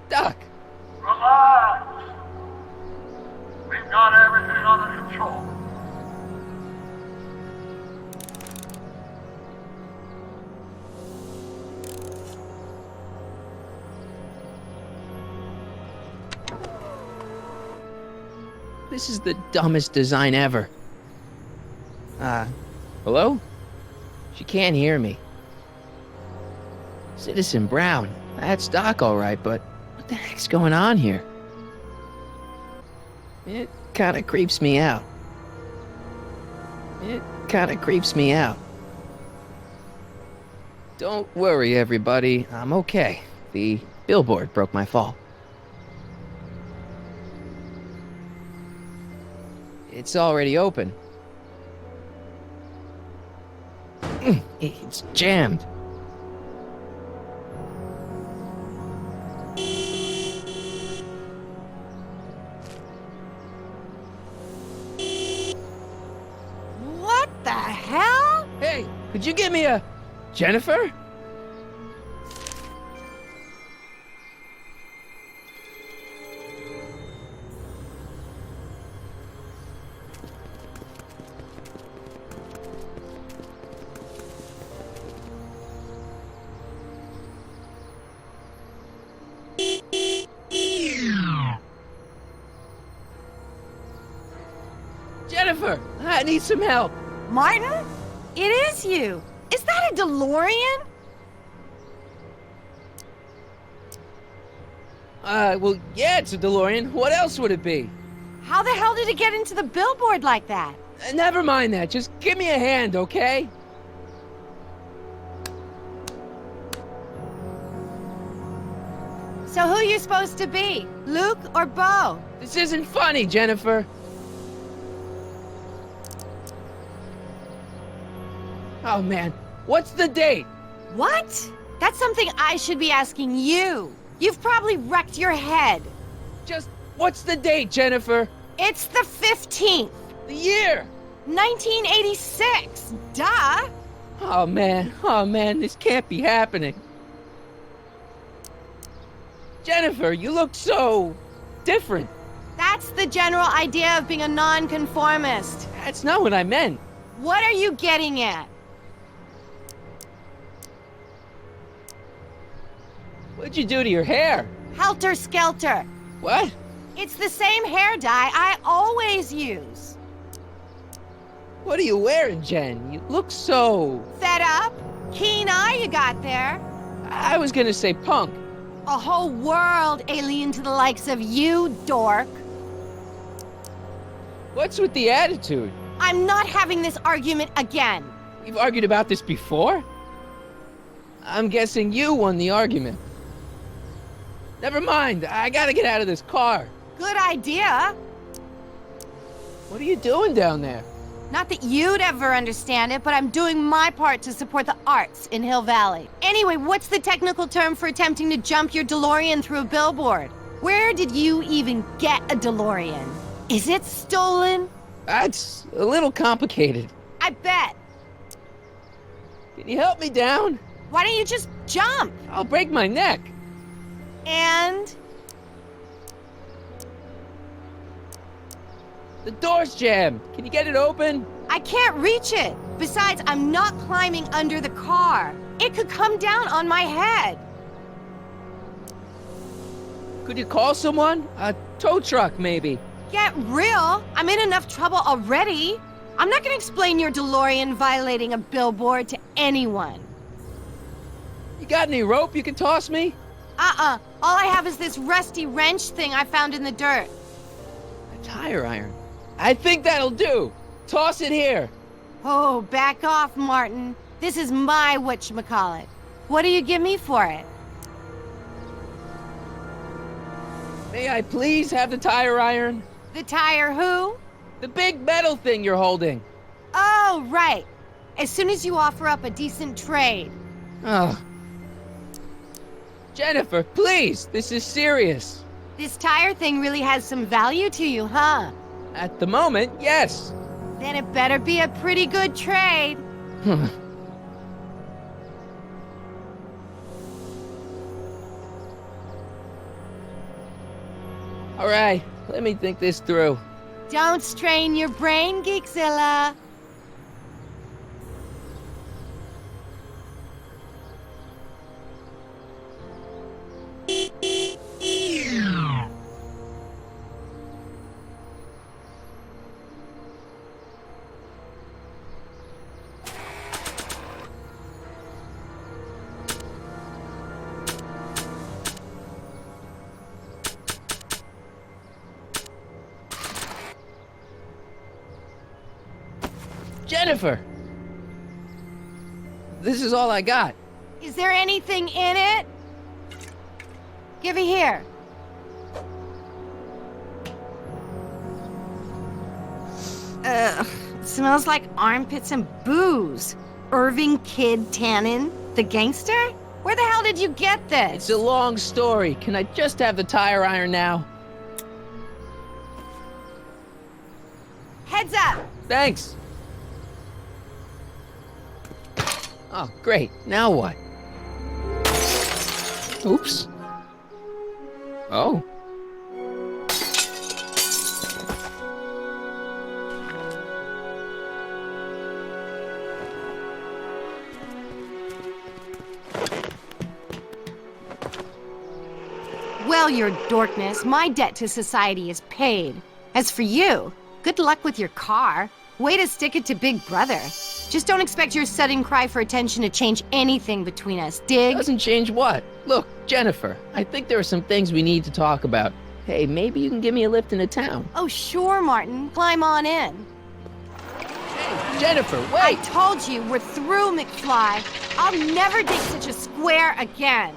Doc! Relax. We've got everything under control. This is the dumbest design ever. Hello? She can't hear me. Citizen Brown. That's Doc all right, but what the heck's going on here? It kinda creeps me out. Don't worry, everybody. I'm okay. The billboard broke my fall. It's already open. It's jammed. What the hell? Hey, could you give me a... Jennifer? Jennifer, I need some help. Martin? It is you. Is that a DeLorean? Well, yeah, it's a DeLorean. What else would it be? How the hell did it get into the billboard like that? Never mind that. Just give me a hand, okay? So who you supposed to be? Luke or Bo? This isn't funny, Jennifer. Oh, man. What's the date? What? That's something I should be asking you. You've probably wrecked your head. Just, what's the date, Jennifer? It's the 15th. The year? 1986. Duh. Oh, man. This can't be happening. Jennifer, you look so... different. That's the general idea of being a nonconformist. That's not what I meant. What are you getting at? What'd you do to your hair? Helter Skelter. What? It's the same hair dye I always use. What are you wearing, Jen? You look so... Fed up? Keen eye you got there. I was gonna say punk. A whole world alien to the likes of you, dork. What's with the attitude? I'm not having this argument again. We've argued about this before? I'm guessing you won the argument. Never mind, I gotta get out of this car. Good idea. What are you doing down there? Not that you'd ever understand it, but I'm doing my part to support the arts in Hill Valley. Anyway, what's the technical term for attempting to jump your DeLorean through a billboard? Where did you even get a DeLorean? Is it stolen? That's a little complicated. I bet. Can you help me down? Why don't you just jump? I'll break my neck. And? The door's jammed. Can you get it open? I can't reach it. Besides, I'm not climbing under the car. It could come down on my head. Could you call someone? A tow truck, maybe. Get real. I'm in enough trouble already. I'm not gonna explain your DeLorean violating a billboard to anyone. You got any rope you can toss me? All I have is this rusty wrench thing I found in the dirt. A tire iron. I think that'll do. Toss it here. Oh, back off, Martin. This is my whatchamacallit. What do you give me for it? May I please have the tire iron? The tire who? The big metal thing you're holding. Oh, right. As soon as you offer up a decent trade. Oh. Jennifer, please, this is serious. This tire thing really has some value to you, huh? At the moment, yes. Then it better be a pretty good trade. All right, let me think this through. Don't strain your brain, Geekzilla. Jennifer! This is all I got. Is there anything in it? Give it here. Ugh, smells like armpits and booze. Irving Kid Tannen, the gangster? Where the hell did you get this? It's a long story. Can I just have the tire iron now? Heads up! Thanks. Oh, great. Now what? Oops. Oh. Well, your dorkness, my debt to society is paid. As for you, good luck with your car. Way to stick it to Big Brother. Just don't expect your sudden cry for attention to change anything between us, dig? Doesn't change what? Look, Jennifer, I think there are some things we need to talk about. Hey, maybe you can give me a lift into town. Oh, sure, Martin. Climb on in. Hey, Jennifer, I wait! told you, we're through, McFly. I'll never date such a square again.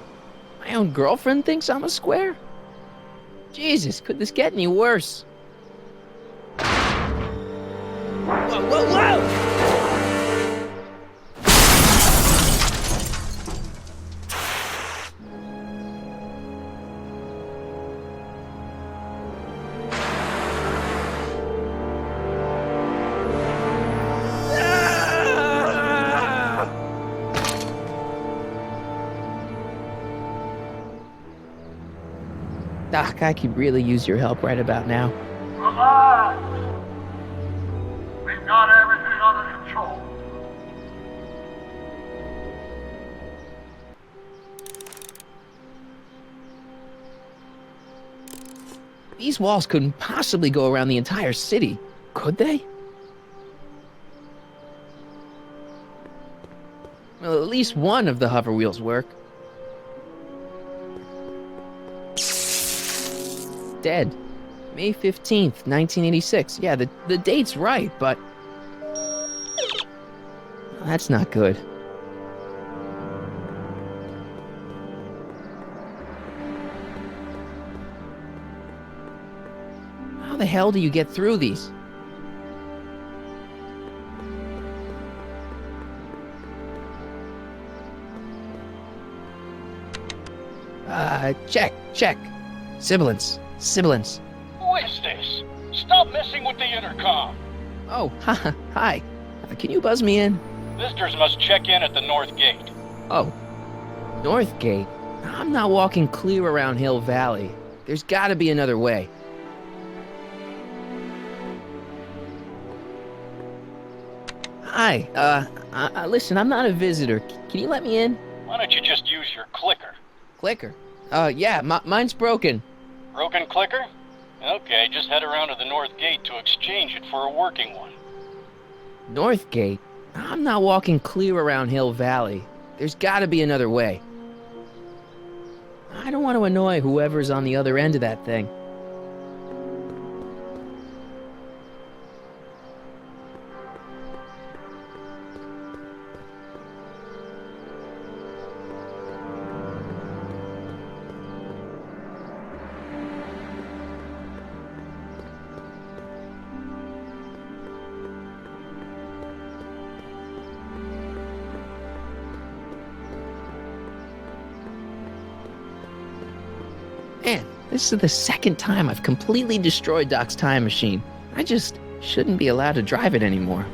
My own girlfriend thinks I'm a square? Jesus, could this get any worse? Whoa, whoa, whoa! Doc, I could really use your help right about now. Relax. We've got everything under control. These walls couldn't possibly go around the entire city, could they? Well, at least one of the hover wheels work. Dead. May 15th, 1986. Yeah, the date's right, but... that's not good. How the hell do you get through these? Check. Sibilance. Who is this? Stop messing with the intercom. Oh, hi. Can you buzz me in? Visitors must check in at the north gate. Oh, North Gate? I'm not walking clear around Hill Valley. There's gotta be another way. Hi, listen, I'm not a visitor. Can you let me in? Why don't you just use your clicker? Clicker? Yeah, mine's broken. Broken clicker? Okay, just head around to the north gate to exchange it for a working one. North Gate? I'm not walking clear around Hill Valley. There's gotta be another way. I don't want to annoy whoever's on the other end of that thing. Man, this is the second time I've completely destroyed Doc's time machine. I just shouldn't be allowed to drive it anymore.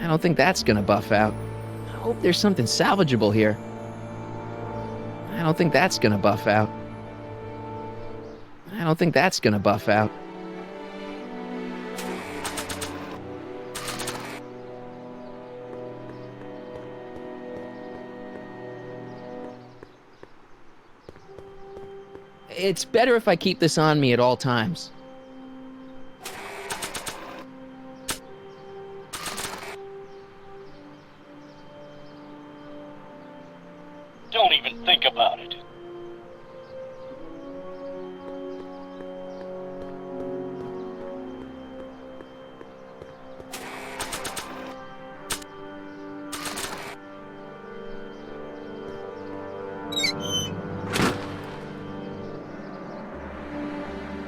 I don't think that's gonna buff out. I hope there's something salvageable here. I don't think that's gonna buff out. I don't think that's gonna buff out. It's better if I keep this on me at all times. Don't even think about it.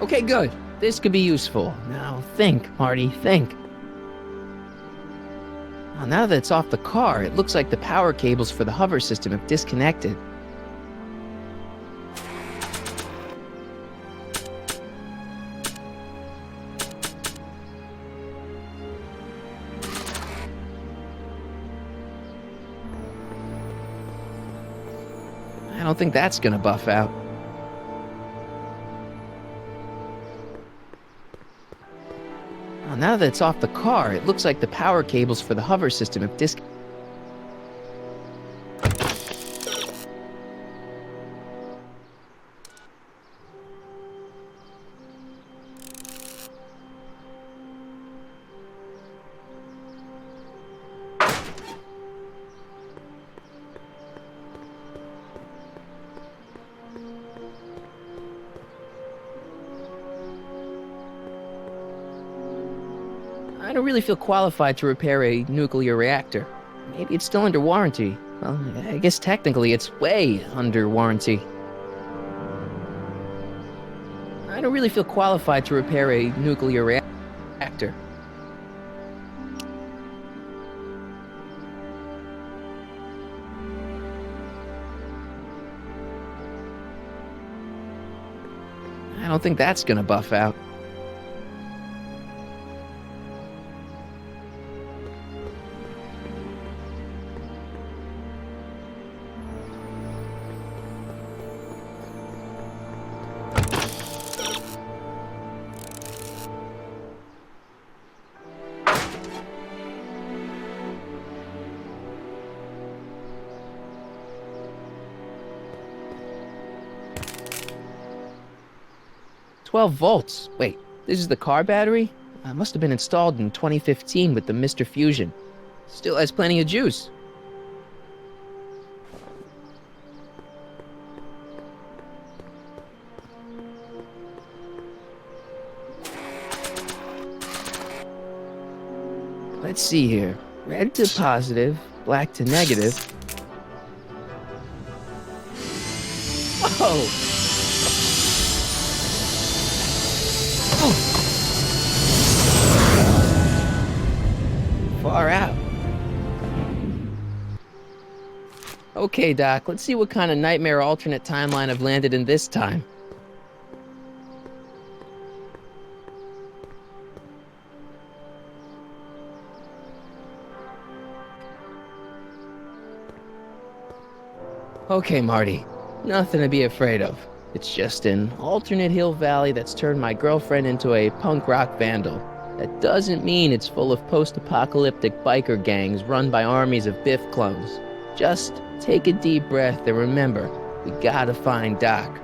Okay, good. This could be useful. Now think, Marty, think. Now that it's off the car, it looks like the power cables for the hover system have disconnected. I don't think that's gonna buff out. Now that it's off the car, it looks like the power cables for the hover system have disconnected. I don't really feel qualified to repair a nuclear reactor. Maybe it's still under warranty. Well, I guess technically it's way under warranty. I don't really feel qualified to repair a nuclear reactor. I don't think that's gonna buff out. "12 volts. Wait, this is the car battery? Must have been installed in 2015 with the Mr. Fusion. Still has plenty of juice." Let's see here. Red to positive, black to negative. Whoa! Far out. Okay, Doc, let's see what kind of nightmare alternate timeline I've landed in this time. Okay, Marty. Nothing to be afraid of. It's just an alternate hill valley that's turned my girlfriend into a punk rock vandal. That doesn't mean it's full of post-apocalyptic biker gangs run by armies of Biff clones. Just take a deep breath and remember, we gotta find Doc.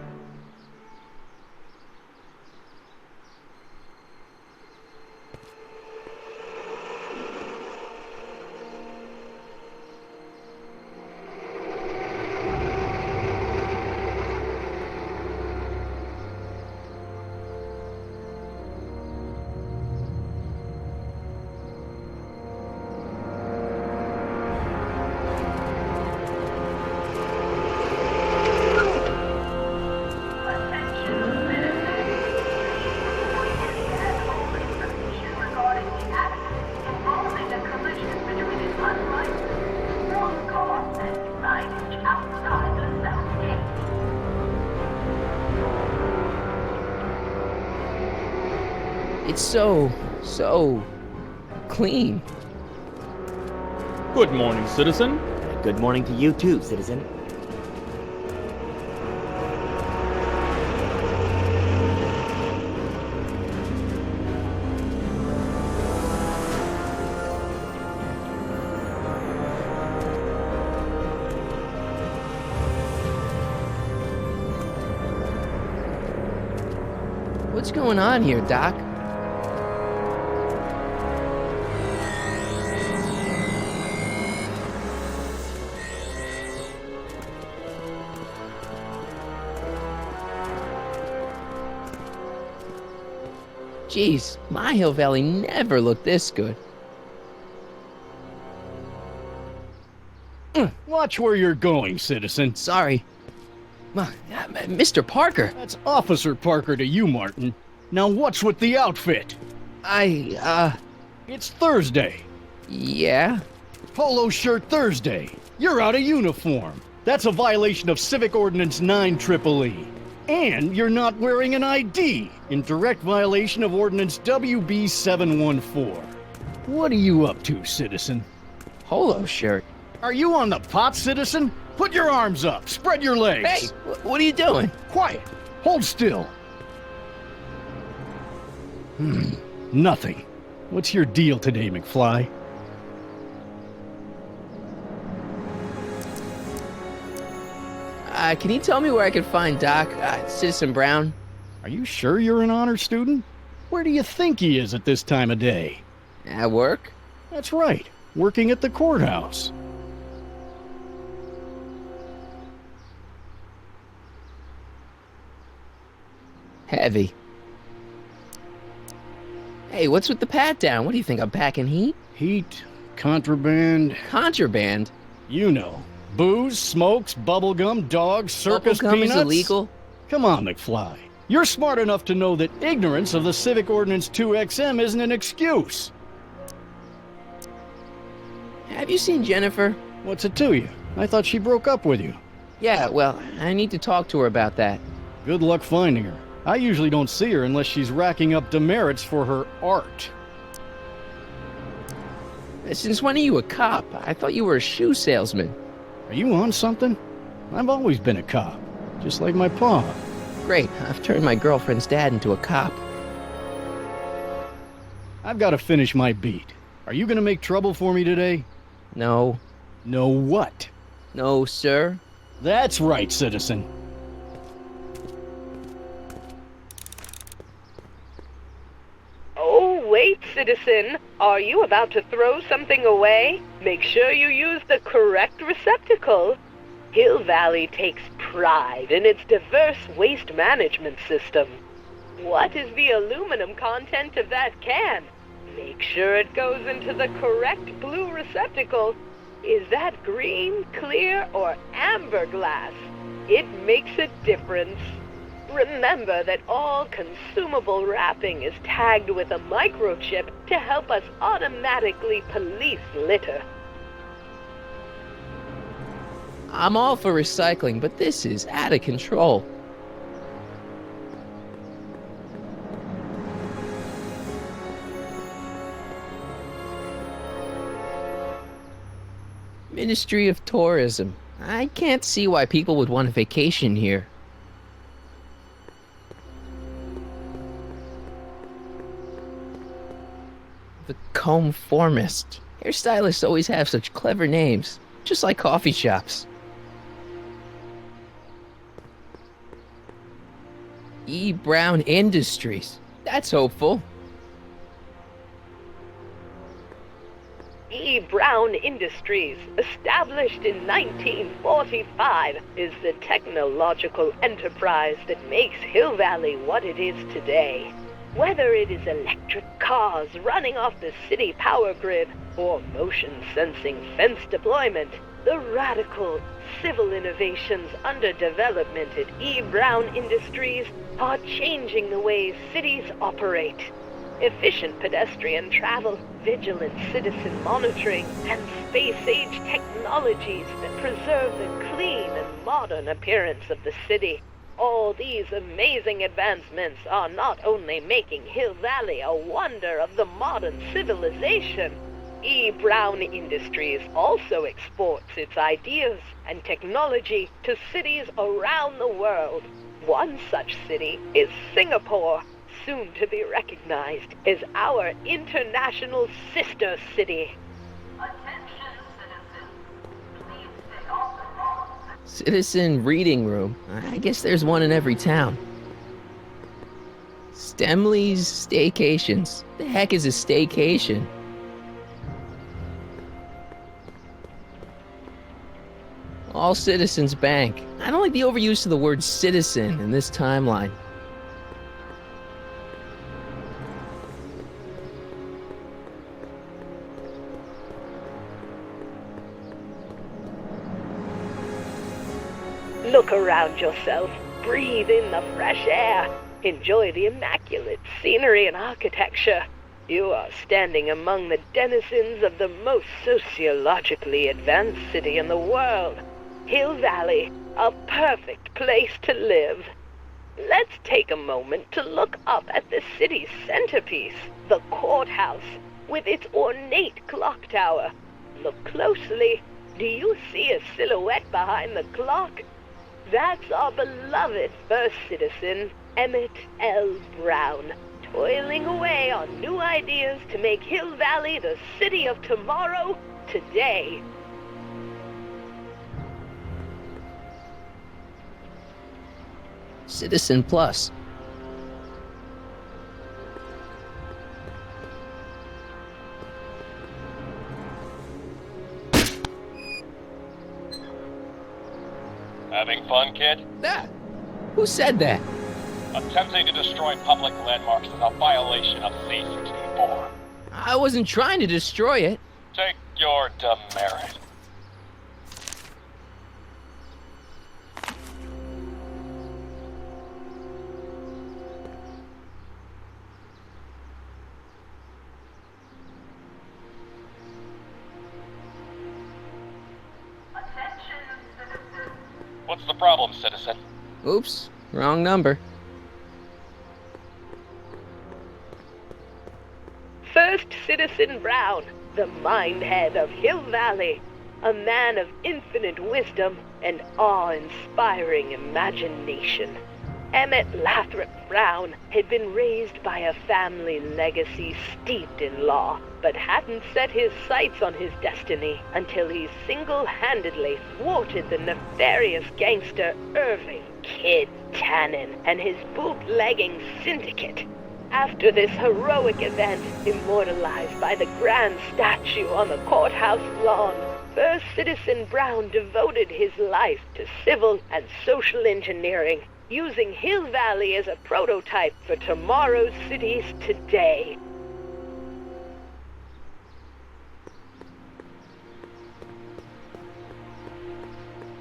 It's so clean. Good morning, citizen. Good morning to you too, citizen. What's going on here, Doc? Jeez, my Hill Valley never looked this good. Watch where you're going, citizen. Sorry. Mr. Parker, That's Officer Parker to you, Martin. Now what's with the outfit? It's Thursday. Yeah? Polo shirt Thursday. You're out of uniform. That's a violation of Civic Ordinance 9 EEE. And you're not wearing an ID, in direct violation of Ordinance WB 714. What are you up to, citizen? Polo shirt. Are you on the pot, citizen? Put your arms up. Spread your legs. Hey, what are you doing? Quiet. Hold still. Nothing. What's your deal today, McFly? Can you tell me where I can find Doc, Citizen Brown? Are you sure you're an honor student? Where do you think he is at this time of day? At work? That's right. Working at the courthouse. Heavy. Hey, what's with the pat down? What do you think, I'm packing heat? Heat, contraband, Contraband? you know. Booze, smokes, bubblegum, dogs, circus Bubblegum peanuts. is illegal? Come on, McFly. You're smart enough to know that ignorance of the Civic Ordinance 2XM isn't an excuse. Have you seen Jennifer? What's it to you? I thought she broke up with you. Yeah, well, I need to talk to her about that. Good luck finding her. I usually don't see her unless she's racking up demerits for her art. Since when are you a cop? I thought you were a shoe salesman. Are you on something? I've always been a cop, just like my pa. Great, I've turned my girlfriend's dad into a cop. I've got to finish my beat. Are you gonna make trouble for me today? No. No what? No, sir. That's right, citizen. Oh, wait, citizen. Are you about to throw something away? Make sure you use the correct receptacle. Hill Valley takes pride in its diverse waste management system. What is the aluminum content of that can? Make sure it goes into the correct blue receptacle. Is that green, clear, or amber glass? It makes a difference. Remember that all consumable wrapping is tagged with a microchip to help us automatically police litter. I'm all for recycling, but this is out of control. Ministry of Tourism. I can't see why people would want a vacation here. The Conformist. Hairstylists always have such clever names, just like coffee shops. E. Brown Industries. That's hopeful. E. Brown Industries, established in 1945, is the technological enterprise that makes Hill Valley what it is today. Whether it is electric cars running off the city power grid or motion-sensing fence deployment, the radical civil innovations under development at E. Brown Industries are changing the way cities operate. Efficient pedestrian travel, vigilant citizen monitoring, and space-age technologies that preserve the clean and modern appearance of the city. All these amazing advancements are not only making Hill Valley a wonder of the modern civilization, E. Brown Industries also exports its ideas and technology to cities around the world. One such city is Singapore, soon to be recognized as our international sister city. Attention, citizens. Please stay off the road. Citizen Reading Room. I guess there's one in every town. Stemley's Staycations. The heck is a staycation? All Citizens Bank. I don't like the overuse of the word citizen in this timeline. Look around yourself. Breathe in the fresh air. Enjoy the immaculate scenery and architecture. You are standing among the denizens of the most sociologically advanced city in the world. Hill Valley, a perfect place to live. Let's take a moment to look up at the city's centerpiece, the courthouse, with its ornate clock tower. Look closely. Do you see a silhouette behind the clock? That's our beloved first citizen, Emmett L. Brown, toiling away on new ideas to make Hill Valley the city of tomorrow, today. Citizen Plus. Having fun, kid? That? Who said that? Attempting to destroy public landmarks is a violation of C-64. I wasn't trying to destroy it. Take your demerit. Attention, citizens. What's the problem, citizen? Oops, wrong number. First Citizen Brown, the mindhead of Hill Valley, a man of infinite wisdom and awe-inspiring imagination. Emmett Lathrop Brown had been raised by a family legacy steeped in law, but hadn't set his sights on his destiny until he single-handedly thwarted the nefarious gangster Irving Kid Tannen and his bootlegging syndicate. After this heroic event, immortalized by the grand statue on the courthouse lawn, First Citizen Brown devoted his life to civil and social engineering, using Hill Valley as a prototype for tomorrow's cities today.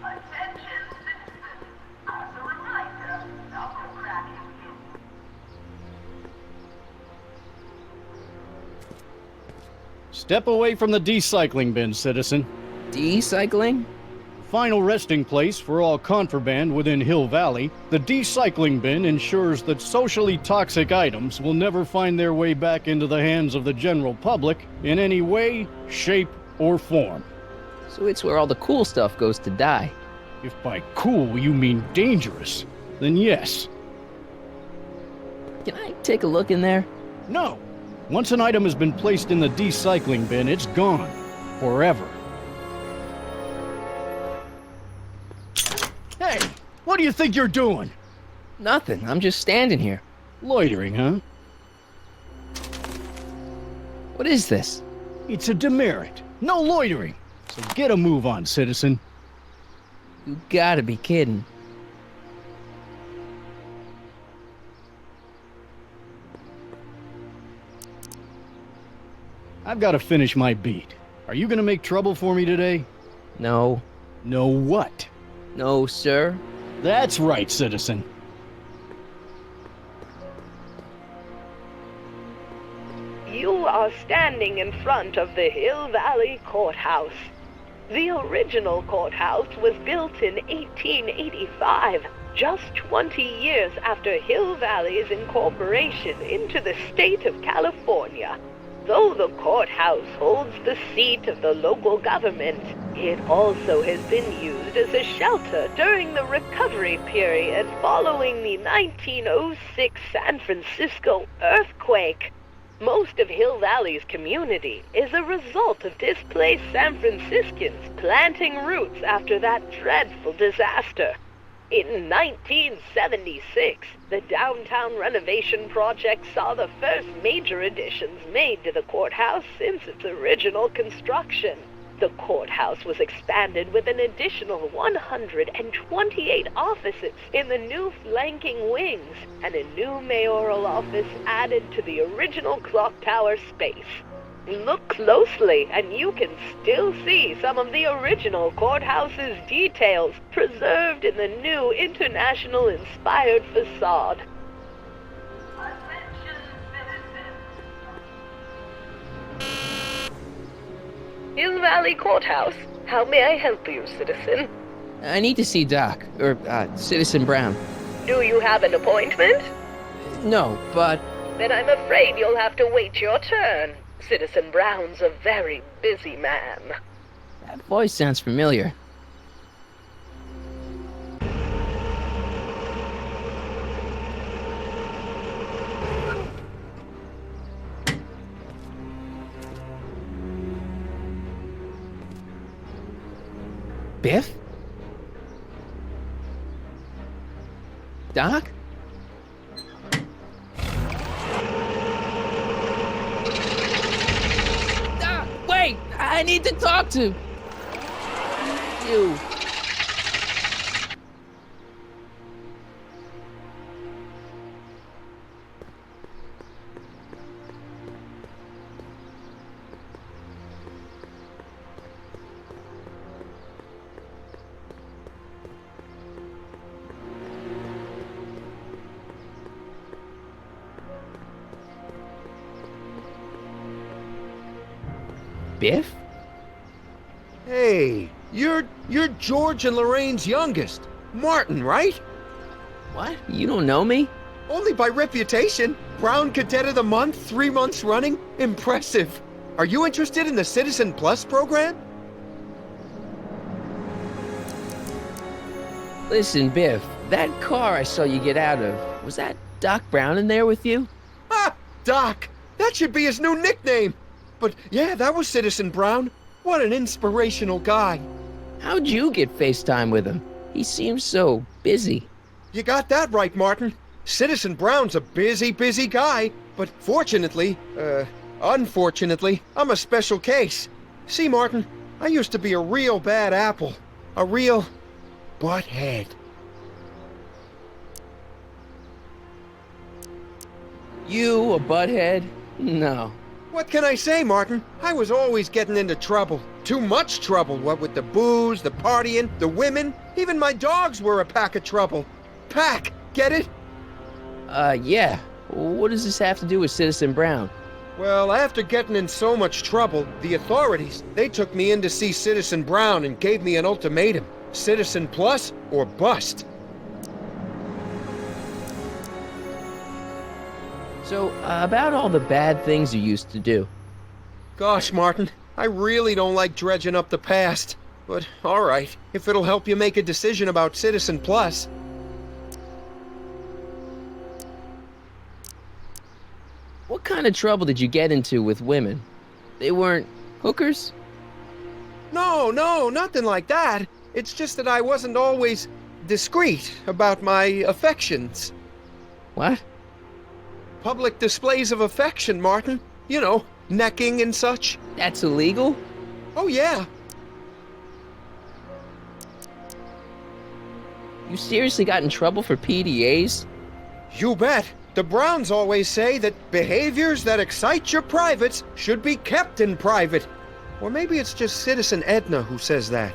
Attention, citizens. As a reminder, knuckle cracking is Step away from the decycling bin, citizen. Decycling? Final resting place for all contraband within Hill Valley, the decycling bin ensures that socially toxic items will never find their way back into the hands of the general public in any way, shape, or form. So it's where all the cool stuff goes to die. If by cool you mean dangerous, then yes. Can I take a look in there? No. Once an item has been placed in the decycling bin, it's gone. Forever. Hey, what do you think you're doing? Nothing. I'm just standing here. Loitering, huh? What is this? It's a demerit. No loitering. So get a move on, citizen. You gotta be kidding. I've got to finish my beat. Are you gonna make trouble for me today? No. No what? No, sir. That's right, citizen. You are standing in front of the Hill Valley Courthouse. The original courthouse was built in 1885, just 20 years after Hill Valley's incorporation into the state of California. Though the courthouse holds the seat of the local government, it also has been used as a shelter during the recovery period following the 1906 San Francisco earthquake. Most of Hill Valley's community is a result of displaced San Franciscans planting roots after that dreadful disaster. In 1976, the downtown renovation project saw the first major additions made to the courthouse since its original construction. The courthouse was expanded with an additional 128 offices in the new flanking wings, and a new mayoral office added to the original clock tower space. Look closely, and you can still see some of the original courthouse's details preserved in the new international-inspired facade. Attention, citizens. Hill Valley Courthouse. How may I help you, citizen? I need to see Doc, or Citizen Brown. Do you have an appointment? No, but Then I'm afraid you'll have to wait your turn. Citizen Brown's a very busy man. that voice sounds familiar. Biff? Doc? Doc, wait! I need to talk to you. Biff? Hey, you're George and Lorraine's youngest. Martin, right? What? You don't know me? Only by reputation. Brown Cadet of the Month, 3 months running. Impressive. Are you interested in the Citizen Plus program? Listen, Biff, that car I saw you get out of, was that Doc Brown in there with you? Ah, Doc. That should be his new nickname. But yeah, that was Citizen Brown. What an inspirational guy. How'd you get FaceTime with him? He seems so busy. You got that right, Martin. Citizen Brown's a busy guy. But unfortunately, I'm a special case. See, Martin, I used to be a real bad apple. A real butthead. You a butthead? No. What can I say, Martin? I was always getting into trouble. Too much trouble, what with the booze, the partying, the women. Even my dogs were a pack of trouble. Pack, get it? Yeah. What does this have to do with Citizen Brown? Well, after getting in so much trouble, the authorities, they took me in to see Citizen Brown and gave me an ultimatum. Citizen Plus or bust. So, about all the bad things you used to do. Gosh, Martin, I really don't like dredging up the past. But, alright, if it'll help you make a decision about Citizen Plus. What kind of trouble did you get into with women? They weren't hookers? No, nothing like that. It's just that I wasn't always discreet about my affections. What? Public displays of affection, Martin. You know, necking and such. That's illegal? Oh, yeah. You seriously got in trouble for PDAs? You bet. The Browns always say that behaviors that excite your privates should be kept in private. Or maybe it's just Citizen Edna who says that.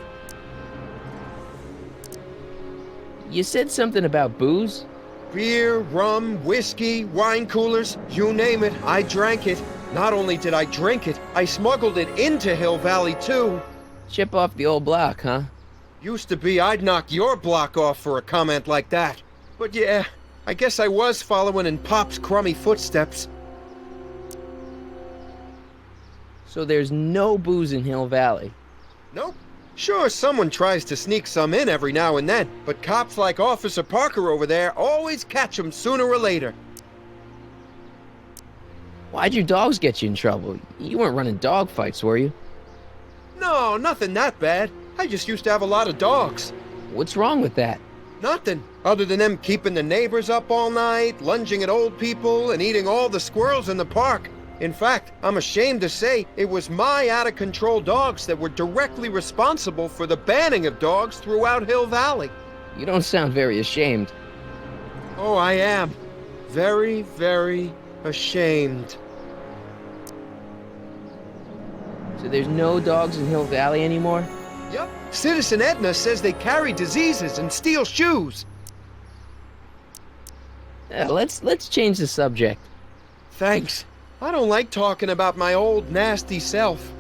You said something about booze? Beer, rum, whiskey, wine coolers, you name it, I drank it. Not only did I drink it, I smuggled it into Hill Valley, too. Chip off the old block, huh? Used to be I'd knock your block off for a comment like that. But yeah, I guess I was following in Pop's crummy footsteps. So there's no booze in Hill Valley? Nope. Sure, someone tries to sneak some in every now and then, but cops like Officer Parker over there always catch 'em sooner or later. Why'd your dogs get you in trouble? You weren't running dog fights, were you? No, nothing that bad. I just used to have a lot of dogs. What's wrong with that? Nothing, other than them keeping the neighbors up all night, lunging at old people, and eating all the squirrels in the park. In fact, I'm ashamed to say it was my out-of-control dogs that were directly responsible for the banning of dogs throughout Hill Valley. You don't sound very ashamed. Oh, I am. Very, very ashamed. So there's no dogs in Hill Valley anymore? Yup. Citizen Edna says they carry diseases and steal shoes. Let's change the subject. Thanks. I don't like talking about my old nasty self.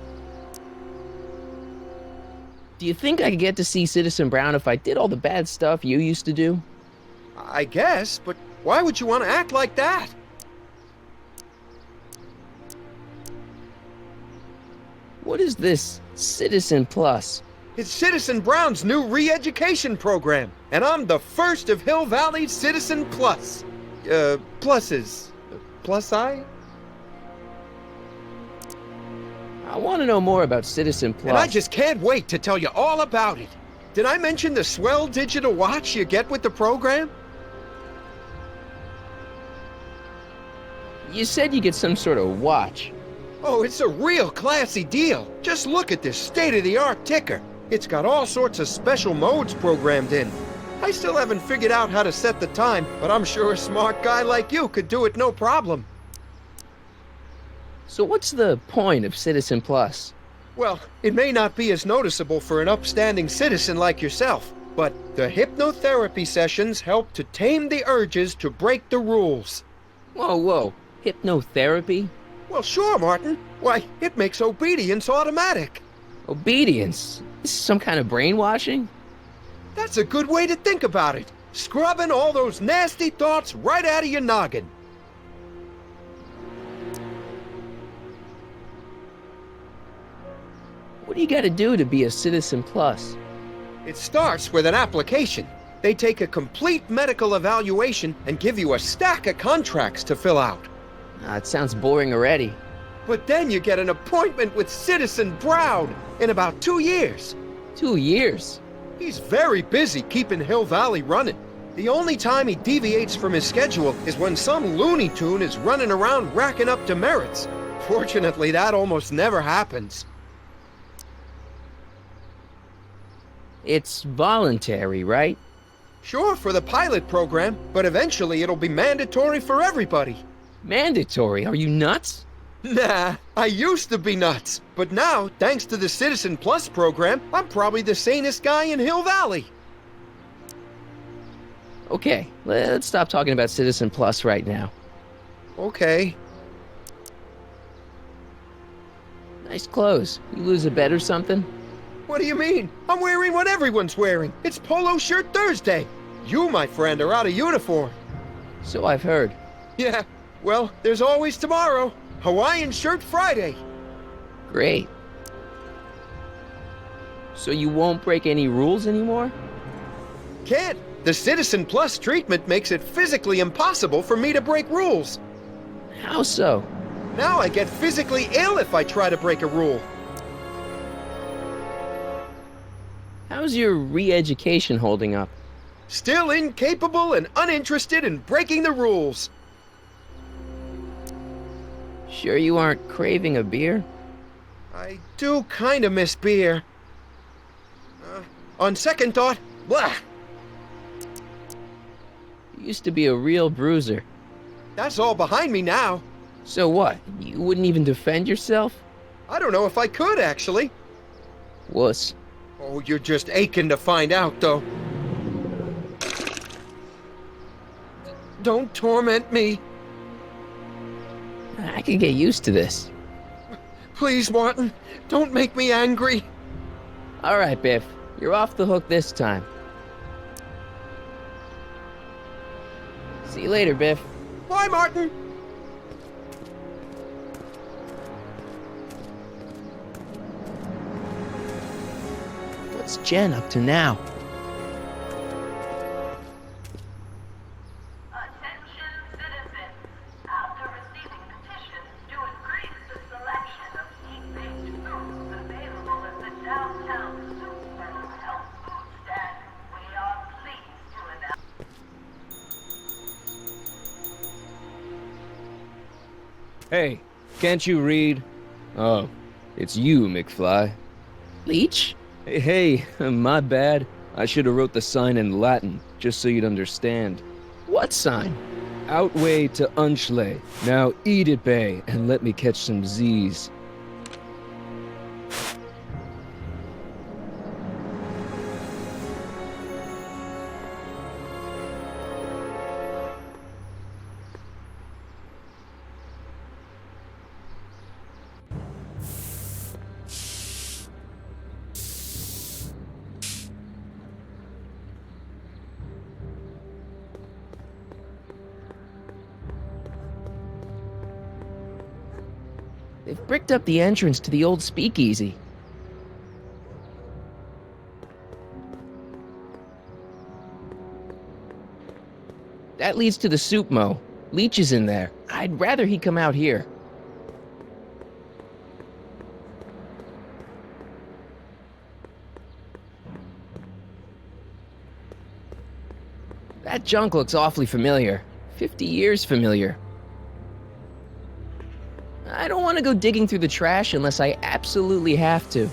Do you think I could get to see Citizen Brown if I did all the bad stuff you used to do? I guess, but why would you want to act like that? What is this Citizen Plus? It's Citizen Brown's new re-education program, and I'm the first of Hill Valley's Citizen Plus. Pluses. Plus-I? I want to know more about Citizen Plus. And I just can't wait to tell you all about it. Did I mention the swell digital watch you get with the program? You said you get some sort of watch. Oh, it's a real classy deal. Just look at this state-of-the-art ticker. It's got all sorts of special modes programmed in. I still haven't figured out how to set the time, but I'm sure a smart guy like you could do it no problem. So what's the point of Citizen Plus? Well, it may not be as noticeable for an upstanding citizen like yourself, but the hypnotherapy sessions help to tame the urges to break the rules. Whoa. Hypnotherapy? Well, sure, Martin. Why, it makes obedience automatic. Obedience? This is some kind of brainwashing? That's a good way to think about it. Scrubbing all those nasty thoughts right out of your noggin. What do you gotta do to be a Citizen Plus? It starts with an application. They take a complete medical evaluation and give you a stack of contracts to fill out. It sounds boring already. But then you get an appointment with Citizen Brown in about 2 years. 2 years? He's very busy keeping Hill Valley running. The only time he deviates from his schedule is when some Looney Tune is running around racking up demerits. Fortunately, that almost never happens. It's voluntary, right? Sure, for the pilot program, but eventually it'll be mandatory for everybody. Mandatory? Are you nuts? Nah, I used to be nuts. But now, thanks to the Citizen Plus program, I'm probably the sanest guy in Hill Valley. Okay, let's stop talking about Citizen Plus right now. Okay. Nice clothes. You lose a bet or something? What do you mean? I'm wearing what everyone's wearing. It's Polo Shirt Thursday. You, my friend, are out of uniform. So I've heard. Yeah, well, there's always tomorrow. Hawaiian Shirt Friday. Great. So you won't break any rules anymore? Can't. The Citizen Plus treatment makes it physically impossible for me to break rules. How so? Now I get physically ill if I try to break a rule. How's your re-education holding up? Still incapable and uninterested in breaking the rules. Sure you aren't craving a beer? I do kind of miss beer. On second thought, blah! You used to be a real bruiser. That's all behind me now. So what? You wouldn't even defend yourself? I don't know if I could, actually. Wuss. Oh, you're just aching to find out, though. Don't torment me. I could get used to this. Please, Martin, don't make me angry. All right, Biff. You're off the hook this time. See you later, Biff. Bye, Martin. What's Jen up to now? Attention citizens. After receiving petitions to increase the selection of meat-based foods available at the downtown Super Health Food Stand, we are pleased to Hey, can't you read? Oh, it's you, McFly. Leech? Hey, my bad. I should have wrote the sign in Latin, just so you'd understand. What sign? Outway to Unchley. Now eat it, Bay, and let me catch some Z's. They've bricked up the entrance to the old speakeasy. That leads to the soup mo. Leech is in there. I'd rather he come out here. That junk looks awfully familiar. 50 years familiar. I don't want to go digging through the trash unless I absolutely have to.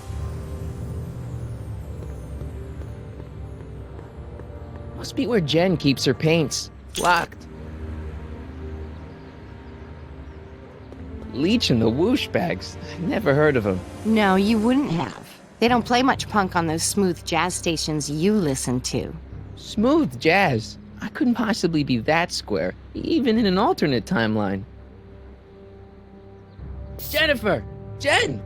Must be where Jen keeps her paints. Locked. Leech and the whoosh bags. Never heard of them. No, you wouldn't have. They don't play much punk on those smooth jazz stations you listen to. Smooth jazz. I couldn't possibly be that square, even in an alternate timeline. Jennifer! Jen!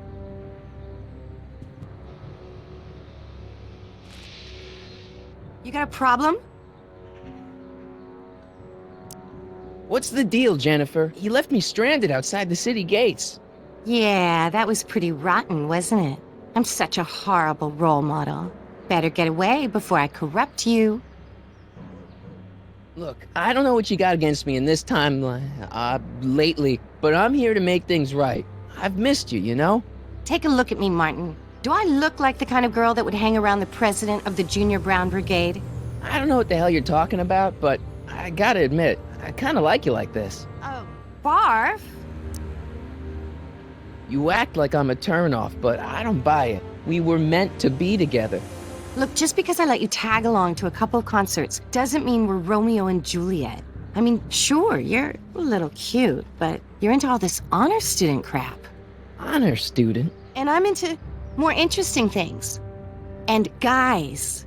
You got a problem? What's the deal, Jennifer? You left me stranded outside the city gates. Yeah, that was pretty rotten, wasn't it? I'm such a horrible role model. Better get away before I corrupt you. Look, I don't know what you got against me in this timeline, lately, but I'm here to make things right. I've missed you, you know? Take a look at me, Martin. Do I look like the kind of girl that would hang around the president of the Junior Brown Brigade? I don't know what the hell you're talking about, but I gotta admit, I kinda like you like this. Oh, barf? You act like I'm a turnoff, but I don't buy it. We were meant to be together. Look, just because I let you tag along to a couple of concerts doesn't mean we're Romeo and Juliet. I mean, sure, you're a little cute, but you're into all this honor student crap. Honor student? And I'm into more interesting things. And guys.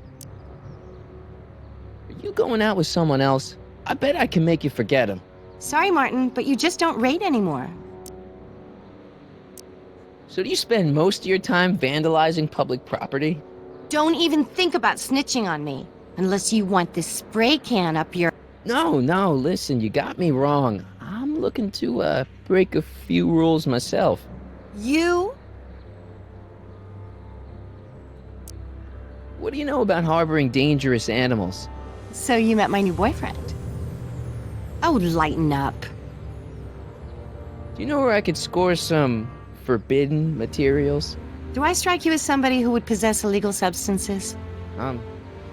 Are you going out with someone else? I bet I can make you forget him. Sorry, Martin, but you just don't rate anymore. So do you spend most of your time vandalizing public property? Don't even think about snitching on me, unless you want this spray can up your... No, listen, you got me wrong. I'm looking to, break a few rules myself. You? What do you know about harboring dangerous animals? So you met my new boyfriend. Oh, lighten up. Do you know where I could score some forbidden materials? Do I strike you as somebody who would possess illegal substances?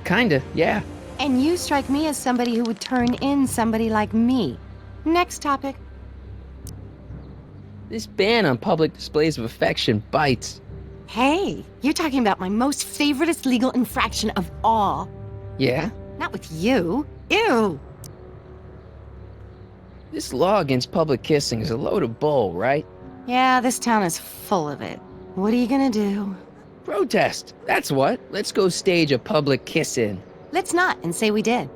Kinda, yeah. And you strike me as somebody who would turn in somebody like me. Next topic. This ban on public displays of affection bites. Hey, you're talking about my most favoriteest legal infraction of all. Yeah? Not with you. Ew. This law against public kissing is a load of bull, right? Yeah, this town is full of it. What are you gonna do? Protest, that's what. Let's go stage a public kiss-in. Let's not and say we did.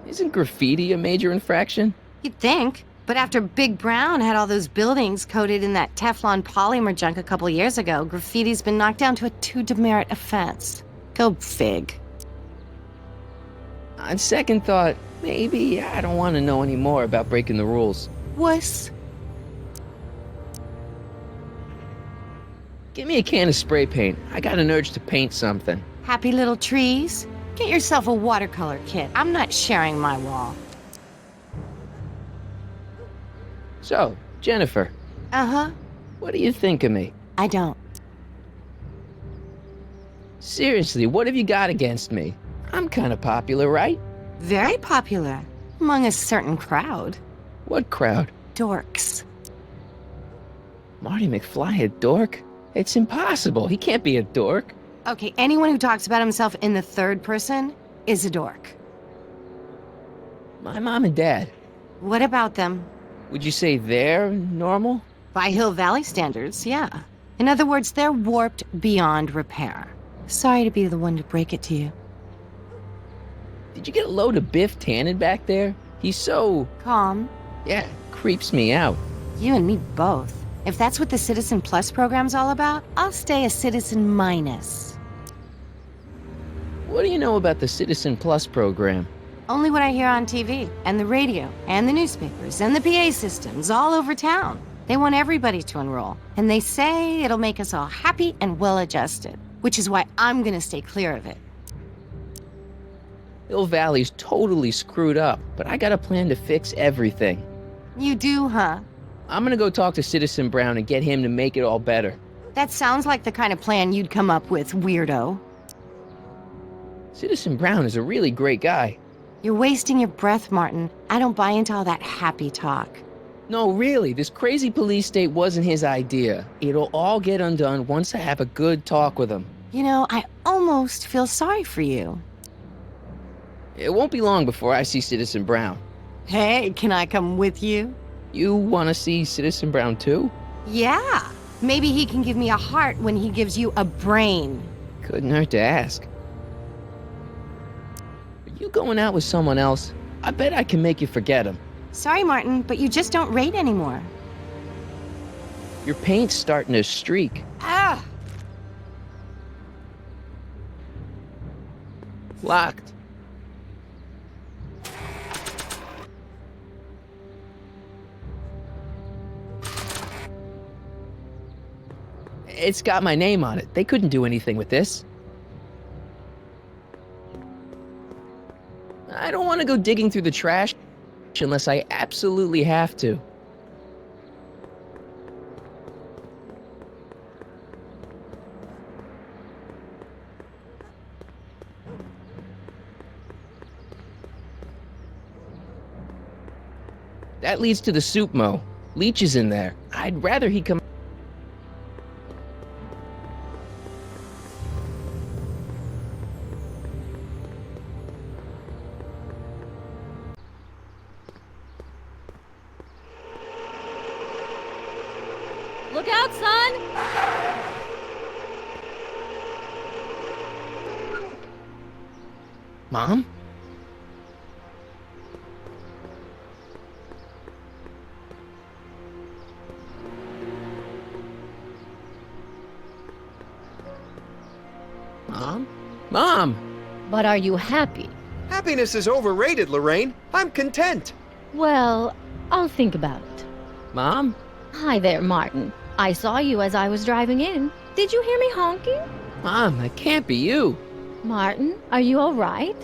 Isn't graffiti a major infraction? You'd think. But after Big Brown had all those buildings coated in that Teflon polymer junk a couple years ago, graffiti's been knocked down to a 2 demerit offense. Go fig. On second thought, maybe I don't want to know any more about breaking the rules. Wuss. Give me a can of spray paint. I got an urge to paint something. Happy little trees? Get yourself a watercolor kit. I'm not sharing my wall. So, Jennifer, Uh-huh. what do you think of me? I don't. Seriously, what have you got against me? I'm kind of popular, right? Very popular. Among a certain crowd. What crowd? Dorks. Marty McFly a dork? It's impossible. He can't be a dork. Okay, anyone who talks about himself in the third person is a dork. My mom and dad. What about them? Would you say they're normal? By Hill Valley standards, yeah. In other words, they're warped beyond repair. Sorry to be the one to break it to you. Did you get a load of Biff Tannen back there? He's so... Calm. yeah, creeps me out. You and me both. If that's what the Citizen Plus program's all about, I'll stay a Citizen Minus. What do you know about the Citizen Plus program? Only what I hear on TV, and the radio, and the newspapers, and the PA systems all over town. They want everybody to enroll, and they say it'll make us all happy and well-adjusted, which is why I'm gonna stay clear of it. Hill Valley's totally screwed up, but I got a plan to fix everything. You do, huh? I'm gonna go talk to Citizen Brown and get him to make it all better. That sounds like the kind of plan you'd come up with, weirdo. Citizen Brown is a really great guy. You're wasting your breath, Martin. I don't buy into all that happy talk. No, really, this crazy police state wasn't his idea. It'll all get undone once I have a good talk with him. You know, I almost feel sorry for you. It won't be long before I see Citizen Brown. Hey, can I come with you? You want to see Citizen Brown too? Yeah. Maybe he can give me a heart when he gives you a brain. Couldn't hurt to ask. Are you going out with someone else? I bet I can make you forget him. Sorry, Martin, but you just don't rate anymore. Your paint's starting to streak. Ah! Locked. It's got my name on it. They couldn't do anything with this. I don't want to go digging through the trash unless I absolutely have to. That leads to the soup mo. Leech is in there. I'd rather he come... Look out, son! Mom? Mom? Mom! But are you happy? Happiness is overrated, Lorraine. I'm content. Well, I'll think about it. Mom? Hi there, Martin. I saw you as I was driving in. Did you hear me honking? Mom, that can't be you. Martin, are you all right?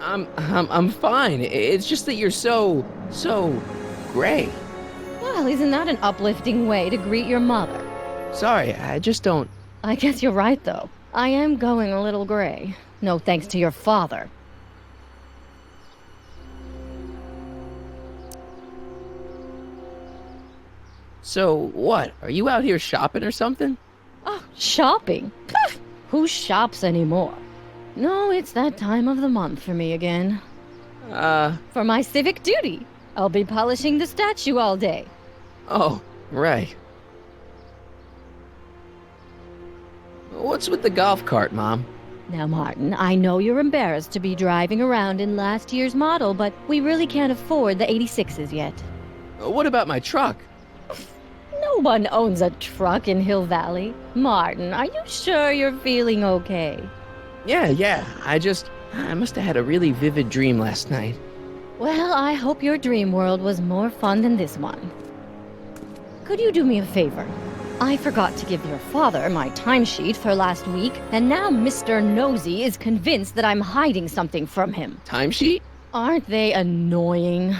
I'm fine. It's just that you're so gray. Well, isn't that an uplifting way to greet your mother? Sorry, I just don't... I guess you're right, though. I am going a little gray. No thanks to your father. So, what? Are you out here shopping or something? Oh, shopping? Pah! Who shops anymore? No, it's that time of the month for me again. For my civic duty. I'll be polishing the statue all day. Oh, right. What's with the golf cart, Mom? Now, Martin, I know you're embarrassed to be driving around in last year's model, but we really can't afford the 86s yet. What about my truck? No one owns a truck in Hill Valley. Martin, are you sure you're feeling okay? Yeah. I must have had a really vivid dream last night. Well, I hope your dream world was more fun than this one. Could you do me a favor? I forgot to give your father my timesheet for last week, and now Mr. Nosy is convinced that I'm hiding something from him. Timesheet? Aren't they annoying?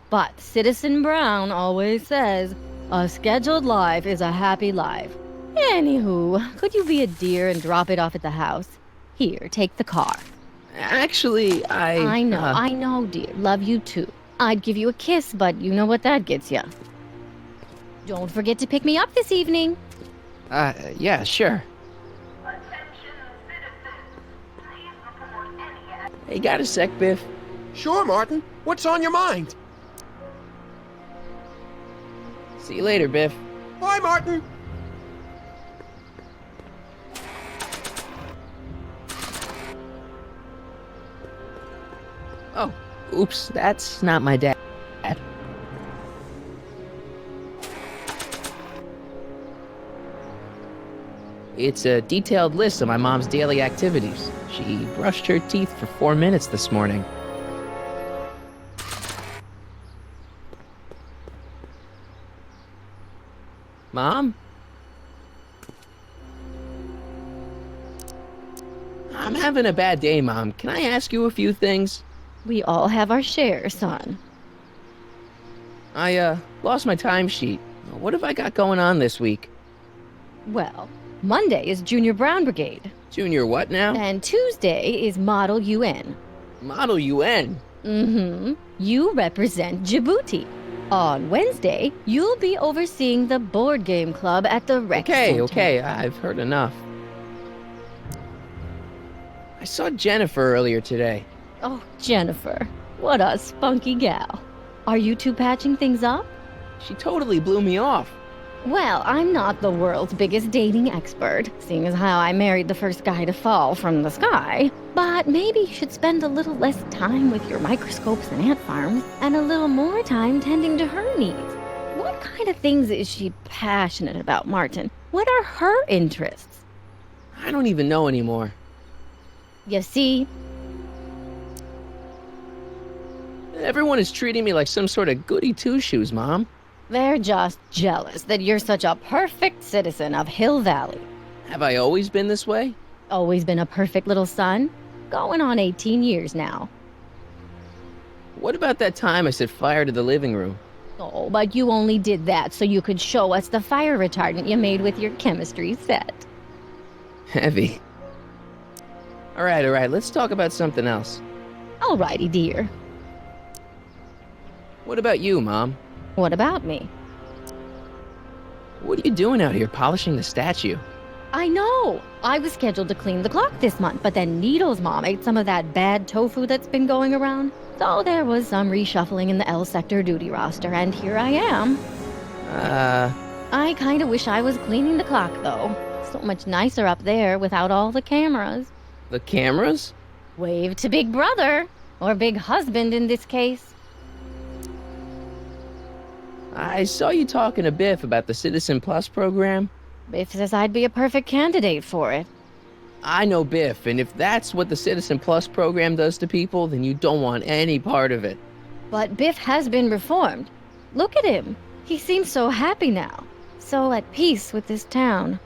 But Citizen Brown always says, a scheduled life is a happy life. Anywho, could you be a dear and drop it off at the house? Here, take the car. Actually, I know, dear. Love you too. I'd give you a kiss, but you know what that gets you. Don't forget to pick me up this evening. Yeah, sure. Attention citizens. Please report any Hey, got a sec, Biff? Sure, Martin. What's on your mind? See you later, Biff. Bye, Martin. Oh, oops, that's not my dad. It's a detailed list of my mom's daily activities. She brushed her teeth for 4 minutes this morning. Mom? I'm having a bad day, Mom. Can I ask you a few things? We all have our share, son. I, lost my timesheet. What have I got going on this week? Well, Monday is Junior Brown Brigade, Junior what now? and Tuesday is Model UN. Model UN. Mm-hmm. You represent Djibouti. On Wednesday, you'll be overseeing the board game club at the rec center. Okay, I've heard enough. I saw Jennifer earlier today. Oh, Jennifer. What a spunky gal. Are you two patching things up? She totally blew me off. Well, I'm not the world's biggest dating expert, seeing as how I married the first guy to fall from the sky. But maybe you should spend a little less time with your microscopes and ant farms, and a little more time tending to her needs. What kind of things is she passionate about, Martin? What are her interests? I don't even know anymore. You see, Everyone is treating me like some sort of goody two-shoes, Mom. they're just jealous that you're such a perfect citizen of Hill Valley. Have I always been this way? Always been a perfect little son. Going on 18 years now. What about that time I set fire to the living room? Oh, but you only did that so you could show us the fire retardant you made with your chemistry set. Heavy. All right, let's talk about something else. Alrighty, dear. What about you, Mom? What about me? What are you doing out here polishing the statue? I know! I was scheduled to clean the clock this month, but then Needle's mom ate some of that bad tofu that's been going around. So there was some reshuffling in the L sector duty roster, and here I am. I kinda wish I was cleaning the clock, though. So much nicer up there without all the cameras. The cameras? Wave to Big Brother, or Big Husband in this case. I saw you talking to Biff about the Citizen Plus program. Biff says I'd be a perfect candidate for it. I know Biff, and if that's what the Citizen Plus program does to people, then you don't want any part of it. But Biff has been reformed. Look at him. He seems so happy now. So at peace with this town.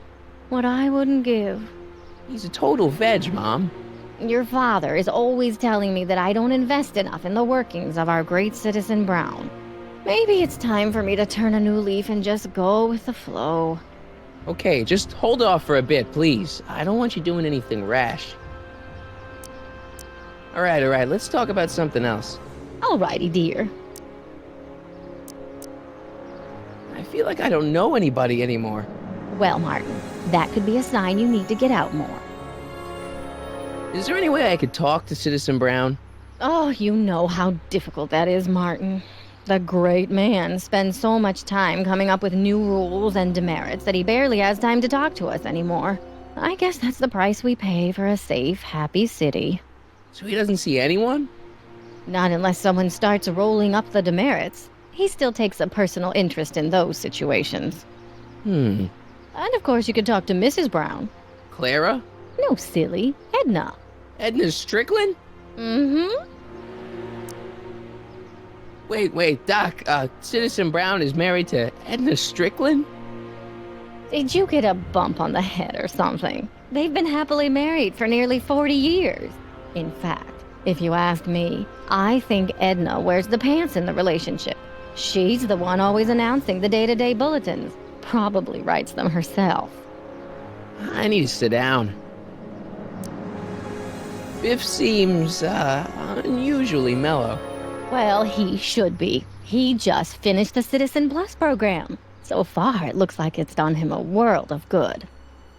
What I wouldn't give. He's a total veg, Mom. Your father is always telling me that I don't invest enough in the workings of our great citizen Brown. Maybe it's time for me to turn a new leaf and just go with the flow. Okay, just hold off for a bit, please. I don't want you doing anything rash. All right, let's talk about something else. Alrighty, dear. I feel like I don't know anybody anymore. Well, Martin, that could be a sign you need to get out more. Is there any way I could talk to Citizen Brown? Oh, you know how difficult that is, Martin. The great man spends so much time coming up with new rules and demerits that he barely has time to talk to us anymore. I guess that's the price we pay for a safe, happy city. So he doesn't see anyone? Not unless someone starts rolling up the demerits. He still takes a personal interest in those situations. And of course you could talk to Mrs. Brown. Clara? No, silly. Edna. Edna Strickland? Mm-hmm. Wait, Doc, Citizen Brown is married to Edna Strickland? Did you get a bump on the head or something? They've been happily married for nearly 40 years. In fact, if you ask me, I think Edna wears the pants in the relationship. She's the one always announcing the day-to-day bulletins. Probably writes them herself. I need to sit down. Biff seems, unusually mellow. Well, he should be. He just finished the Citizen Plus program. So far, it looks like it's done him a world of good.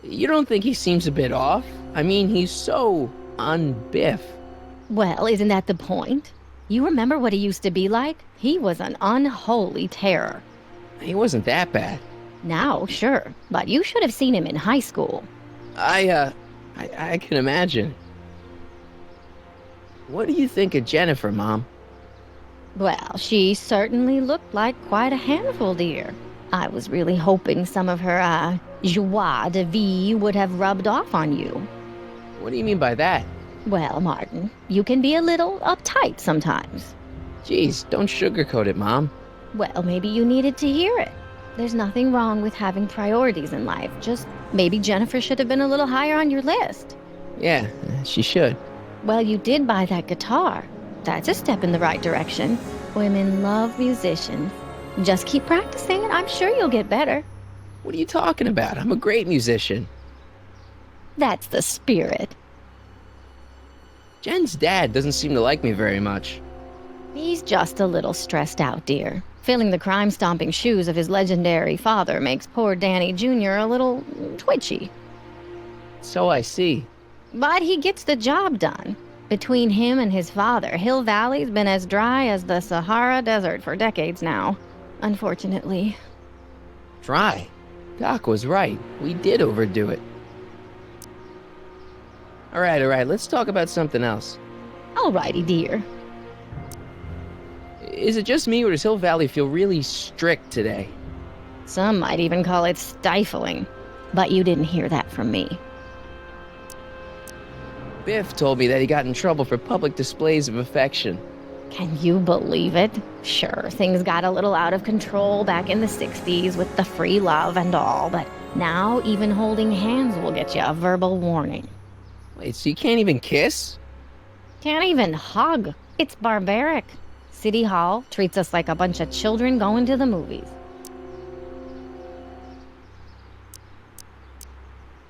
You don't think he seems a bit off? I mean, he's so un-Biff. Well, isn't that the point? You remember what he used to be like? He was an unholy terror. He wasn't that bad. Now, sure, but you should have seen him in high school. I can imagine. What do you think of Jennifer, Mom? Well, she certainly looked like quite a handful, dear. I was really hoping some of her, joie de vivre would have rubbed off on you. What do you mean by that? Well, Martin, you can be a little uptight sometimes. Jeez, don't sugarcoat it, Mom. Well, maybe you needed to hear it. There's nothing wrong with having priorities in life. Just maybe Jennifer should have been a little higher on your list. Yeah, she should. Well, you did buy that guitar. That's a step in the right direction. Women love musicians. Just keep practicing and I'm sure you'll get better. What are you talking about? I'm a great musician. That's the spirit. Jen's dad doesn't seem to like me very much. He's just a little stressed out, dear. Filling the crime-stomping shoes of his legendary father makes poor Danny Jr. a little twitchy. So I see. But he gets the job done. Between him and his father, Hill Valley's been as dry as the Sahara Desert for decades now. Unfortunately. Dry? Doc was right. We did overdo it. All right, let's talk about something else. Alrighty, dear. Is it just me, or does Hill Valley feel really strict today? Some might even call it stifling. But you didn't hear that from me. Biff told me that he got in trouble for public displays of affection. Can you believe it? Sure, things got a little out of control back in the 60s with the free love and all, but now even holding hands will get you a verbal warning. Wait, so you can't even kiss? Can't even hug. It's barbaric. City Hall treats us like a bunch of children going to the movies.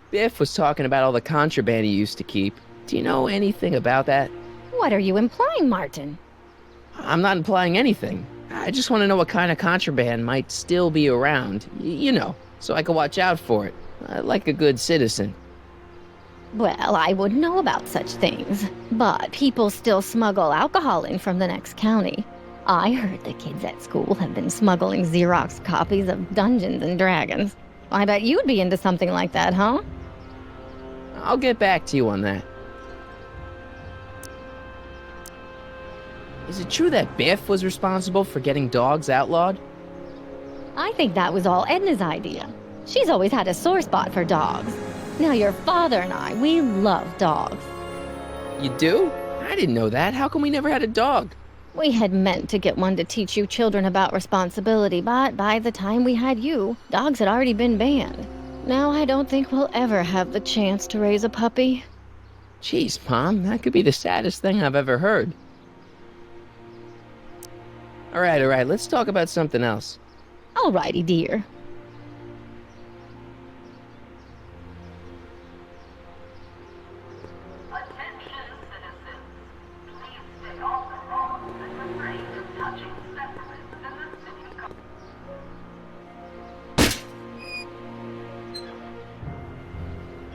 Biff was talking about all the contraband he used to keep. Do you know anything about that? What are you implying, Martin? I'm not implying anything. I just want to know what kind of contraband might still be around. You know, so I can watch out for it. Like a good citizen. Well, I wouldn't know about such things, but people still smuggle alcohol in from the next county. I heard the kids at school have been smuggling Xerox copies of Dungeons and Dragons. I bet you'd be into something like that, huh? I'll get back to you on that. Is it true that Biff was responsible for getting dogs outlawed? I think that was all Edna's idea. She's always had a sore spot for dogs. Now your father and I, we love dogs. You do? I didn't know that. How come we never had a dog? We had meant to get one to teach you children about responsibility, but by the time we had you, dogs had already been banned. Now I don't think we'll ever have the chance to raise a puppy. Jeez, Mom, that could be the saddest thing I've ever heard. All right, let's talk about something else. Alrighty, dear. Attention, citizens. Please stay off the road and refrain from touching specimens in the city.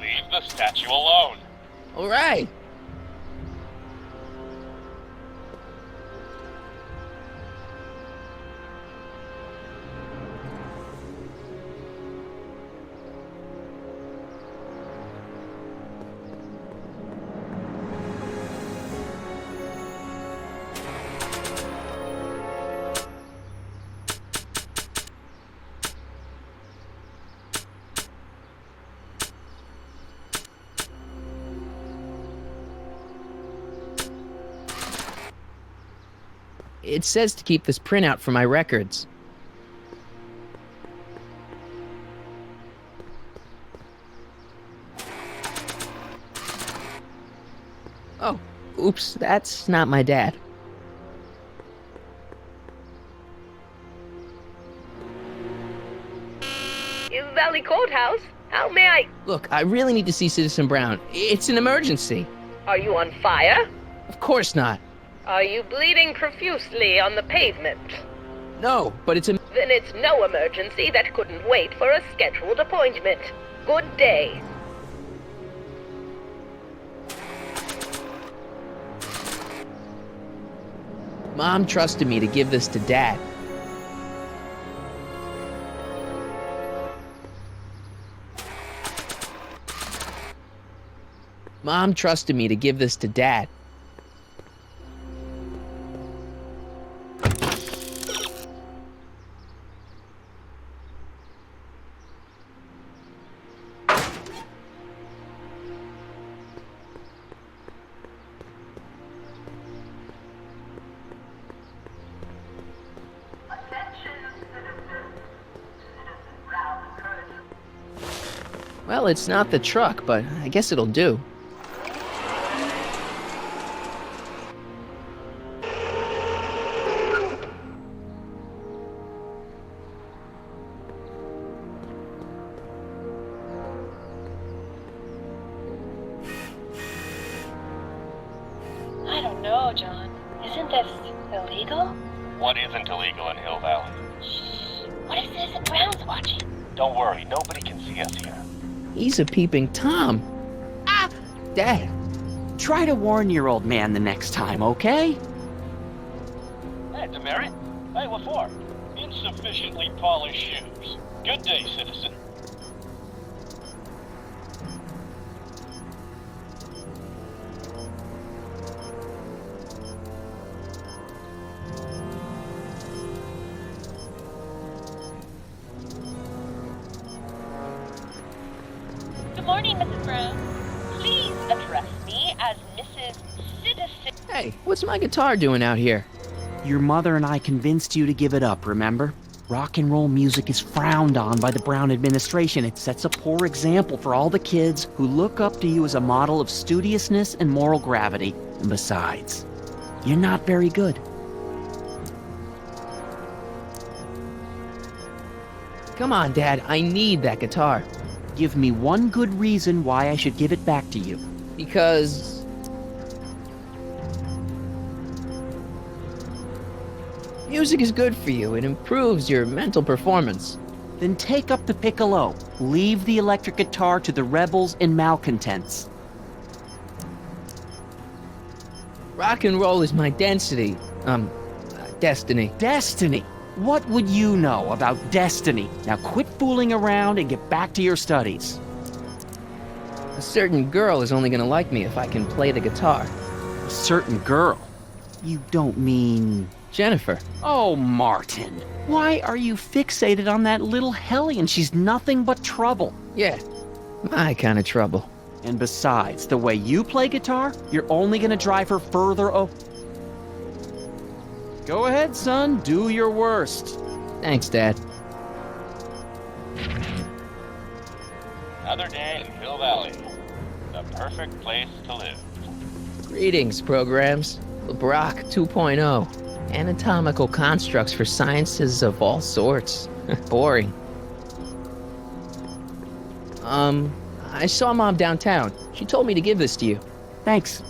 Leave the statue alone. All right. It says to keep this printout for my records. Oh, oops, that's not my dad. Hill Valley Courthouse? How may I... Look, I really need to see Citizen Brown. It's an emergency. Are you on fire? Of course not. Are you bleeding profusely on the pavement? No, but it's a... Then it's no emergency that couldn't wait for a scheduled appointment. Good day. Mom trusted me to give this to Dad. Mom trusted me to give this to Dad. Well, it's not the truck, but I guess it'll do. I don't know, John. Isn't this illegal? What isn't illegal in Hill Valley? Shh. What if Citizen Brown's watching? Don't worry, nobody can see us here. He's a peeping Tom. Ah! Dad. Try to warn your old man the next time, okay? Hey, Demerit. Hey, what for? Insufficiently polished shoes. Good day, citizen. Good morning, Mrs. Brown. Please address me as Mrs. Citizen. Hey, what's my guitar doing out here? Your mother and I convinced you to give it up, remember? Rock and roll music is frowned on by the Brown administration. It sets a poor example for all the kids who look up to you as a model of studiousness and moral gravity. And besides, you're not very good. Come on, Dad, I need that guitar. Give me one good reason why I should give it back to you. Because... music is good for you. It improves your mental performance. Then take up the piccolo. Leave the electric guitar to the rebels and malcontents. Rock and roll is my density. Destiny. Destiny? What would you know about destiny? Now quit fooling around and get back to your studies. A certain girl is only gonna like me if I can play the guitar. A certain girl? You don't mean... Jennifer. Oh, Martin. Why are you fixated on that little hellion? She's nothing but trouble. Yeah, my kind of trouble. And besides, the way you play guitar, you're only gonna drive her further Go ahead, son. Do your worst. Thanks, Dad. Another day in Hill Valley. The perfect place to live. Greetings, programs. Brock 2.0. Anatomical constructs for sciences of all sorts. Boring. I saw Mom downtown. She told me to give this to you. Thanks.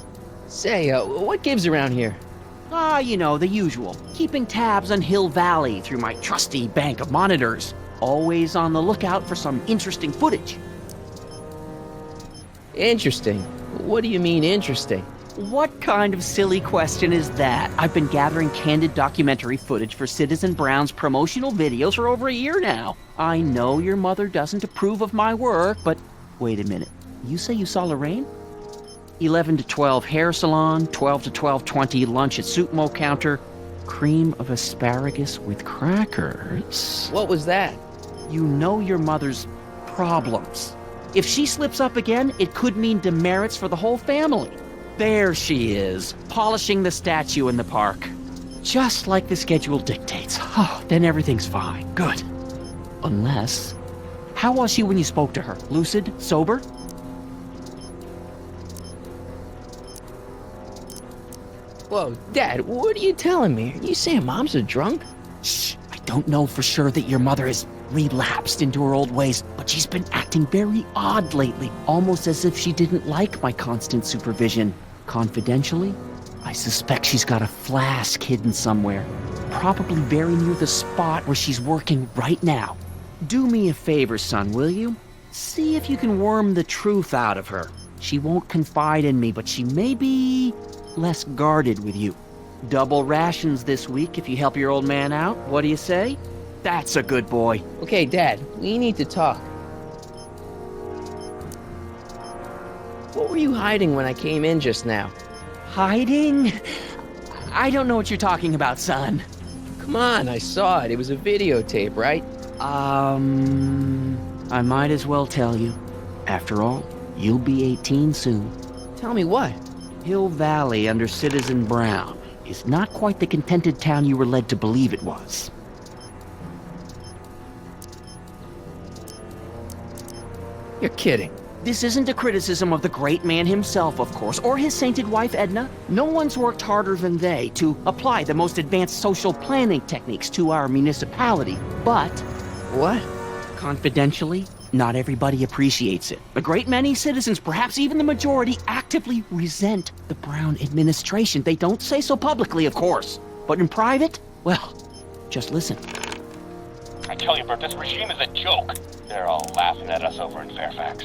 Say, what gives around here? Ah, you know, the usual. Keeping tabs on Hill Valley through my trusty bank of monitors. Always on the lookout for some interesting footage. Interesting? What do you mean interesting? What kind of silly question is that? I've been gathering candid documentary footage for Citizen Brown's promotional videos for over a year now. I know your mother doesn't approve of my work, but wait a minute. You say you saw Lorraine? 11 to 12 hair salon, 12 to 12:20 lunch at Suitmo counter, cream of asparagus with crackers. What was that? You know your mother's problems. If she slips up again, it could mean demerits for the whole family. There she is, polishing the statue in the park. Just like the schedule dictates. Oh, then everything's fine. Good. Unless... How was she when you spoke to her? Lucid? Sober? Whoa, Dad, what are you telling me? Are you saying Mom's a drunk? Shh, I don't know for sure that your mother has relapsed into her old ways, but she's been acting very odd lately, almost as if she didn't like my constant supervision. Confidentially, I suspect she's got a flask hidden somewhere, probably very near the spot where she's working right now. Do me a favor, son, will you? See if you can worm the truth out of her. She won't confide in me, but she may be less guarded with you. Double rations this week if you help your old man out. What do you say? That's a good boy. Okay, Dad, we need to talk. What were you hiding when I came in just now? Hiding? I don't know what you're talking about, son. Come on, I saw it. It was a videotape, right? I might as well tell you. After all, you'll be 18 soon. Tell me what? Hill Valley under Citizen Brown is not quite the contented town you were led to believe it was. You're kidding. This isn't a criticism of the great man himself, of course, or his sainted wife, Edna. No one's worked harder than they to apply the most advanced social planning techniques to our municipality. But, What? confidentially, not everybody appreciates it. A great many citizens, perhaps even the majority, actively resent the Brown administration. They don't say so publicly, of course. But in private, well, just listen. I tell you, Bert, this regime is a joke. They're all laughing at us over in Fairfax.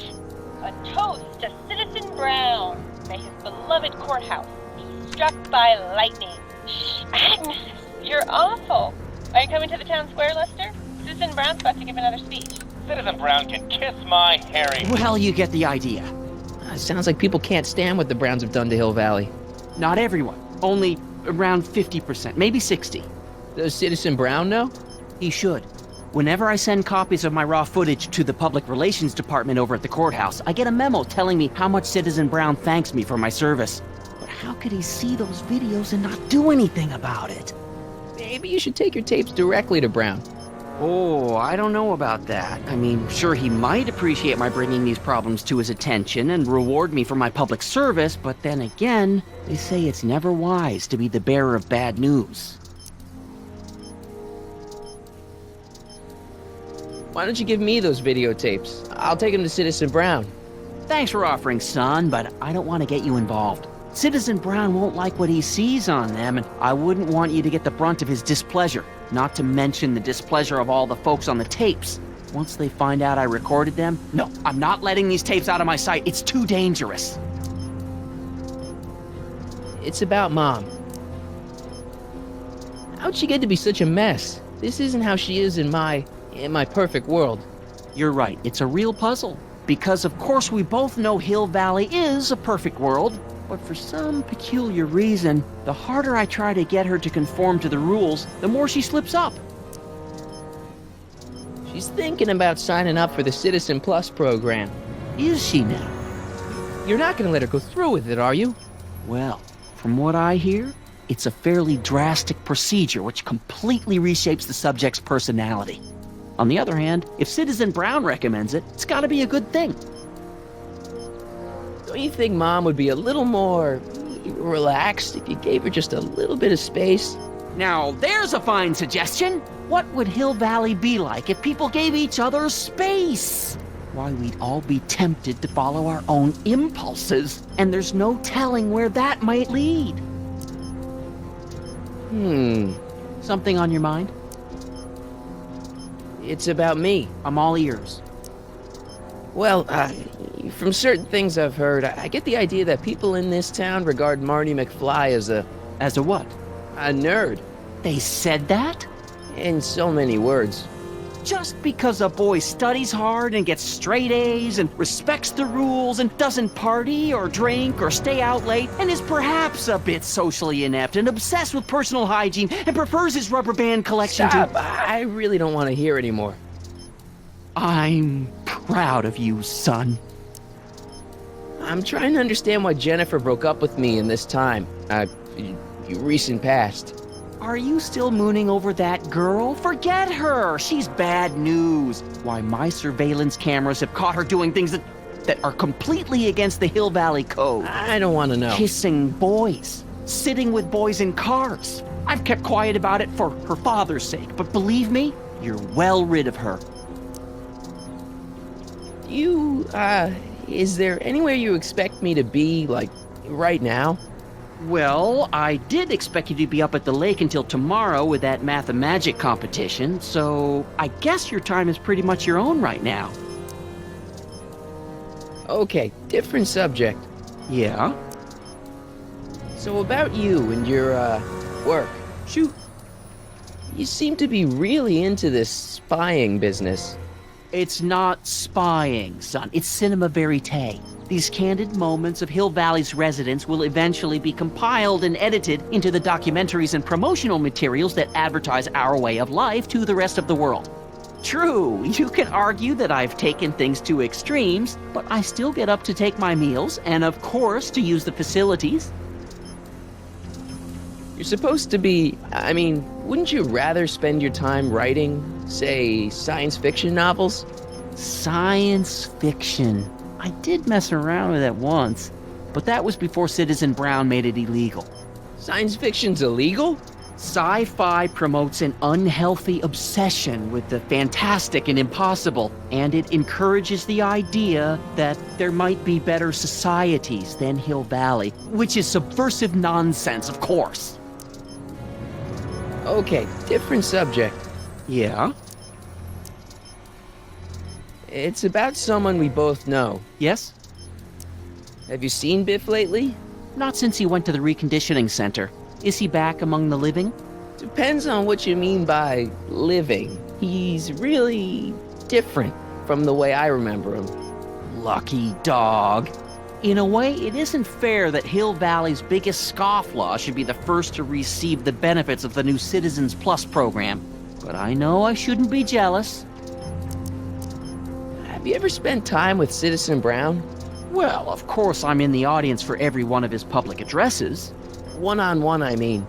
A toast to Citizen Brown. May his beloved courthouse be struck by lightning. Shh, Agnes, you're awful. Are you coming to the town square, Lester? Citizen Brown's about to give another speech. Citizen Brown can kiss my hairy... Well, you get the idea. Sounds like people can't stand what the Browns have done to Hill Valley. Not everyone. Only around 50%, maybe 60. Does Citizen Brown know? He should. Whenever I send copies of my raw footage to the Public Relations Department over at the courthouse, I get a memo telling me how much Citizen Brown thanks me for my service. But how could he see those videos and not do anything about it? Maybe you should take your tapes directly to Brown. Oh, I don't know about that. I mean, sure, he might appreciate my bringing these problems to his attention and reward me for my public service, but then again, they say it's never wise to be the bearer of bad news. Why don't you give me those videotapes? I'll take them to Citizen Brown. Thanks for offering, son, but I don't want to get you involved. Citizen Brown won't like what he sees on them, and I wouldn't want you to get the brunt of his displeasure, not to mention the displeasure of all the folks on the tapes. Once they find out I recorded them, no, I'm not letting these tapes out of my sight. It's too dangerous. It's about Mom. How'd she get to be such a mess? This isn't how she is in my perfect world. You're right, it's a real puzzle. Because of course we both know Hill Valley is a perfect world, but for some peculiar reason, the harder I try to get her to conform to the rules, the more she slips up. She's thinking about signing up for the Citizen Plus program. Is she now? You're not gonna let her go through with it, are you? Well, from what I hear, it's a fairly drastic procedure which completely reshapes the subject's personality. On the other hand, if Citizen Brown recommends it, it's gotta be a good thing. Don't you think Mom would be a little more relaxed if you gave her just a little bit of space? Now, there's a fine suggestion. What would Hill Valley be like if people gave each other space? Why, we'd all be tempted to follow our own impulses, and there's no telling where that might lead. Something on your mind? It's about me. I'm all ears. Well, from certain things I've heard, I get the idea that people in this town regard Marty McFly as a... As a what? A nerd. They said that? In so many words. Just because a boy studies hard and gets straight A's and respects the rules and doesn't party or drink or stay out late and is perhaps a bit socially inept and obsessed with personal hygiene and prefers his rubber band collection Stop. to... I really don't want to hear anymore. I'm proud of you, son. I'm trying to understand why Jennifer broke up with me in this time. Recent past. Are you still mooning over that girl? Forget her! She's bad news. Why, my surveillance cameras have caught her doing things that are completely against the Hill Valley Code. I don't want to know. Kissing boys. Sitting with boys in cars. I've kept quiet about it for her father's sake, but believe me, you're well rid of her. Is there anywhere you expect me to be, like, right now? Well, I did expect you to be up at the lake until tomorrow with that math-magic competition, so I guess your time is pretty much your own right now. Okay, different subject. Yeah? So about you and your, work. Shoot. You seem to be really into this spying business. It's not spying, son. It's cinema verite. These candid moments of Hill Valley's residents will eventually be compiled and edited into the documentaries and promotional materials that advertise our way of life to the rest of the world. True, you can argue that I've taken things to extremes, but I still get up to take my meals and, of course, to use the facilities. You're supposed to be... I mean, wouldn't you rather spend your time writing, say, science fiction novels? Science fiction. I did mess around with it once, but that was before Citizen Brown made it illegal. Science fiction's illegal? Sci-fi promotes an unhealthy obsession with the fantastic and impossible, and it encourages the idea that there might be better societies than Hill Valley, which is subversive nonsense, of course. Okay, different subject. Yeah? It's about someone we both know. Yes? Have you seen Biff lately? Not since he went to the reconditioning center. Is he back among the living? Depends on what you mean by living. He's really different from the way I remember him. Lucky dog. In a way, it isn't fair that Hill Valley's biggest scofflaw should be the first to receive the benefits of the new Citizens Plus program. But I know I shouldn't be jealous. Have you ever spent time with Citizen Brown? Well, of course I'm in the audience for every one of his public addresses. One-on-one, I mean.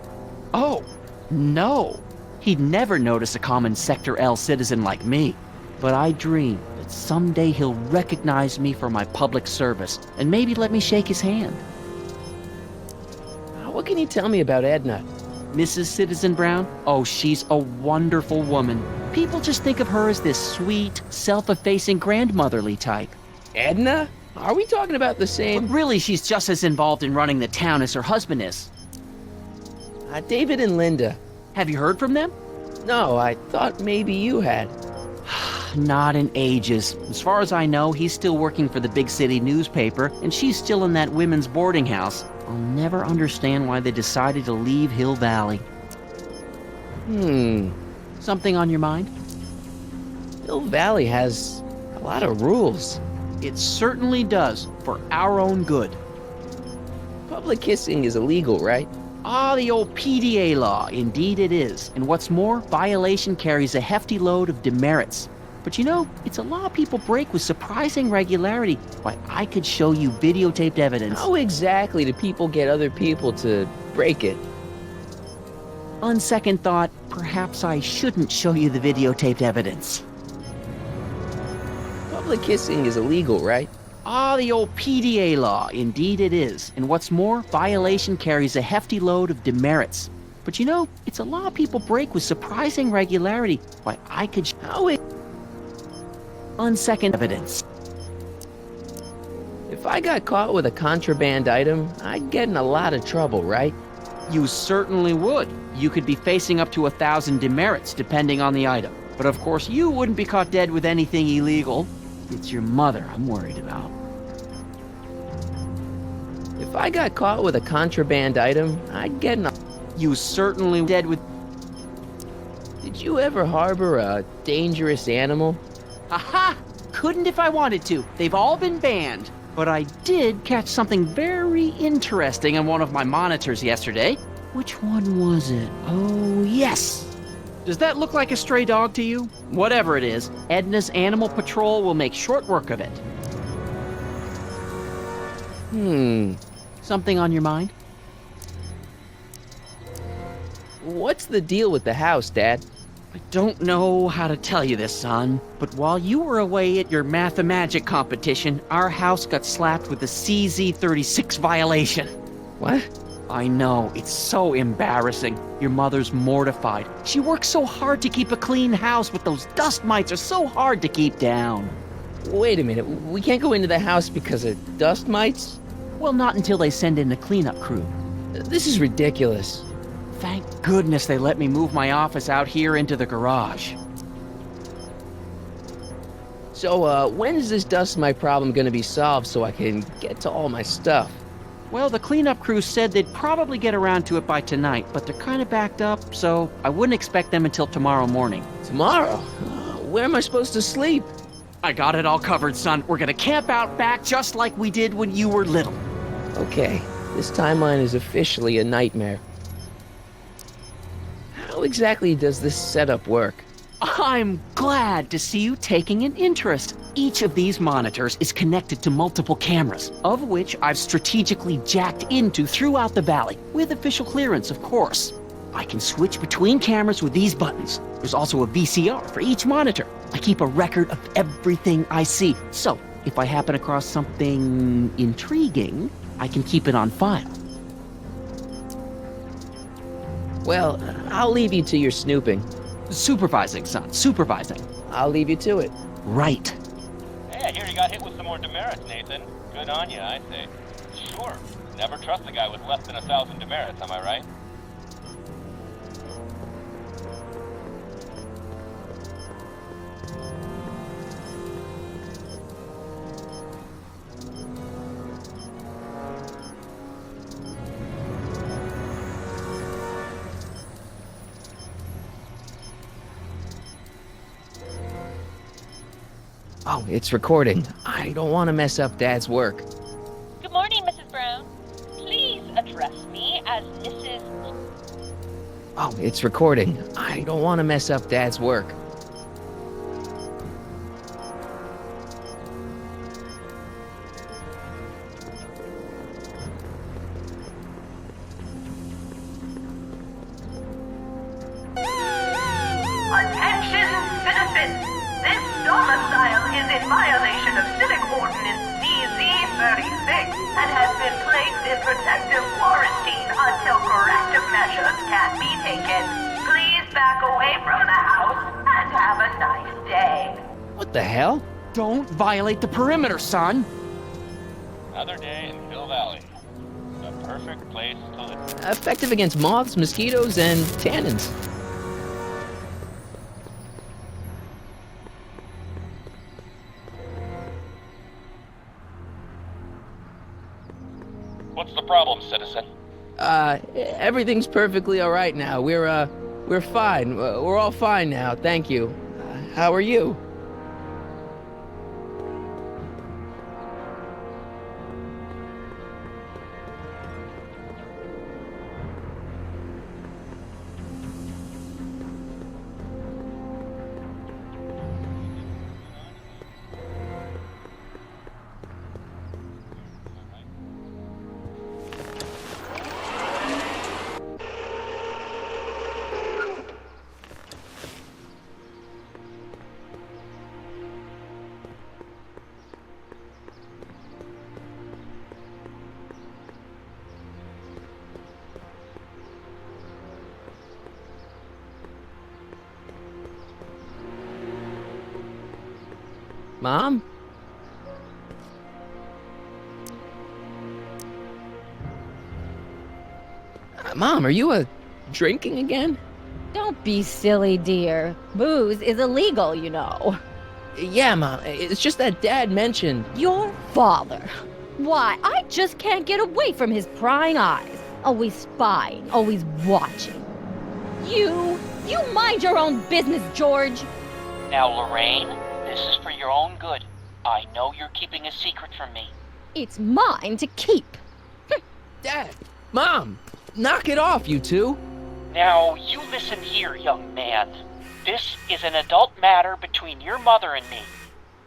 Oh, no. He'd never notice a common Sector L citizen like me. But I dream that someday he'll recognize me for my public service and maybe let me shake his hand. What can you tell me about Edna? Mrs. Citizen Brown? Oh, she's a wonderful woman. People just think of her as this sweet, self-effacing grandmotherly type. Edna? Are we talking about the same? But really, she's just as involved in running the town as her husband is. David and Linda. Have you heard from them? No, I thought maybe you had. Not in ages. As far as I know, he's still working for the big city newspaper, and she's still in that women's boarding house. I'll never understand why they decided to leave Hill Valley. Something on your mind? Hill Valley has a lot of rules. It certainly does, for our own good. Public kissing is illegal, right? Ah, the old PDA law. Indeed it is. And what's more, violation carries a hefty load of demerits. But you know, it's a law people break with surprising regularity. Why, I could show you videotaped evidence. How exactly do people get other people to break it? On second thought, perhaps I shouldn't show you the videotaped evidence. Public kissing is illegal, right? Ah, the old PDA law. Indeed it is. And what's more, violation carries a hefty load of demerits. But you know, it's a law people break with surprising regularity. Why, I could on second evidence. If I got caught with a contraband item, I'd get in a lot of trouble, right? You certainly would. You could be facing up to 1,000 demerits, depending on the item. But of course, you wouldn't be caught dead with anything illegal. It's your mother I'm worried about. If I got caught with a contraband item, I'd get in a... You certainly dead with... Did you ever harbor a dangerous animal? Aha! Couldn't if I wanted to. They've all been banned. But I did catch something very interesting on one of my monitors yesterday. Which one was it? Oh, yes! Does that look like a stray dog to you? Whatever it is, Edna's Animal Patrol will make short work of it. Something on your mind? What's the deal with the house, Dad? I don't know how to tell you this, son, but while you were away at your math-magic competition, our house got slapped with a CZ36 violation. What? I know, it's so embarrassing. Your mother's mortified. She works so hard to keep a clean house, but those dust mites are so hard to keep down. Wait a minute, we can't go into the house because of dust mites? Well, not until they send in a cleanup crew. This is ridiculous. Thank goodness they let me move my office out here into the garage. So, when's this dust mite problem gonna be solved so I can get to all my stuff? Well, the cleanup crew said they'd probably get around to it by tonight, but they're kind of backed up, so I wouldn't expect them until tomorrow morning. Tomorrow? Where am I supposed to sleep? I got it all covered, son. We're gonna camp out back just like we did when you were little. Okay, this timeline is officially a nightmare. How exactly does this setup work? I'm glad to see you taking an interest. Each of these monitors is connected to multiple cameras, of which I've strategically jacked into throughout the valley, with official clearance, of course. I can switch between cameras with these buttons. There's also a VCR for each monitor. I keep a record of everything I see, so if I happen across something intriguing, I can keep it on file. Well, I'll leave you to your snooping. Supervising, son, supervising. I'll leave you to it. Right. Hey, I hear you got hit with some more demerits, Nathan. Good on you, I say. Sure. Never trust a guy with less than 1,000 demerits, am I right? Oh, it's recording. I don't want to mess up Dad's work. Good morning, Mrs. Brown. Please address me as Mrs. Oh, it's recording. I don't want to mess up Dad's work. Attention, citizens! This domicile is in violation of Civic Ordinance CZ-36 and has been placed in protective quarantine until corrective measures can be taken. Please back away from the house and have a nice day. What the hell? Don't violate the perimeter, son. Another day in Hill Valley. The perfect place to live. Effective against moths, mosquitoes, and tannins. What's the problem, citizen? Everything's perfectly all right now. We're fine. We're all fine now, thank you. How are you? Mom? Mom, are you drinking again? Don't be silly, dear. Booze is illegal, you know. Yeah, Mom. It's just that Dad mentioned... Your father. Why, I just can't get away from his prying eyes. Always spying, always watching. You mind your own business, George. Now, Lorraine, this is for your own good. I know you're keeping a secret from me. It's mine to keep. Dad! Mom! Knock it off, you two! Now, you listen here, young man. This is an adult matter between your mother and me.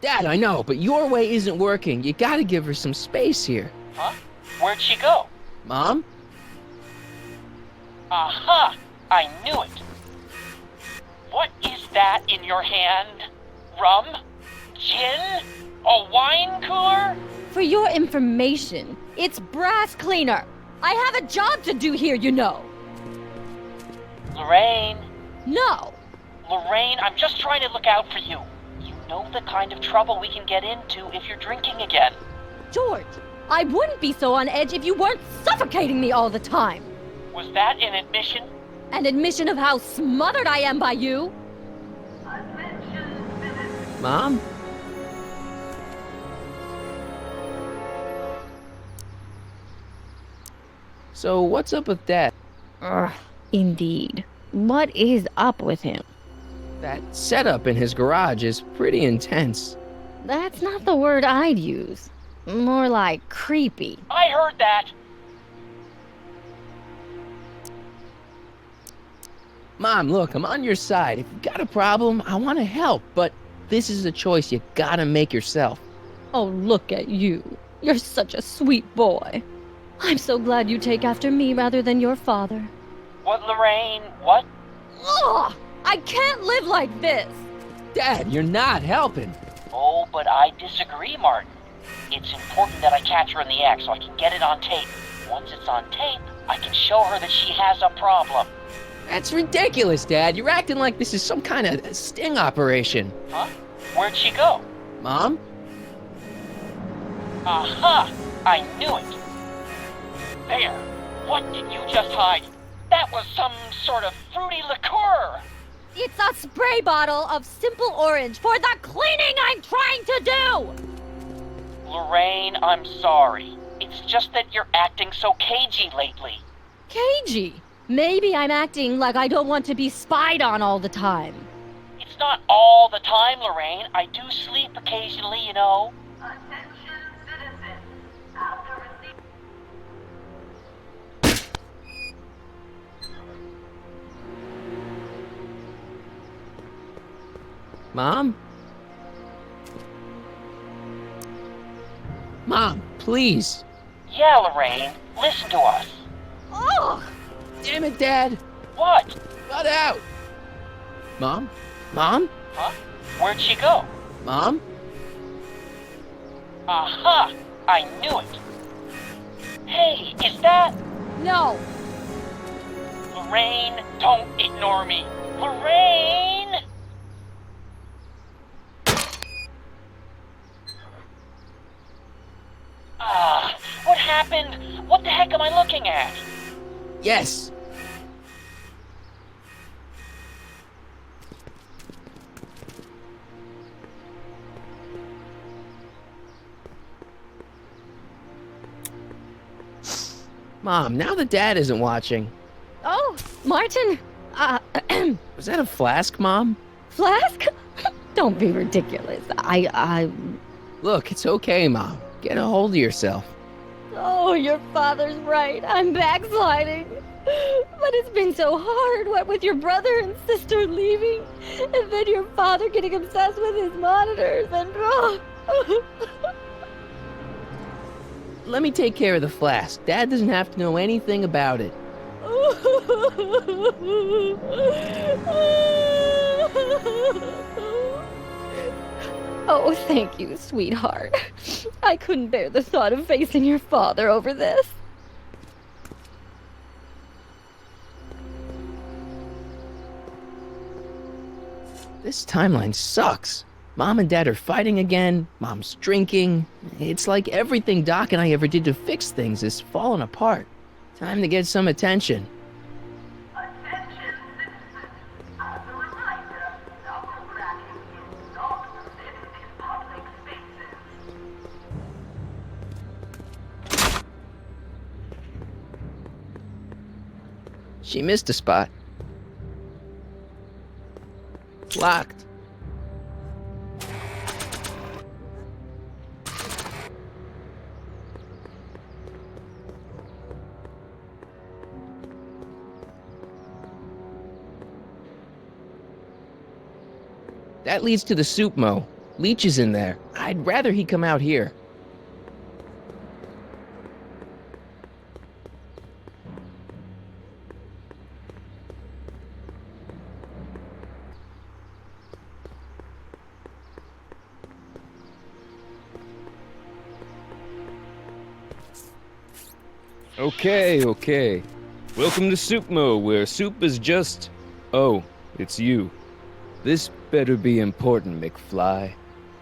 Dad, I know, but your way isn't working. You gotta give her some space here. Huh? Where'd she go? Mom? Aha! I knew it. What is that in your hand? Rum? Gin? A wine cooler? For your information, it's brass cleaner. I have a job to do here, you know. Lorraine. No. Lorraine, I'm just trying to look out for you. You know the kind of trouble we can get into if you're drinking again. George, I wouldn't be so on edge if you weren't suffocating me all the time. Was that an admission? An admission of how smothered I am by you. Mom? So what's up with Dad? Ugh, indeed. What is up with him? That setup in his garage is pretty intense. That's not the word I'd use. More like creepy. I heard that! Mom, look, I'm on your side. If you've got a problem, I want to help, but this is a choice you gotta make yourself. Oh, look at you. You're such a sweet boy. I'm so glad you take after me rather than your father. What, Lorraine? What? Ugh! I can't live like this! Dad, you're not helping. Oh, but I disagree, Martin. It's important that I catch her in the act so I can get it on tape. Once it's on tape, I can show her that she has a problem. That's ridiculous, Dad. You're acting like this is some kind of sting operation. Huh? Where'd she go? Mom? Aha! I knew it! There! What did you just hide? That was some sort of fruity liqueur! It's a spray bottle of simple orange for the cleaning I'm trying to do! Lorraine, I'm sorry. It's just that you're acting so cagey lately. Cagey? Maybe I'm acting like I don't want to be spied on all the time. It's not all the time, Lorraine. I do sleep occasionally, you know. Attention, citizens. After receiving... Mom? Mom, please. Yeah, Lorraine. Listen to us. Ugh! Damn it, Dad. What? Cut out. Mom? Mom? Huh? Where'd she go? Mom? Aha! I knew it. Hey, is that... No! Lorraine, don't ignore me. Lorraine! What happened? What the heck am I looking at? Yes. Mom, now that Dad isn't watching. Oh, Martin! Was that a flask, Mom? Flask? Don't be ridiculous. Look, it's okay, Mom. Get a hold of yourself. Oh, your father's right. I'm backsliding. But it's been so hard, what with your brother and sister leaving, and then your father getting obsessed with his monitors, and... Let me take care of the flask. Dad doesn't have to know anything about it. Oh, thank you, sweetheart. I couldn't bear the thought of facing your father over this. This timeline sucks. Mom and Dad are fighting again. Mom's drinking. It's like everything Doc and I ever did to fix things is falling apart. Time to get some attention. Attention, citizens. As a reminder, knuckle cracking is not permitted in public spaces. She missed a spot. Locked. That leads to the soup mo. Leech is in there. I'd rather he come out here. Okay. Welcome to Soup Mo, where soup is just... Oh, it's you. This better be important, McFly.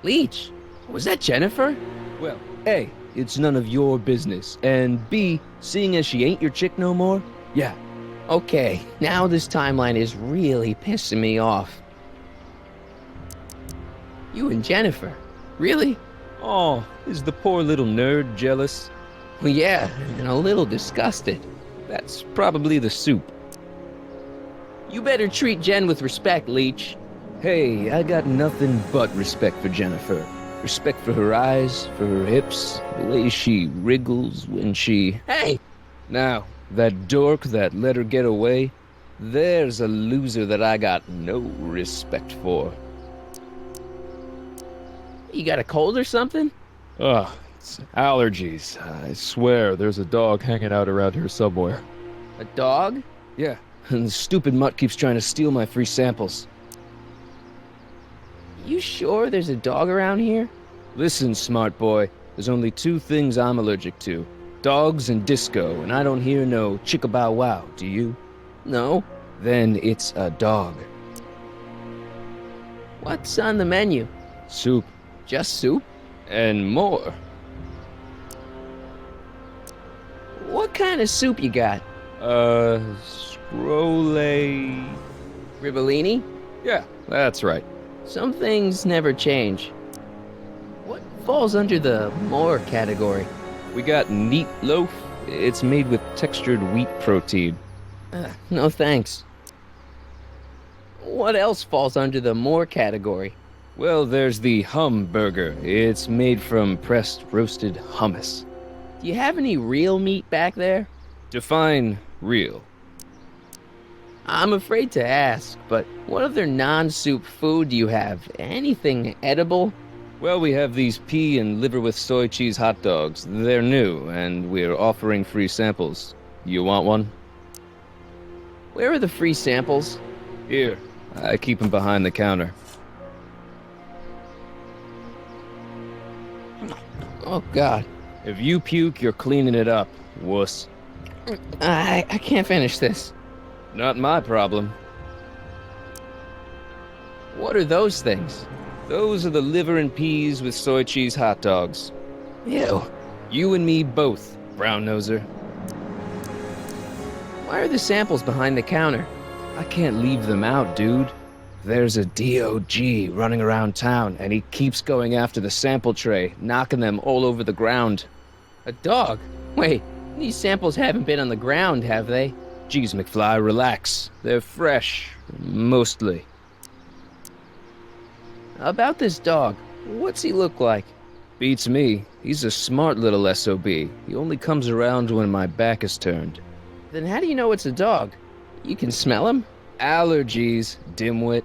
Leech, was that Jennifer? Well, hey, it's none of your business. And B, seeing as she ain't your chick no more, yeah. Okay, now this timeline is really pissing me off. You and Jennifer? Really? Oh, is the poor little nerd jealous? Well, yeah, and a little disgusted. That's probably the soup. You better treat Jen with respect, Leech. Hey, I got nothing but respect for Jennifer. Respect for her eyes, for her hips, the way she wriggles when she... Hey! Now, that dork that let her get away, there's a loser that I got no respect for. You got a cold or something? Ugh, it's allergies. I swear there's a dog hanging out around here somewhere. A dog? Yeah, and the stupid mutt keeps trying to steal my free samples. You sure there's a dog around here? Listen, smart boy, there's only two things I'm allergic to. Dogs and disco, and I don't hear no chicka-bow-wow, do you? No. Then it's a dog. What's on the menu? Soup. Just soup? And more. What kind of soup you got? Scrole... Ribellini? Yeah, that's right. Some things never change. What falls under the more category? We got neat loaf. It's made with textured wheat protein. No thanks. What else falls under the more category? Well, there's the hum burger. It's made from pressed roasted hummus. Do you have any real meat back there? Define real. I'm afraid to ask, but what other non-soup food do you have? Anything edible? Well, we have these pea and liver with soy cheese hot dogs. They're new, and we're offering free samples. You want one? Where are the free samples? Here. I keep them behind the counter. Oh, God. If you puke, you're cleaning it up, wuss. I can't finish this. Not my problem. What are those things? Those are the liver and peas with soy cheese hot dogs. Ew. You and me both, brown noser. Why are the samples behind the counter? I can't leave them out, dude. There's a DOG running around town, and he keeps going after the sample tray, knocking them all over the ground. A dog? Wait, these samples haven't been on the ground, have they? Geez, McFly, relax. They're fresh. Mostly. About this dog, what's he look like? Beats me. He's a smart little SOB. He only comes around when my back is turned. Then how do you know it's a dog? You can smell him? Allergies, dimwit.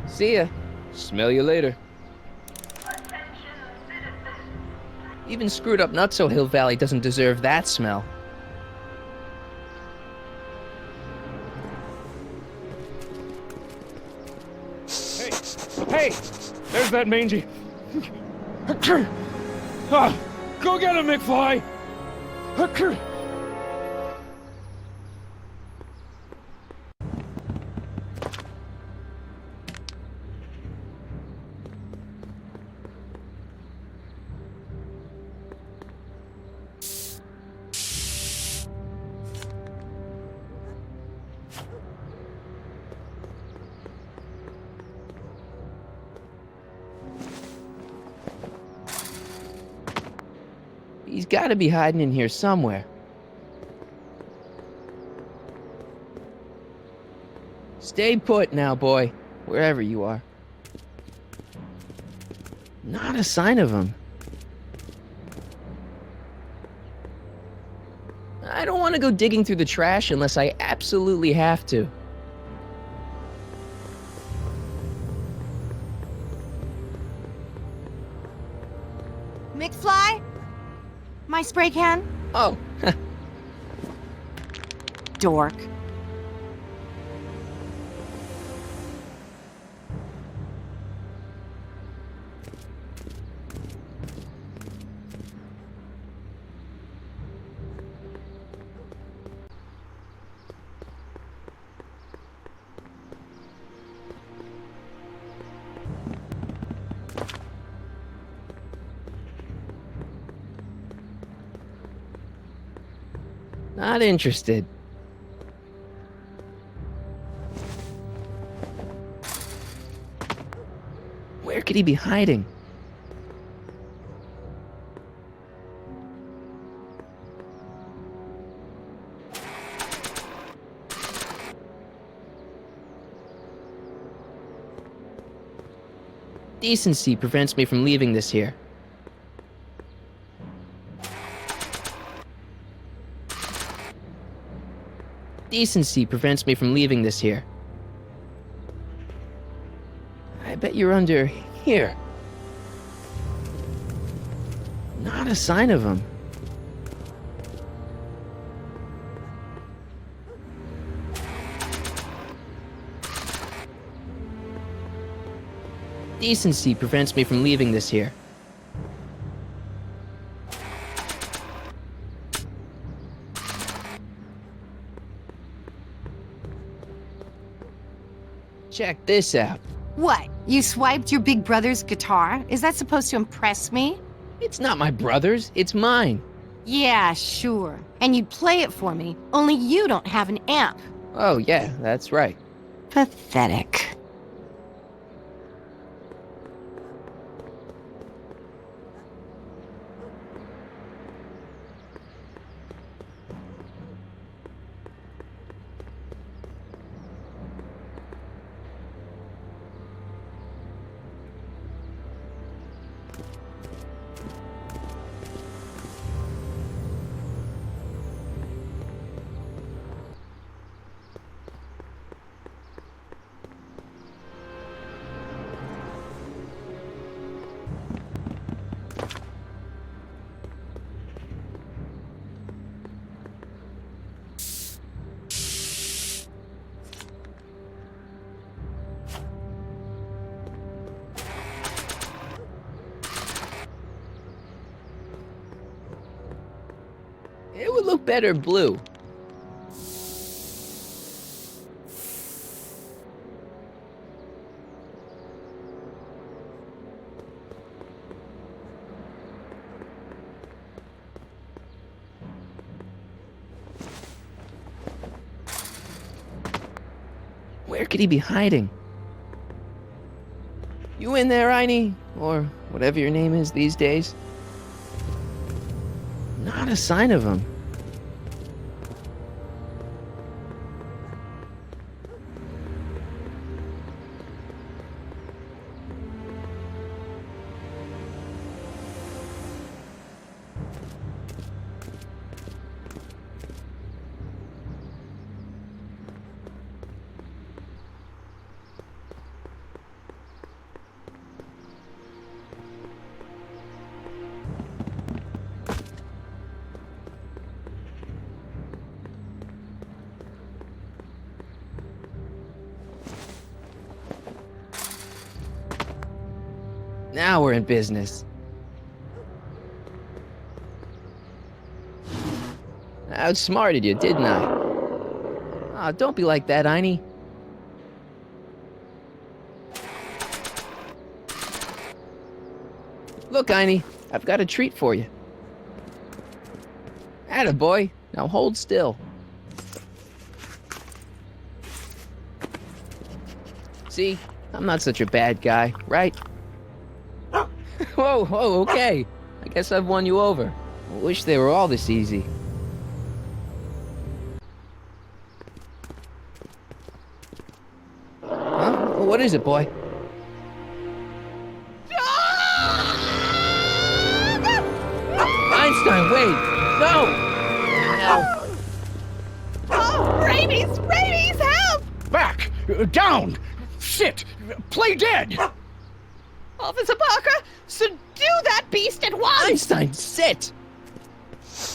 See ya. Smell you later. Even screwed up Nutso Hill Valley doesn't deserve that smell. Hey! There's that mangy. Go get him, McFly! He's gotta be hiding in here somewhere. Stay put now, boy, wherever you are. Not a sign of him. I don't want to go digging through the trash unless I absolutely have to. McFly? My spray can? Oh, Dork. Not interested. Where could he be hiding? Decency prevents me from leaving this here. Decency prevents me from leaving this here. I bet you're under here. Not a sign of him. Decency prevents me from leaving this here. Check this out. What? You swiped your big brother's guitar? Is that supposed to impress me? It's not my brother's, it's mine. Yeah, sure. And you'd play it for me, only you don't have an amp. Oh yeah, that's right. Pathetic. It would look better blue. Where could he be hiding? You in there, Einie? Or whatever your name is these days? Not a sign of him. Now we're in business. I outsmarted you, didn't I? Oh, don't be like that, Einie. Look, Einie, I've got a treat for you. Attaboy, now hold still. See, I'm not such a bad guy, right? Whoa, okay. I guess I've won you over. I wish they were all this easy. Huh? What is it, boy? Einstein, wait! No! No. Oh, rabies! Rabies, help! Back! Down! Sit! Play dead! Officer Parker, subdue that beast at once! Einstein, sit!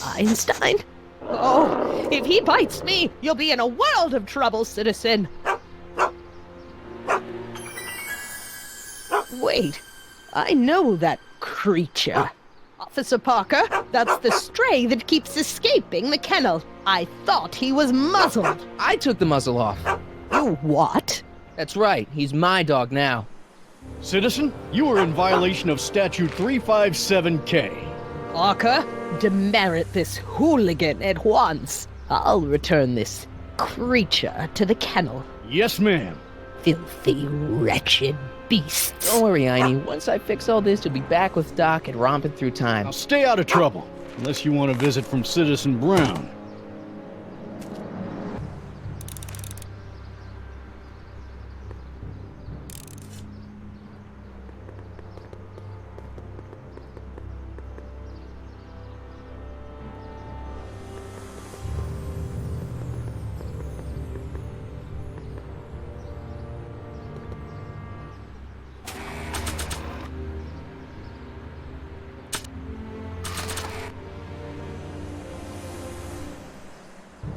Einstein? Oh, if he bites me, you'll be in a world of trouble, citizen. Wait, I know that creature. Officer Parker, that's the stray that keeps escaping the kennel. I thought he was muzzled. I took the muzzle off. You what? That's right, he's my dog now. Citizen, you are in violation of Statute 357K. Parker, demerit this hooligan at once. I'll return this creature to the kennel. Yes, ma'am. Filthy, wretched beasts. Don't worry, Einie. Once I fix all this, you'll be back with Doc and romping through time. Now stay out of trouble, unless you want a visit from Citizen Brown.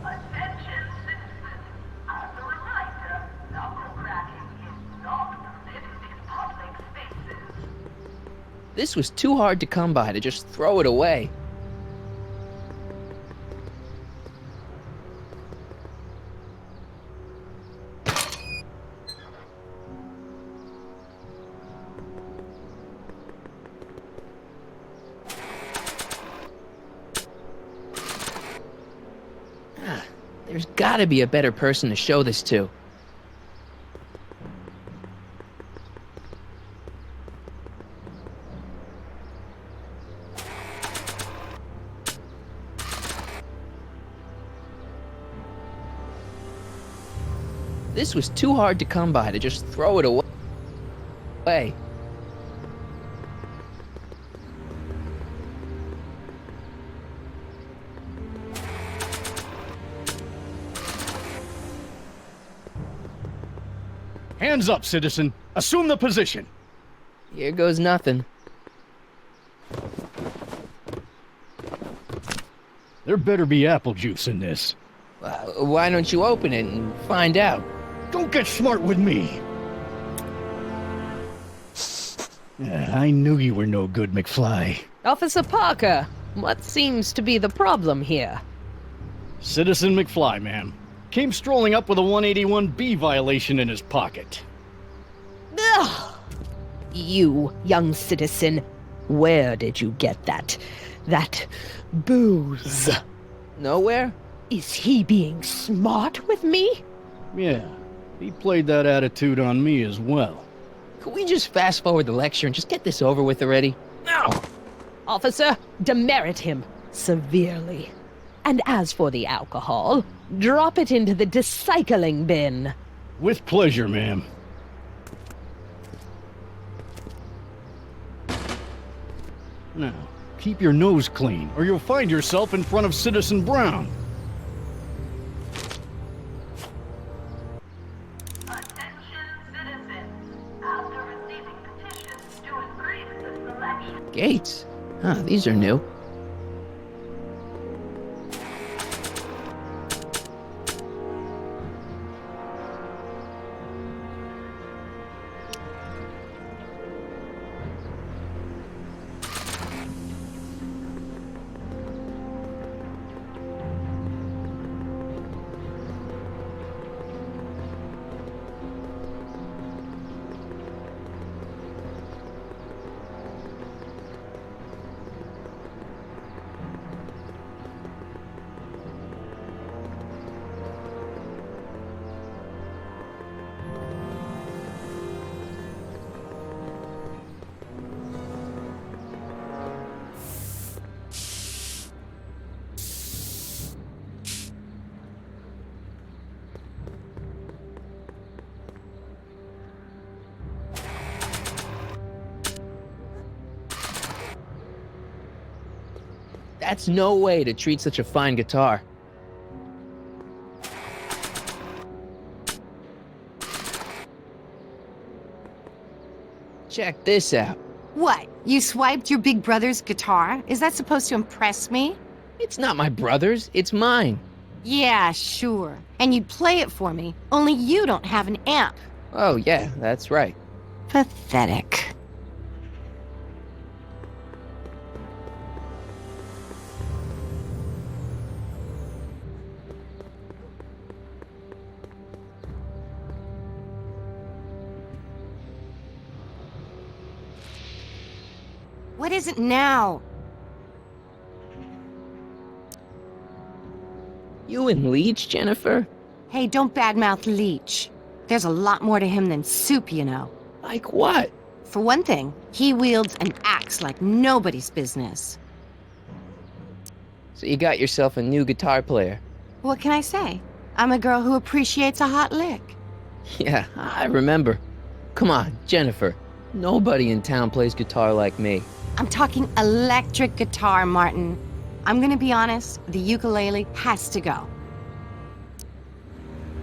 Attention, citizens. As a reminder, knuckle-cracking is not permitted in public spaces. This was too hard to come by to just throw it away. There's gotta be a better person to show this to. This was too hard to come by to just throw it away. Hands up, citizen. Assume the position. Here goes nothing. There better be apple juice in this. Why don't you open it and find out? Don't get smart with me. I knew you were no good, McFly. Officer Parker, what seems to be the problem here? Citizen McFly, ma'am. Came strolling up with a 181B violation in his pocket. Ugh! You, young citizen, where did you get that booze? Nowhere? Is he being smart with me? Yeah, he played that attitude on me as well. Could we just fast forward the lecture and just get this over with already? No! Officer, demerit him severely. And as for the alcohol, drop it into the recycling bin. With pleasure, ma'am. Now, keep your nose clean, or you'll find yourself in front of Citizen Brown. Attention, citizens. After receiving petitions to increase the selection. Gates? Huh, these are new. That's no way to treat such a fine guitar. Check this out. What? You swiped your big brother's guitar? Is that supposed to impress me? It's not my brother's, it's mine. Yeah, sure. And you'd play it for me, only you don't have an amp. Oh yeah, that's right. Pathetic. What is it now? You and Leech, Jennifer? Hey, don't badmouth Leech. There's a lot more to him than soup, you know. Like what? For one thing, he wields an axe like nobody's business. So you got yourself a new guitar player. What can I say? I'm a girl who appreciates a hot lick. Yeah, I remember. Come on, Jennifer. Nobody in town plays guitar like me. I'm talking electric guitar, Martin. I'm gonna be honest, the ukulele has to go.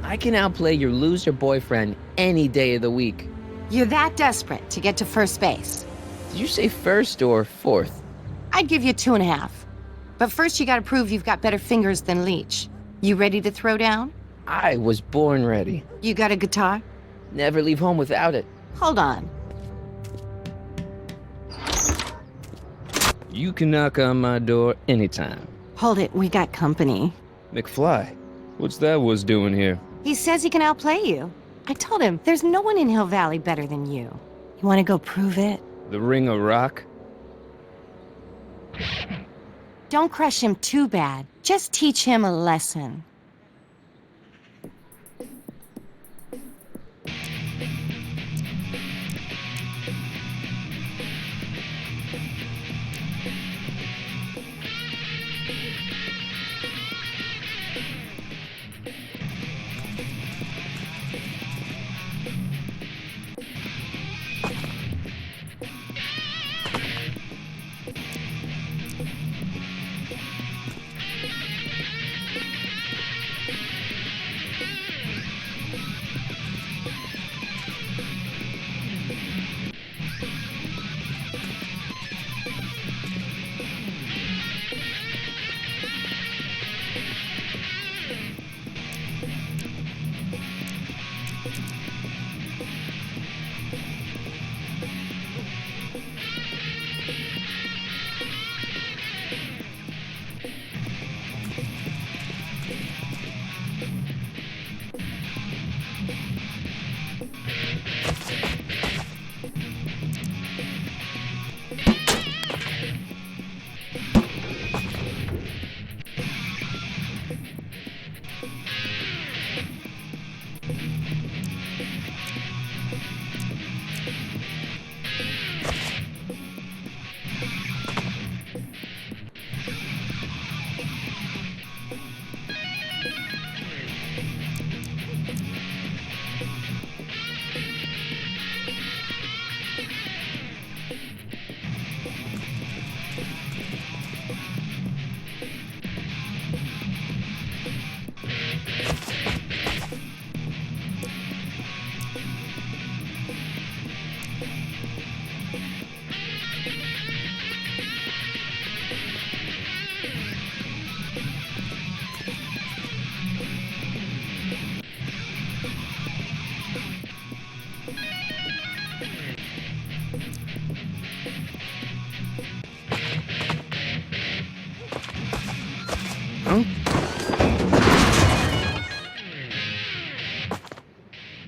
I can outplay your loser boyfriend any day of the week. You're that desperate to get to first base. Did you say first or fourth? I'd give you 2.5. But first you gotta prove you've got better fingers than Leech. You ready to throw down? I was born ready. You got a guitar? Never leave home without it. Hold on. You can knock on my door anytime. Hold it, we got company. McFly, what's that was doing here? He says he can outplay you. I told him, there's no one in Hill Valley better than you. You wanna go prove it? The Ring of Rock? Don't crush him too bad. Just teach him a lesson.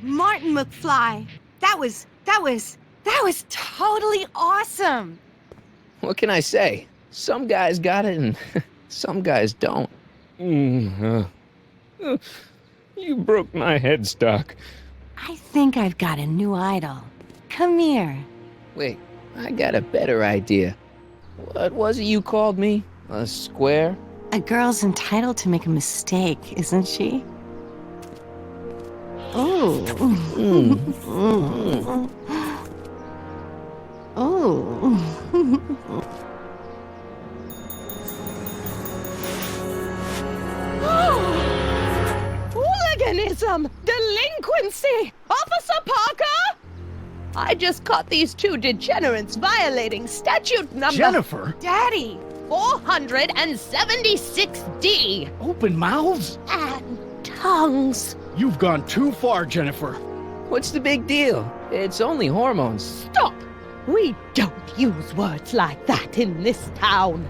Martin McFly, that was totally awesome. What can I say? Some guys got it and some guys don't. You broke my headstock. I think I've got a new idol. Come here. Wait, I got a better idea. What was it you called me? A square? A girl's entitled to make a mistake, isn't she? Oh. Oh. Hooliganism! Delinquency! Officer Parker! I just caught these two degenerates violating statute number... Jennifer! Daddy! 476D! Open mouths? And tongues. You've gone too far, Jennifer. What's the big deal? It's only hormones. Stop! We don't use words like that in this town.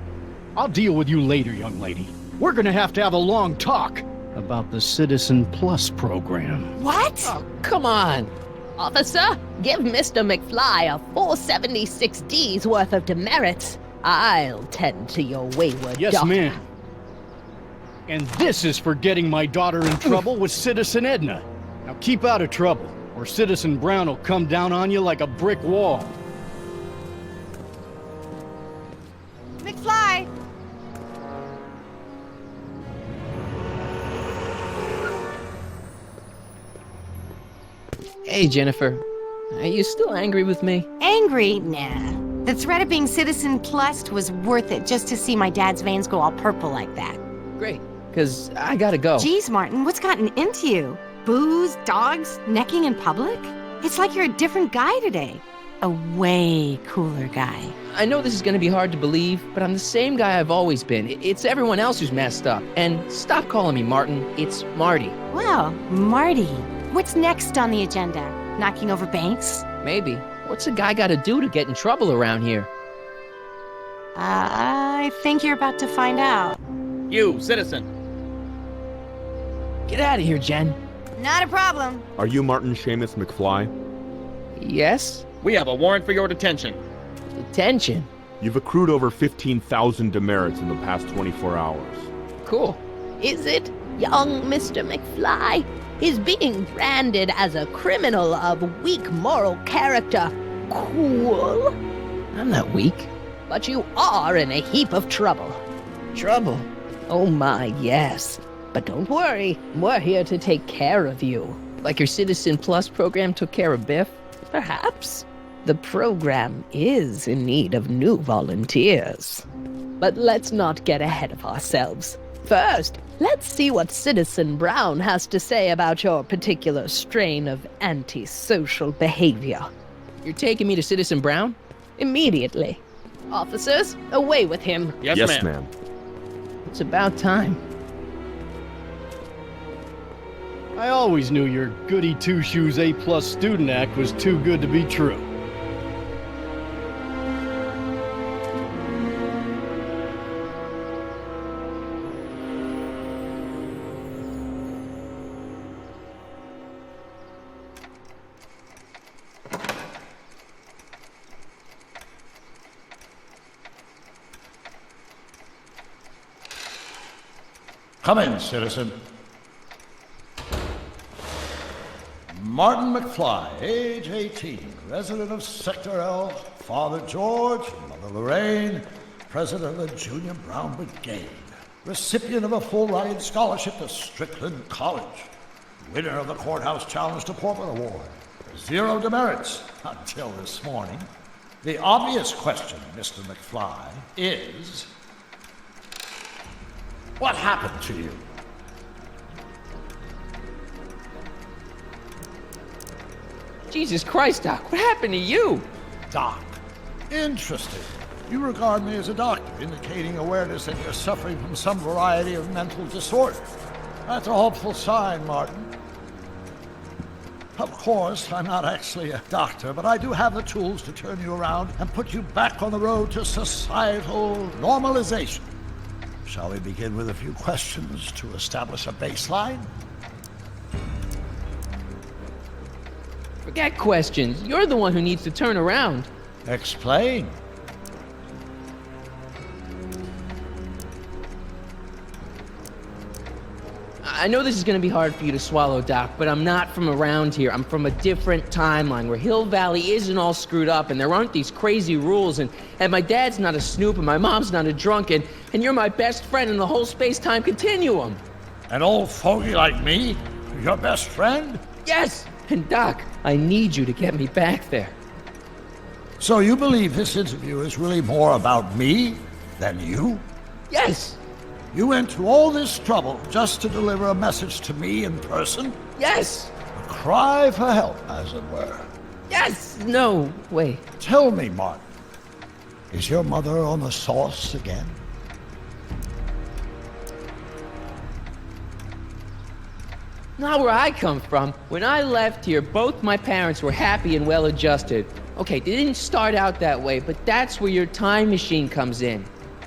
I'll deal with you later, young lady. We're gonna have a long talk about the Citizen Plus program. What? Oh, come on. Officer, give Mr. McFly a 476D's worth of demerits. I'll tend to your wayward Yes, daughter. ma'am. And this is for getting my daughter in trouble with Citizen Edna. Now keep out of trouble, or Citizen Brown will come down on you like a brick wall. McFly! Hey, Jennifer. Are you still angry with me? Angry? Nah. The threat of being Citizen Plus was worth it just to see my dad's veins go all purple like that. Great, because I gotta go. Geez, Martin, what's gotten into you? Booze, dogs, necking in public? It's like you're a different guy today. A way cooler guy. I know this is gonna be hard to believe, but I'm the same guy I've always been. It's everyone else who's messed up. And stop calling me Martin. It's Marty. Well, Marty, what's next on the agenda? Knocking over banks? Maybe. What's a guy gotta do to get in trouble around here? I think you're about to find out. You, citizen. Get out of here, Jen. Not a problem. Are you Martin Seamus McFly? Yes? We have a warrant for your detention. Detention? You've accrued over 15,000 demerits in the past 24 hours. Cool. Is it, young Mr. McFly? Is being branded as a criminal of weak moral character cool? I'm not weak. But you are in a heap of trouble. Trouble? Oh my, yes. But don't worry, we're here to take care of you. Like your Citizen Plus program took care of Biff? Perhaps. The program is in need of new volunteers. But let's not get ahead of ourselves. First, let's see what Citizen Brown has to say about your particular strain of antisocial behavior. You're taking me to Citizen Brown? Immediately. Officers, away with him. Yes, ma'am. It's about time. I always knew your goody two-shoes A+ student act was too good to be true. Come in, citizen. Martin McFly, age 18, resident of Sector L, Father George, Mother Lorraine, president of the Junior Brown Brigade, recipient of a full-ride scholarship to Strickland College, winner of the Courthouse Challenge to Portrait Award, 0 demerits until this morning. The obvious question, Mr. McFly, is... what happened to you? Jesus Christ, Doc, what happened to you? Doc. Interesting. You regard me as a doctor, indicating awareness that you're suffering from some variety of mental disorder. That's a hopeful sign, Martin. Of course, I'm not actually a doctor, but I do have the tools to turn you around and put you back on the road to societal normalization. Shall we begin with a few questions to establish a baseline? Forget questions. You're the one who needs to turn around. Explain. I know this is going to be hard for you to swallow, Doc, but I'm not from around here. I'm from a different timeline where Hill Valley isn't all screwed up and there aren't these crazy rules and my dad's not a snoop and my mom's not a drunk and you're my best friend in the whole space-time continuum. An old fogey like me? Your best friend? Yes! And Doc, I need you to get me back there. So you believe this interview is really more about me than you? Yes! You went to all this trouble just to deliver a message to me in person? Yes! A cry for help, as it were. Yes! No, wait. Tell me, Martin, is your mother on the sauce again? Not where I come from. When I left here, both my parents were happy and well-adjusted. Okay, they didn't start out that way, but that's where your time machine comes in.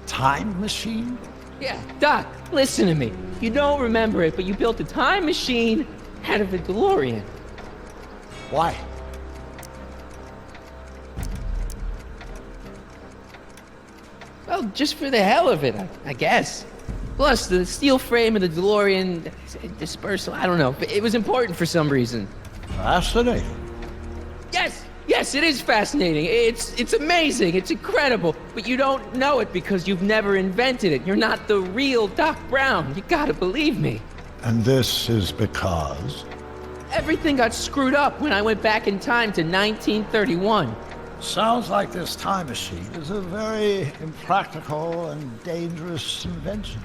Time machine? Yeah, Doc, listen to me. You don't remember it, but you built a time machine out of a DeLorean. Why? Well, just for the hell of it, I guess. Plus, the steel frame of the DeLorean dispersal, I don't know. It was important for some reason. Fascinating. Yes, it is fascinating. It's amazing. It's incredible. But you don't know it because you've never invented it. You're not the real Doc Brown. You gotta believe me. And this is because? Everything got screwed up when I went back in time to 1931. Sounds like this time machine is a very impractical and dangerous invention.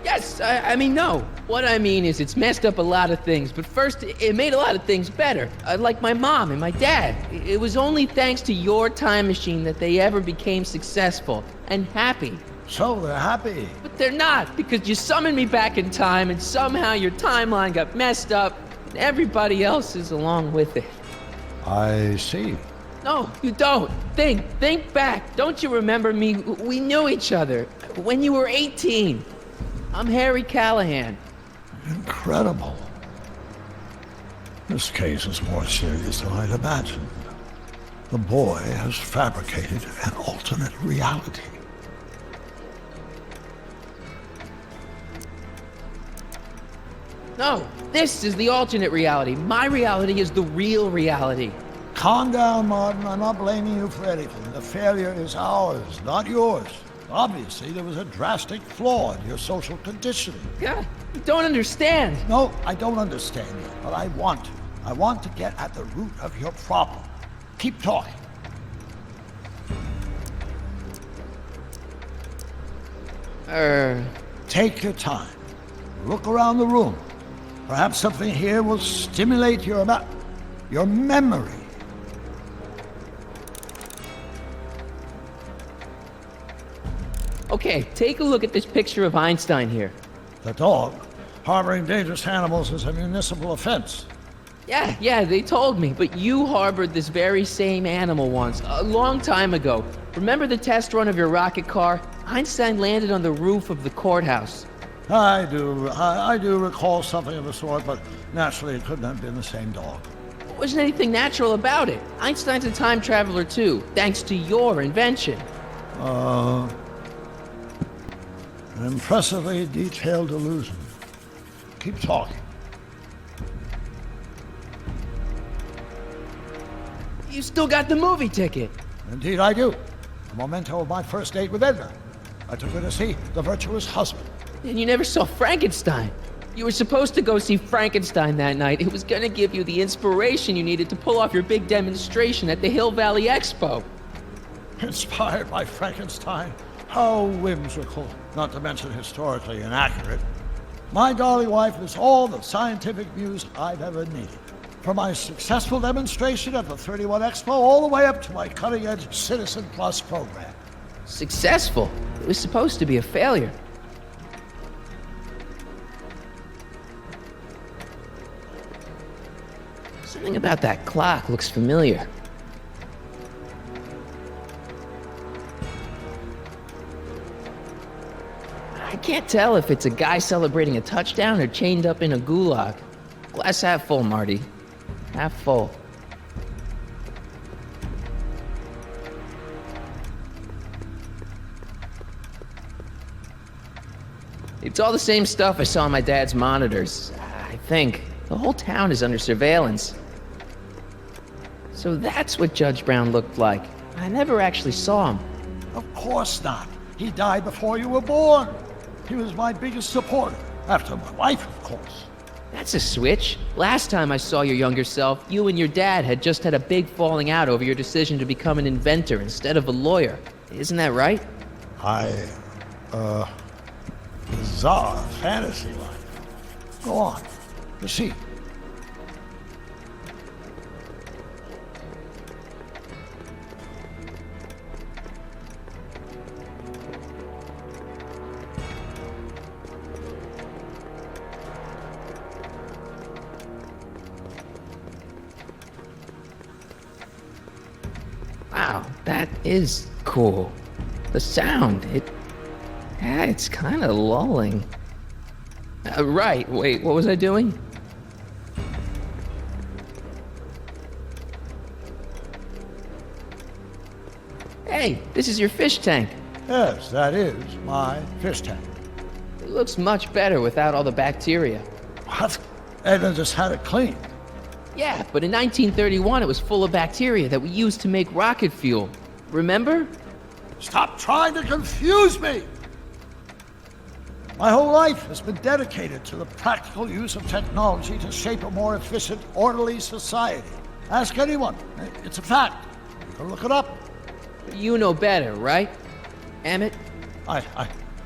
Yes, I mean, no. What I mean is it's messed up a lot of things, but first, it made a lot of things better. Like my mom and my dad. It was only thanks to your time machine that they ever became successful and happy. So they're happy. But they're not, because you summoned me back in time and somehow your timeline got messed up and everybody else is along with it. I see. No, you don't. Think back. Don't you remember me? We knew each other when you were 18. I'm Harry Callahan. Incredible. This case is more serious than I'd imagined. The boy has fabricated an alternate reality. No, this is the alternate reality. My reality is the real reality. Calm down, Martin. I'm not blaming you for anything. The failure is ours, not yours. Obviously, there was a drastic flaw in your social conditioning. God, you don't understand. No, I don't understand yet, but I want to. I want to get at the root of your problem. Keep talking. Take your time. Look around the room. Perhaps something here will stimulate your memory. Okay, take a look at this picture of Einstein here. The dog. Harboring dangerous animals is a municipal offense. Yeah, they told me, but you harbored this very same animal once, a long time ago. Remember the test run of your rocket car? Einstein landed on the roof of the courthouse. I do recall something of the sort, but naturally it couldn't have been the same dog. There wasn't anything natural about it. Einstein's a time traveler too, thanks to your invention. An impressively detailed illusion. Keep talking. You still got the movie ticket. Indeed I do. A memento of my first date with Edna. I took her to see The Virtuous Husband. And you never saw Frankenstein. You were supposed to go see Frankenstein that night. It was gonna give you the inspiration you needed to pull off your big demonstration at the Hill Valley Expo. Inspired by Frankenstein? How whimsical, not to mention historically inaccurate. My darling wife is all the scientific muse I've ever needed. From my successful demonstration at the 31 Expo all the way up to my cutting-edge Citizen Plus program. Successful? It was supposed to be a failure. Something about that clock looks familiar. I can't tell if it's a guy celebrating a touchdown or chained up in a gulag. Glass half full, Marty. Half full. It's all the same stuff I saw on my dad's monitors. I think. The whole town is under surveillance. So that's what Judge Brown looked like. I never actually saw him. Of course not. He died before you were born. He was my biggest supporter, after my wife, of course. That's a switch. Last time I saw your younger self, you and your dad had just had a big falling out over your decision to become an inventor instead of a lawyer. Isn't that right? Bizarre fantasy life. Go on. Proceed. Wow, that is cool. The sound, it's kind of lulling. Right, wait, what was I doing? Hey, this is your fish tank. Yes, that is my fish tank. It looks much better without all the bacteria. What? Edna just had it cleaned. Yeah, but in 1931 it was full of bacteria that we used to make rocket fuel. Remember? Stop trying to confuse me! My whole life has been dedicated to the practical use of technology to shape a more efficient, orderly society. Ask anyone. It's a fact. You can look it up. You know better, right? Emmett?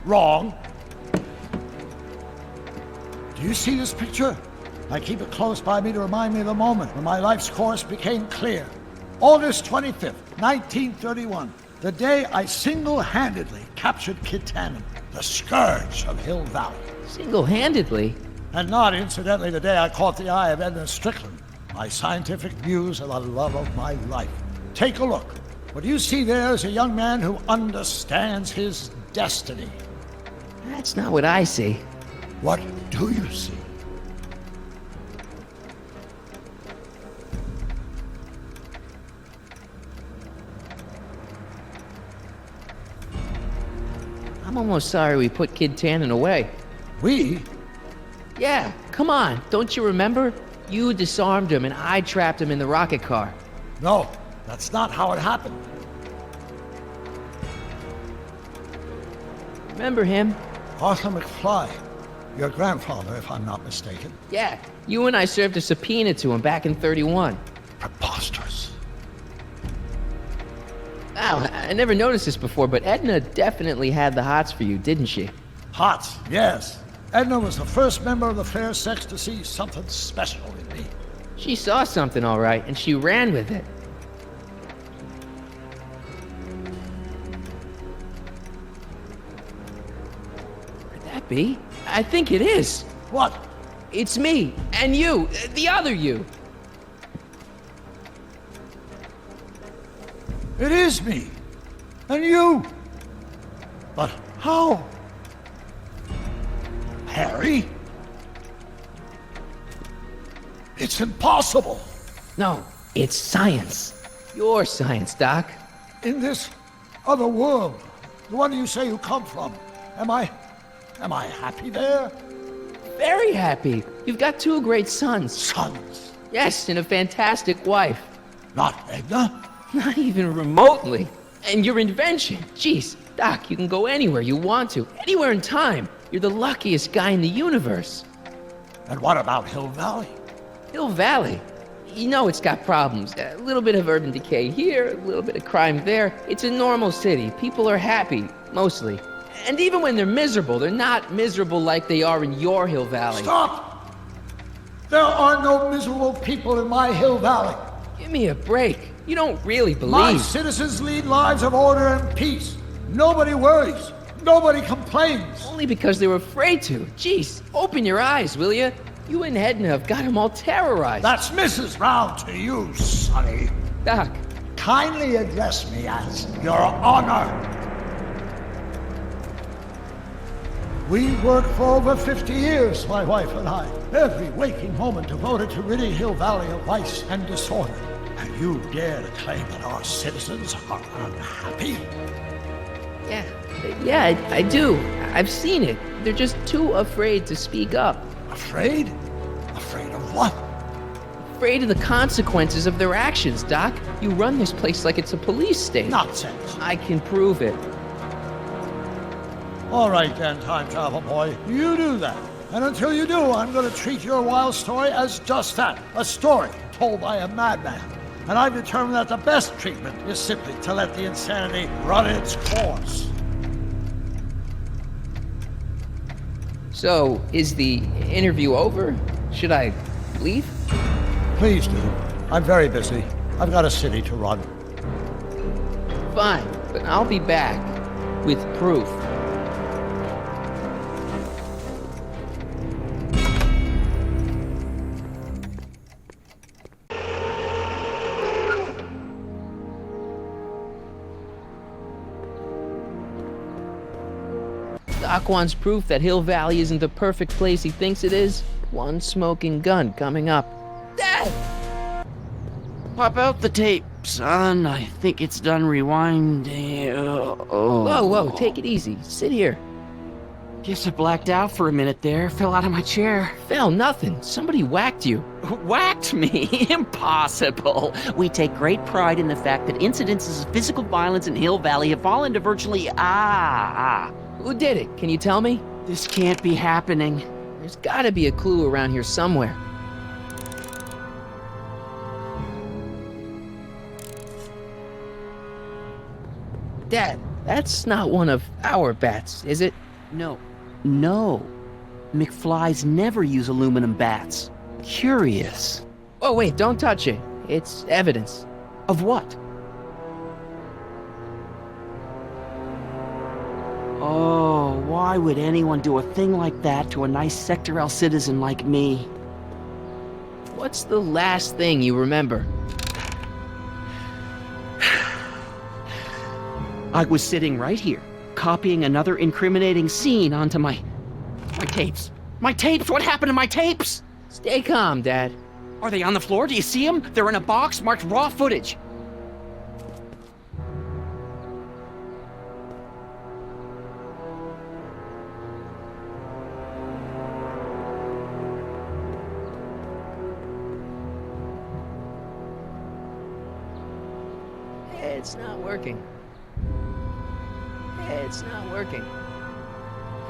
Wrong. Do you see this picture? I keep it close by me to remind me of the moment when my life's course became clear. August 25th, 1931. The day I single-handedly captured Kid Tannen, the scourge of Hill Valley. Single-handedly? And not, incidentally, the day I caught the eye of Edna Strickland, my scientific muse and the love of my life. Take a look. What you see there is a young man who understands his destiny. That's not what I see. What do you see? I'm almost sorry we put Kid Tannen away. We? Yeah, come on. Don't you remember? You disarmed him and I trapped him in the rocket car. No, that's not how it happened. Remember him? Arthur McFly. Your grandfather, if I'm not mistaken. Yeah, you and I served a subpoena to him back in 31. Preposterous. Wow, I never noticed this before, but Edna definitely had the hots for you, didn't she? Hots, yes. Edna was the first member of the fair sex to see something special in me. She saw something, all right, and she ran with it. Could that be? I think it is. What? It's me, and you, the other you. It is me. And you. But how? Harry? It's impossible. No, it's science. Your science, Doc. In this other world, the one you say you come from, am I happy there? Very happy. You've got two great sons. Sons? Yes, and a fantastic wife. Not Edna? Not even remotely. And your invention. Jeez, Doc, you can go anywhere you want to. Anywhere in time. You're the luckiest guy in the universe. And what about Hill Valley? Hill Valley? You know it's got problems. A little bit of urban decay here, a little bit of crime there. It's a normal city. People are happy, mostly. And even when they're miserable, they're not miserable like they are in your Hill Valley. Stop! There are no miserable people in my Hill Valley. Give me a break. You don't really believe. My citizens lead lives of order and peace. Nobody worries. Nobody complains. Only because they were afraid to. Jeez, open your eyes, will you? You and Edna have got them all terrorized. That's Mrs. Brown to you, Sonny. Doc. Kindly address me as Your Honor. We worked for over 50 years, my wife and I. Every waking moment devoted to ridding Hill Valley of vice and disorder. And you dare to claim that our citizens are unhappy? Yeah, I do. I've seen it. They're just too afraid to speak up. Afraid? Afraid of what? Afraid of the consequences of their actions, Doc. You run this place like it's a police state. Nonsense. I can prove it. All right then, time travel boy. You do that. And until you do, I'm going to treat your wild story as just that. A story told by a madman. And I've determined that the best treatment is simply to let the insanity run its course. So, is the interview over? Should I leave? Please do. I'm very busy. I've got a city to run. Fine, but I'll be back with proof. Doc wants proof that Hill Valley isn't the perfect place he thinks it is. One smoking gun coming up. Dad! Pop out the tape. Son, I think it's done rewinding. Whoa, take it easy. Sit here. Guess I blacked out for a minute there. Fell out of my chair. Fell nothing. Somebody whacked you. Whacked me? Impossible. We take great pride in the fact that incidences of physical violence in Hill Valley have fallen to virtually Who did it? Can you tell me? This can't be happening. There's gotta be a clue around here somewhere. Dad, that's not one of our bats, is it? No. McFlys never use aluminum bats. Curious. Oh, wait, don't touch it. It's evidence. Of what? Oh, why would anyone do a thing like that to a nice Sector L citizen like me? What's the last thing you remember? I was sitting right here, copying another incriminating scene onto my tapes. My tapes! What happened to my tapes? Stay calm, Dad. Are they on the floor? Do you see them? They're in a box marked raw footage. It's not working. It's not working.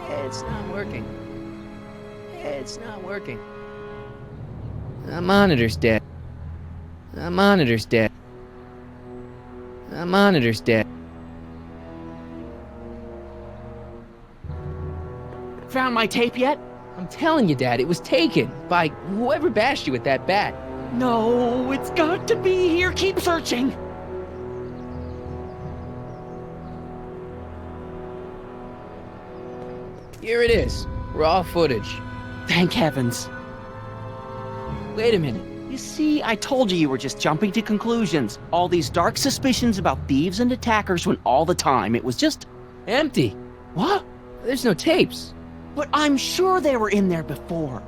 It's not working. It's not working. The monitor's dead. The monitor's dead. The monitor's dead. Found my tape yet? I'm telling you, Dad, it was taken by whoever bashed you with that bat. No, it's got to be here. Keep searching. Here it is. Raw footage. Thank heavens. Wait a minute. You see, I told you were just jumping to conclusions. All these dark suspicions about thieves and attackers when all the time it was just empty. What? There's no tapes. But I'm sure they were in there before.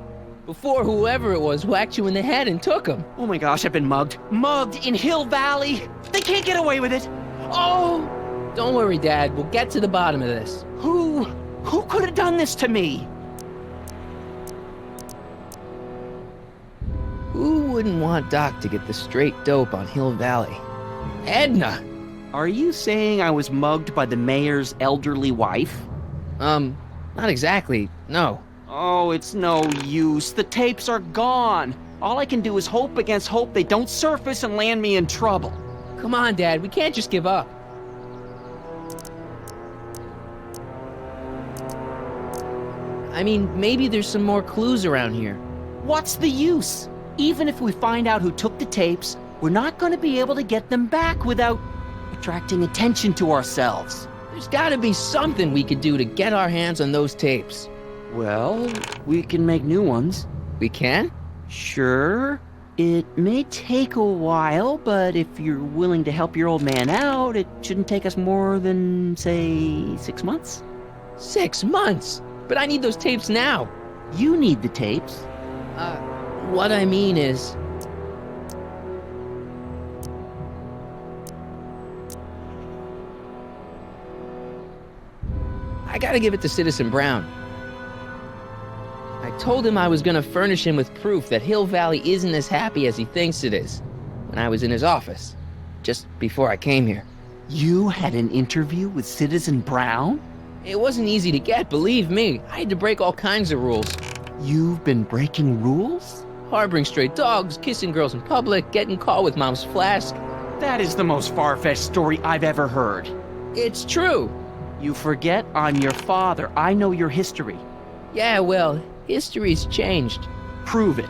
Before whoever it was whacked you in the head and took them. Oh my gosh, I've been mugged. Mugged in Hill Valley. They can't get away with it. Oh! Don't worry, Dad. We'll get to the bottom of this. Who could have done this to me? Who wouldn't want Doc to get the straight dope on Hill Valley? Edna! Are you saying I was mugged by the mayor's elderly wife? Not exactly, no. Oh, it's no use. The tapes are gone. All I can do is hope against hope they don't surface and land me in trouble. Come on, Dad, we can't just give up. I mean, maybe there's some more clues around here. What's the use? Even if we find out who took the tapes, we're not going to be able to get them back without attracting attention to ourselves. There's gotta be something we could do to get our hands on those tapes. Well, we can make new ones. We can? Sure. It may take a while, but if you're willing to help your old man out, it shouldn't take us more than, say, 6 months. 6 months? But I need those tapes now. You need the tapes. What I mean is... I gotta give it to Citizen Brown. I told him I was gonna furnish him with proof that Hill Valley isn't as happy as he thinks it is when I was in his office, just before I came here. You had an interview with Citizen Brown? It wasn't easy to get, believe me. I had to break all kinds of rules. You've been breaking rules? Harboring stray dogs, kissing girls in public, getting caught with Mom's flask. That is the most far-fetched story I've ever heard. It's true. You forget I'm your father. I know your history. Yeah, well, history's changed. Prove it.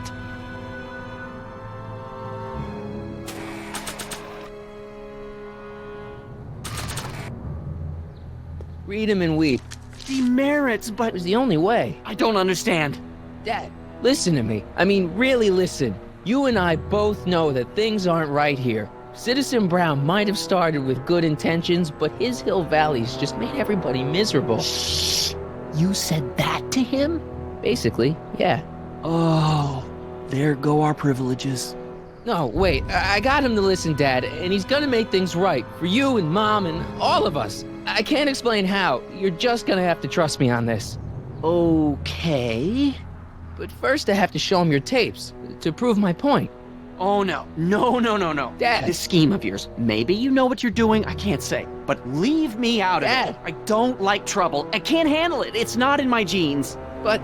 Read him and weep. Demerits, but... It was the only way. I don't understand. Dad, listen to me. I mean, really listen. You and I both know that things aren't right here. Citizen Brown might have started with good intentions, but his Hill Valley's just made everybody miserable. Shh! You said that to him? Basically, yeah. Oh, there go our privileges. No, wait, I got him to listen, Dad, and he's gonna make things right for you and Mom and all of us. I can't explain how. You're just gonna have to trust me on this. Okay. But first I have to show him your tapes to prove my point. Oh, no. No. Dad. This scheme of yours, maybe you know what you're doing, I can't say. But leave me out of Dad. it. I don't like trouble. I can't handle it. It's not in my genes. But...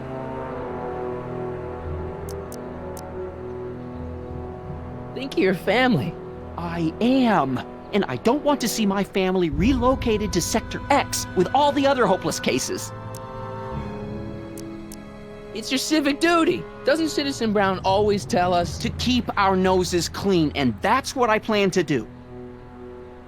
think of your family. I am. And I don't want to see my family relocated to Sector X with all the other hopeless cases. It's your civic duty. Doesn't Citizen Brown always tell us to keep our noses clean, and that's what I plan to do.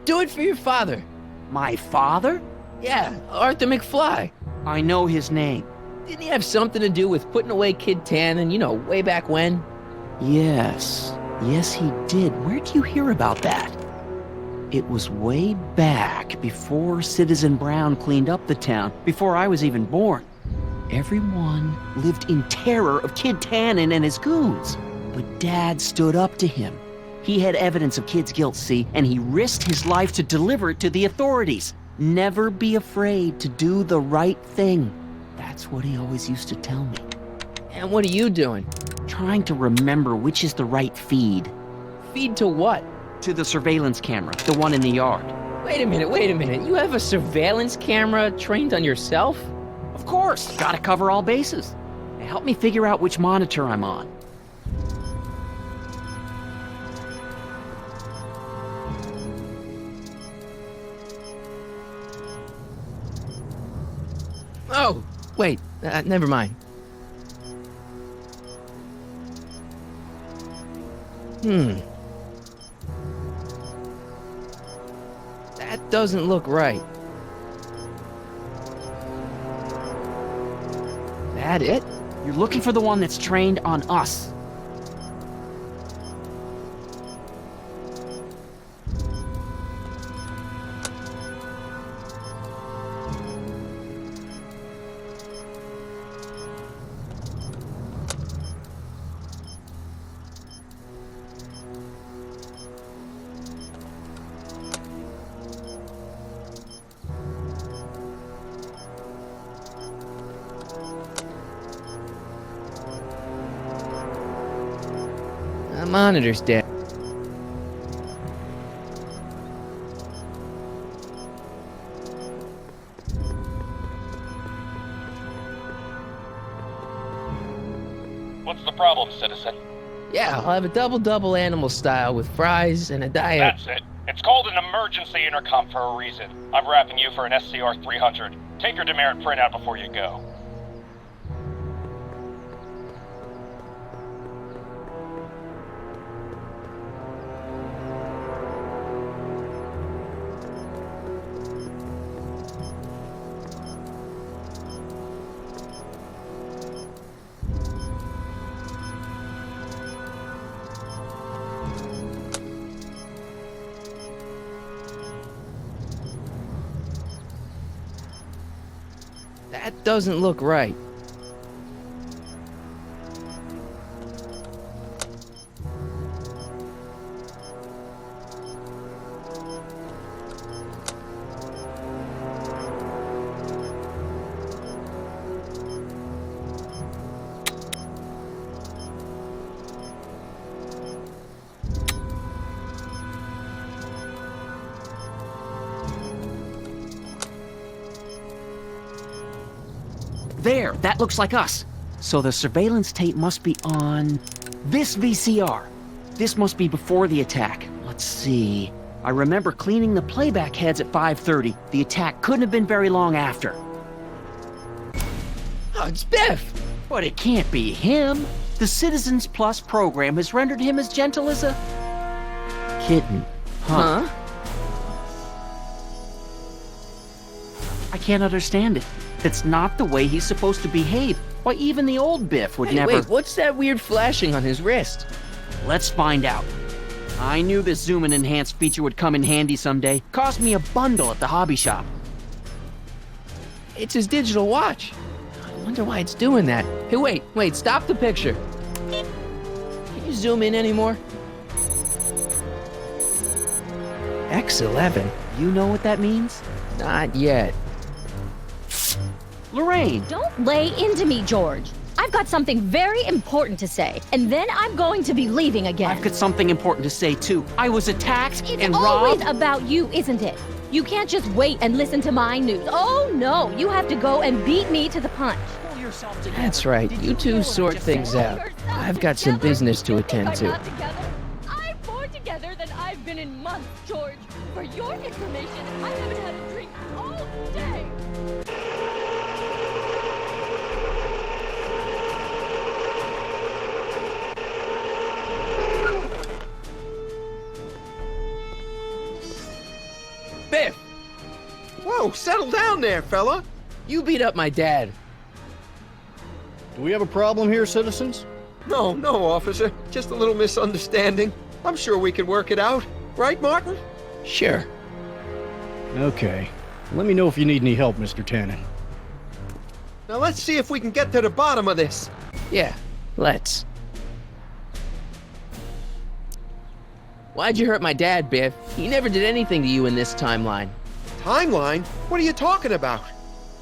Do it for your father. My father? Yeah, Arthur McFly. I know his name. Didn't he have something to do with putting away Kid Tannen, way back when? Yes, he did. Where did you hear about that? It was way back before Citizen Brown cleaned up the town, before I was even born. Everyone lived in terror of Kid Tannen and his goons. But Dad stood up to him. He had evidence of Kid's guilt, see, and he risked his life to deliver it to the authorities. Never be afraid to do the right thing. That's what he always used to tell me. And what are you doing? Trying to remember which is the right feed. Feed to what? To the surveillance camera, the one in the yard. Wait a minute. You have a surveillance camera trained on yourself? Of course, gotta cover all bases. Now help me figure out which monitor I'm on. Oh, wait, never mind. That doesn't look right. That it? You're looking for the one that's trained on us. Monitor's dead. What's the problem, citizen? Yeah, I'll have a double animal style with fries and a diet. That's it. It's called an emergency intercom for a reason. I'm wrapping you for an SCR 300. Take your demerit printout before you go. That doesn't look right. There, that looks like us. So the surveillance tape must be on this VCR. This must be before the attack. Let's see. I remember cleaning the playback heads at 5:30. The attack couldn't have been very long after. Oh, it's Biff! But it can't be him. The Citizens Plus program has rendered him as gentle as a kitten. Huh? I can't understand it. That's not the way he's supposed to behave. Why, even the old Biff would never... Wait, what's that weird flashing on his wrist? Let's find out. I knew this zoom and enhance feature would come in handy someday. Cost me a bundle at the hobby shop. It's his digital watch. I wonder why it's doing that. Hey, wait, stop the picture. Can you zoom in anymore? X11? You know what that means? Not yet. Lorraine! Don't lay into me, George. I've got something very important to say, and then I'm going to be leaving again. I've got something important to say, too. I was attacked It's and always robbed. about you, isn't it? You can't just wait and listen to my news. Oh, no. You have to go and beat me to the punch. Pull yourself together. That's right. You two sort things out. I've got some business to attend to. I'm more together than I've been in months, George. For your information, I haven't had a drink all day. Biff! Whoa, settle down there, fella. You beat up my dad. Do we have a problem here, citizens? No, officer. Just a little misunderstanding. I'm sure we can work it out. Right, Martin? Sure. Okay. Let me know if you need any help, Mr. Tannen. Now let's see if we can get to the bottom of this. Yeah, let's. Why'd you hurt my dad, Biff? He never did anything to you in this timeline. Timeline? What are you talking about?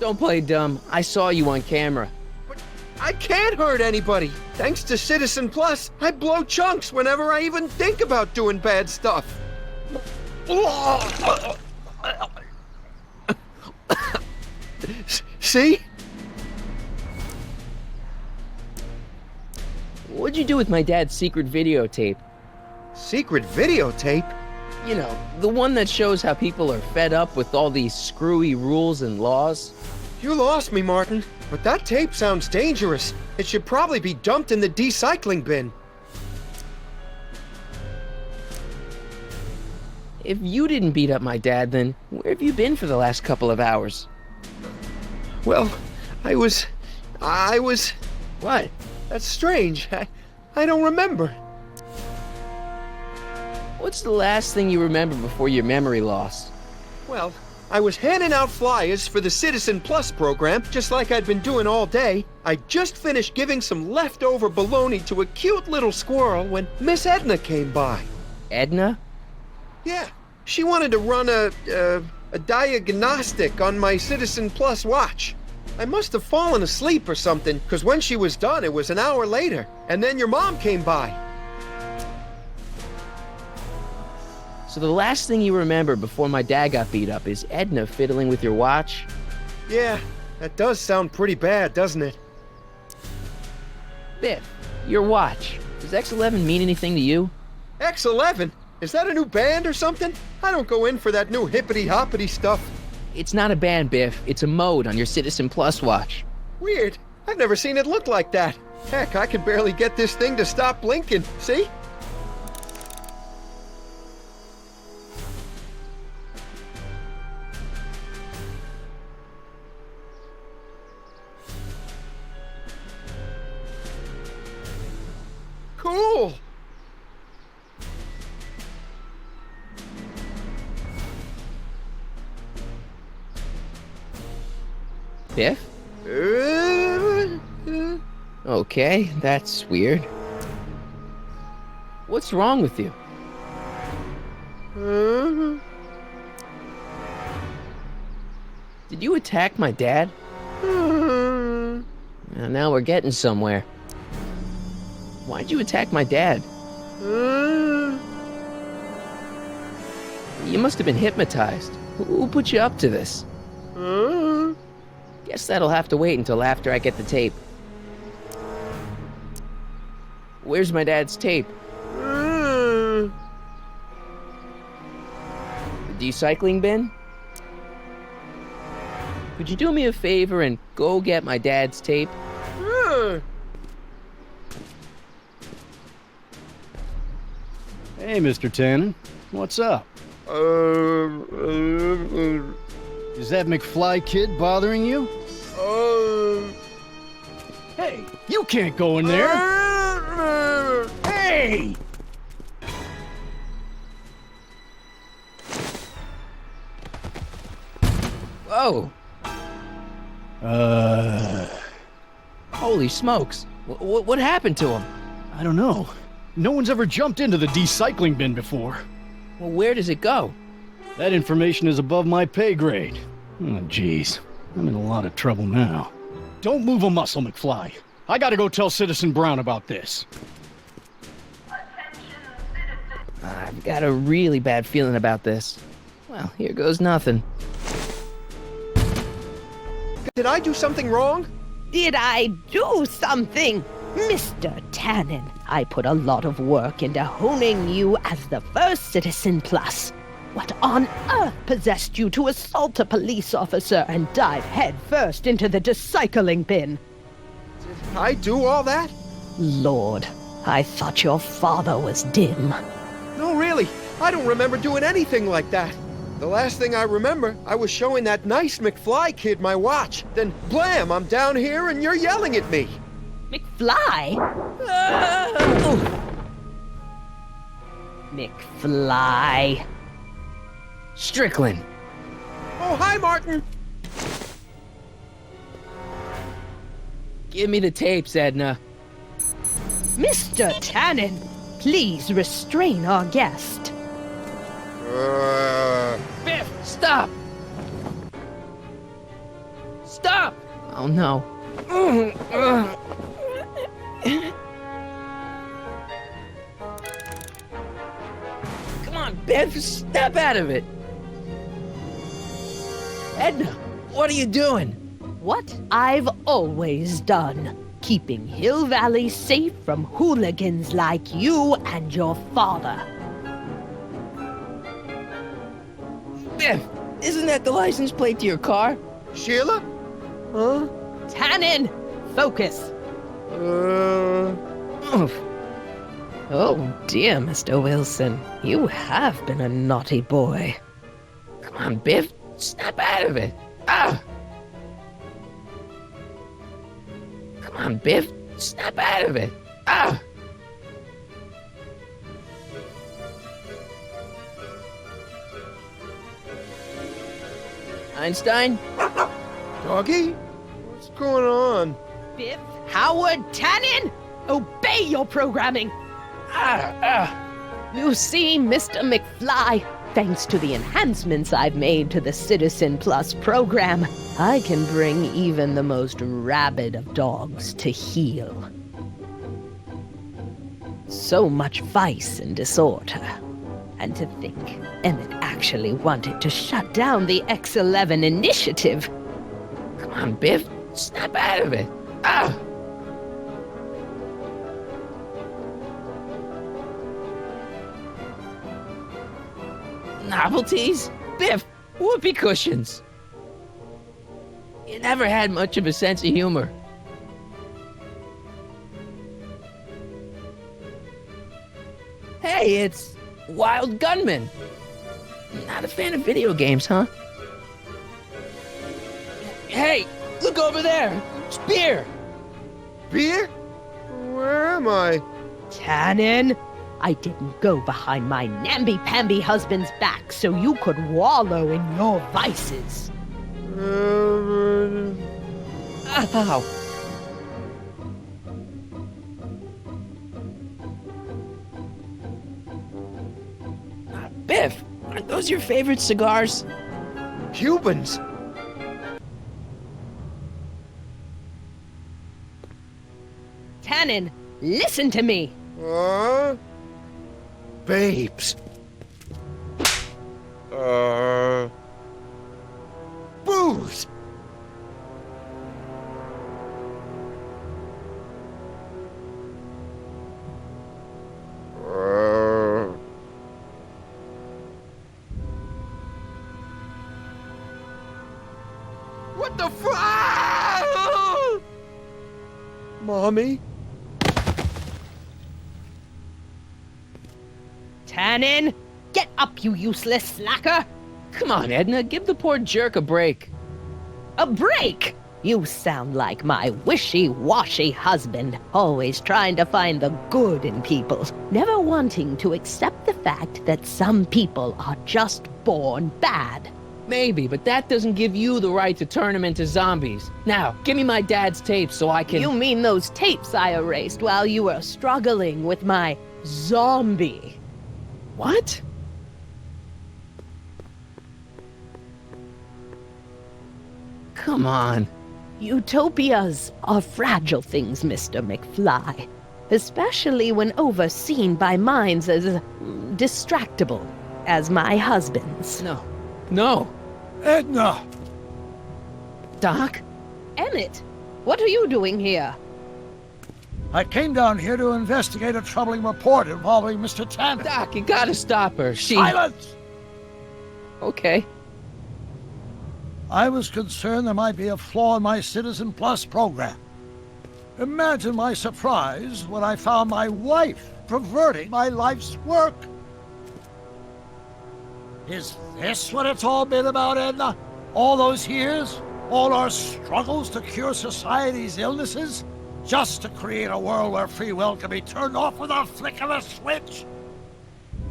Don't play dumb. I saw you on camera. But I can't hurt anybody. Thanks to Citizen Plus, I blow chunks whenever I even think about doing bad stuff. See? What'd you do with my dad's secret videotape? Secret videotape? You know, the one that shows how people are fed up with all these screwy rules and laws. You lost me, Martin. But that tape sounds dangerous. It should probably be dumped in the recycling bin. If you didn't beat up my dad, then where have you been for the last couple of hours? Well, I was... What? That's strange. I don't remember. What's the last thing you remember before your memory loss? Well, I was handing out flyers for the Citizen Plus program, just like I'd been doing all day. I just finished giving some leftover bologna to a cute little squirrel when Miss Edna came by. Edna? Yeah, she wanted to run a diagnostic on my Citizen Plus watch. I must have fallen asleep or something, because when she was done, it was an hour later. And then your mom came by. So the last thing you remember before my dad got beat up is Edna fiddling with your watch? Yeah, that does sound pretty bad, doesn't it? Biff, your watch. Does X11 mean anything to you? X11? Is that a new band or something? I don't go in for that new hippity-hoppity stuff. It's not a band, Biff. It's a mode on your Citizen Plus watch. Weird. I've never seen it look like that. Heck, I can barely get this thing to stop blinking. See? Cool! Biff? Okay, that's weird. What's wrong with you? Did you attack my dad? Now we're getting somewhere. Why'd you attack my dad? You must have been hypnotized. Who put you up to this? Guess that'll have to wait until after I get the tape. Where's my dad's tape? The recycling bin? Could you do me a favor and go get my dad's tape? Hey, Mr. Tannen. What's up? Is that McFly kid bothering you? Hey, you can't go in there! Hey! Whoa! Holy smokes! What happened to him? I don't know. No one's ever jumped into the recycling bin before. Well, where does it go? That information is above my pay grade. Oh, jeez. I'm in a lot of trouble now. Don't move a muscle, McFly. I gotta go tell Citizen Brown about this. I've got a really bad feeling about this. Well, here goes nothing. Did I do something wrong? Did I do something? Mr. Tannen, I put a lot of work into honing you as the first Citizen Plus. What on earth possessed you to assault a police officer and dive headfirst into the recycling bin? Did I do all that? Lord, I thought your father was dim. No, really. I don't remember doing anything like that. The last thing I remember, I was showing that nice McFly kid my watch. Then, blam, I'm down here and you're yelling at me. McFly? McFly. Strickland. Oh, hi, Martin. Give me the tapes, Edna. Mr. Tannen, please restrain our guest. Biff, stop! Stop! Oh no. Come on, Biff, snap out of it! Edna, what are you doing? What I've always done. Keeping Hill Valley safe from hooligans like you and your father. Biff, isn't that the license plate to your car? Sheila? Huh? Tannen, focus. Oh dear, Mr. Wilson. You have been a naughty boy. Come on, Biff, snap out of it. Ah! Come on, Biff, snap out of it. Ah! Einstein? Doggy? What's going on? Biff Howard Tannen, obey your programming. You see, Mr. McFly, thanks to the enhancements I've made to the Citizen Plus program, I can bring even the most rabid of dogs to heel. So much vice and disorder. And to think Emmett actually wanted to shut down the X-11 initiative. Come on, Biff, snap out of it. Ah! Novelties? Biff, whoopee cushions. You never had much of a sense of humor. Hey, it's Wild Gunman. Not a fan of video games, huh? Hey, look over there. It's beer. Beer? Where am I? Tannen, I didn't go behind my namby-pamby husband's back so you could wallow in your vices. Ow. Biff, aren't those your favorite cigars? Cubans? Tannen, listen to me. Babes. Booze. What the fuck? Mommy? Tannen, get up, you useless slacker. Come on, Edna, give the poor jerk a break. A break? You sound like my wishy-washy husband, always trying to find the good in people, never wanting to accept the fact that some people are just born bad. Maybe, but that doesn't give you the right to turn them into zombies. Now, give me my dad's tapes so I can... You mean those tapes I erased while you were struggling with my zombie? What? Come on. Utopias are fragile things, Mr. McFly. Especially when overseen by minds as distractible as my husband's. No. Edna! Doc? Emmett, what are you doing here? I came down here to investigate a troubling report involving Mr. Tanner. Doc, you gotta stop her. Silence! Okay. I was concerned there might be a flaw in my Citizen Plus program. Imagine my surprise when I found my wife perverting my life's work. Is this what it's all been about, Edna? All those years? All our struggles to cure society's illnesses? Just to create a world where free will can be turned off with a flick of a switch?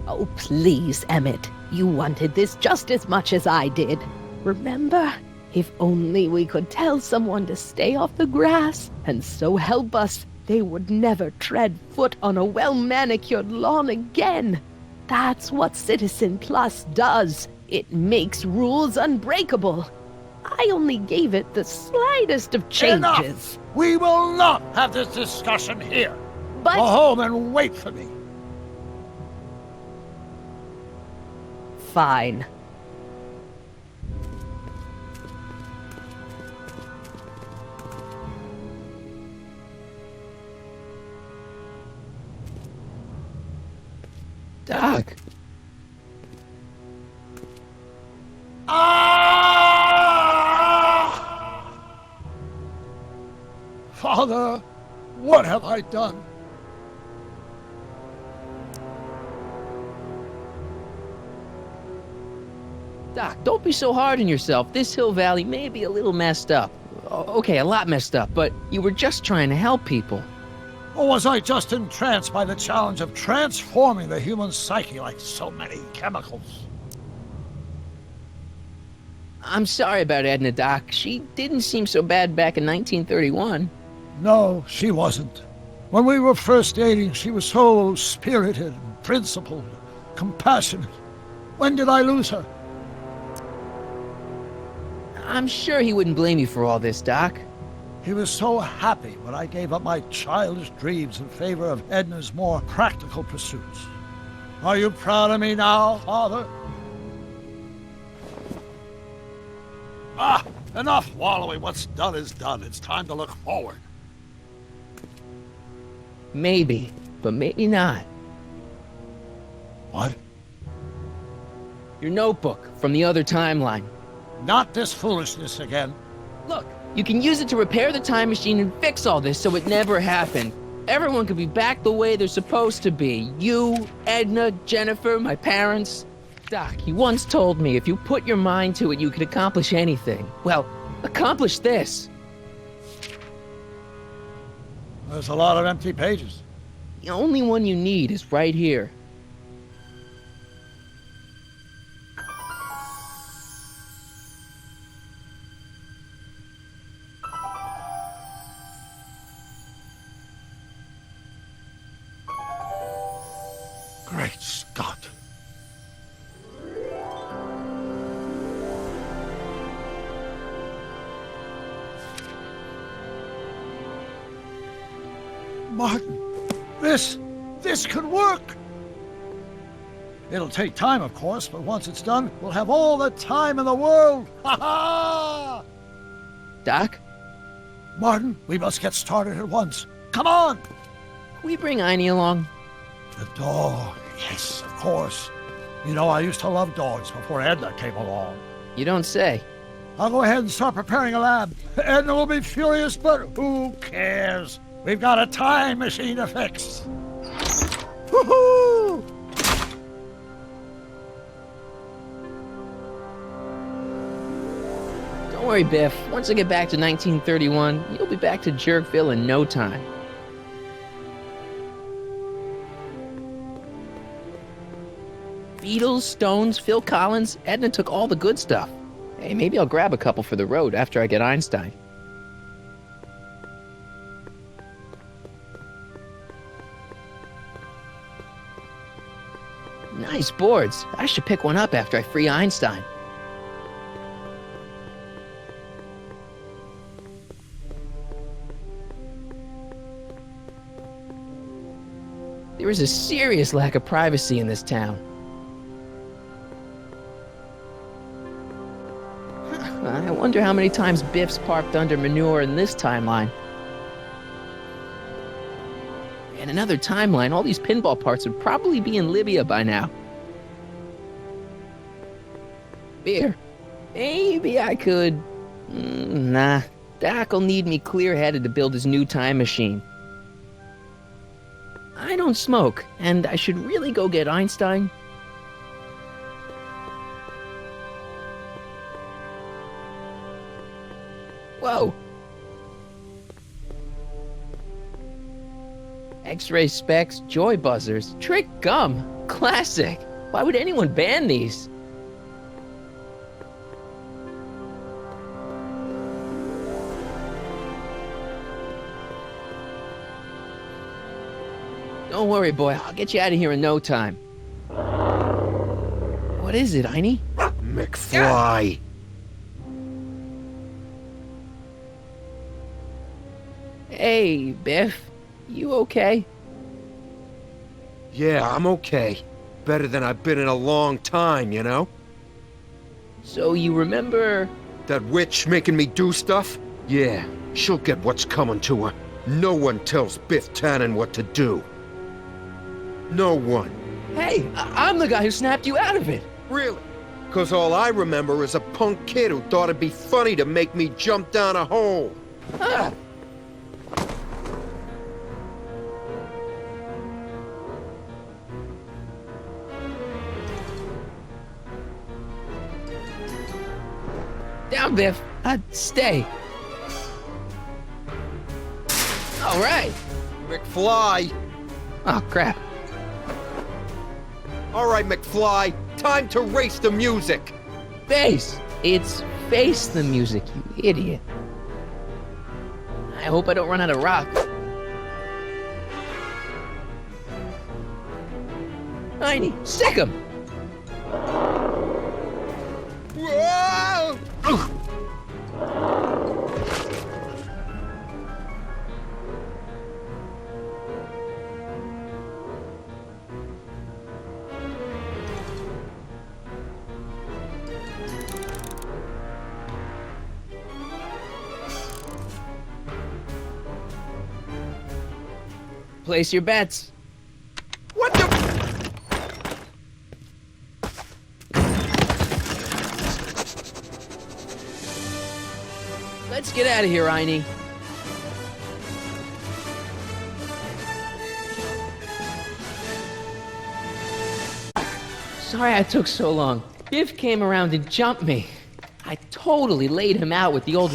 Oh, please, Emmett. You wanted this just as much as I did. Remember? If only we could tell someone to stay off the grass, and so help us, they would never tread foot on a well-manicured lawn again. That's what Citizen Plus does. It makes rules unbreakable. I only gave it the slightest of changes. Enough! We will not have this discussion here. But... Go home and wait for me. Fine. Doc. Father, what have I done? Doc, don't be so hard on yourself. This Hill Valley may be a little messed up. Okay, a lot messed up, but you were just trying to help people. Or was I just entranced by the challenge of transforming the human psyche like so many chemicals? I'm sorry about Edna, Doc. She didn't seem so bad back in 1931. No, she wasn't. When we were first dating, she was so spirited, principled, compassionate. When did I lose her? I'm sure he wouldn't blame you for all this, Doc. He was so happy when I gave up my childish dreams in favor of Edna's more practical pursuits. Are you proud of me now, Father? Enough wallowing. What's done is done. It's time to look forward. Maybe, but maybe not. What? Your notebook from the other timeline. Not this foolishness again. Look, you can use it to repair the time machine and fix all this so it never happened. Everyone could be back the way they're supposed to be. You, Edna, Jennifer, my parents. Doc, he once told me if you put your mind to it, you could accomplish anything. Well, accomplish this. There's a lot of empty pages. The only one you need is right here. Great Scott. Martin, this could work. It'll take time, of course, but once it's done, we'll have all the time in the world. Ha ha! Doc? Martin, we must get started at once. Come on! Can we bring Einie along? The dog. Yes, of course. You know, I used to love dogs before Edna came along. You don't say. I'll go ahead and start preparing a lab. Edna will be furious, but who cares? We've got a time machine to fix. Woohoo! Don't worry, Biff. Once I get back to 1931, you'll be back to Jerkville in no time. Beatles, Stones, Phil Collins, Edna took all the good stuff. Hey, maybe I'll grab a couple for the road after I get Einstein. Nice boards. I should pick one up after I free Einstein. There is a serious lack of privacy in this town. I wonder how many times Biff's parked under manure in this timeline. In another timeline, all these pinball parts would probably be in Libya by now. Beer. Maybe I could... Nah. Doc'll need me clear-headed to build his new time machine. I don't smoke, and I should really go get Einstein. Whoa! X-ray specs, joy buzzers, trick gum. Classic. Why would anyone ban these? Don't worry, boy. I'll get you out of here in no time. What is it, Einie? McFly! Hey, Biff. You okay? Yeah, I'm okay. Better than I've been in a long time, you know? So you remember... That witch making me do stuff? Yeah, she'll get what's coming to her. No one tells Biff Tannen what to do. No one. Hey, I'm the guy who snapped you out of it. Really? 'Cause all I remember is a punk kid who thought it'd be funny to make me jump down a hole. Ah. Down, Biff. Stay. All right. McFly. Oh, crap. All right, McFly. Time to race the music. Face. It's face the music, you idiot. I hope I don't run out of rock. Einie, stick him. Whoa! Place your bets. What the? Let's get out of here, Einie. Sorry I took so long. Biff came around and jumped me. I totally laid him out with the old...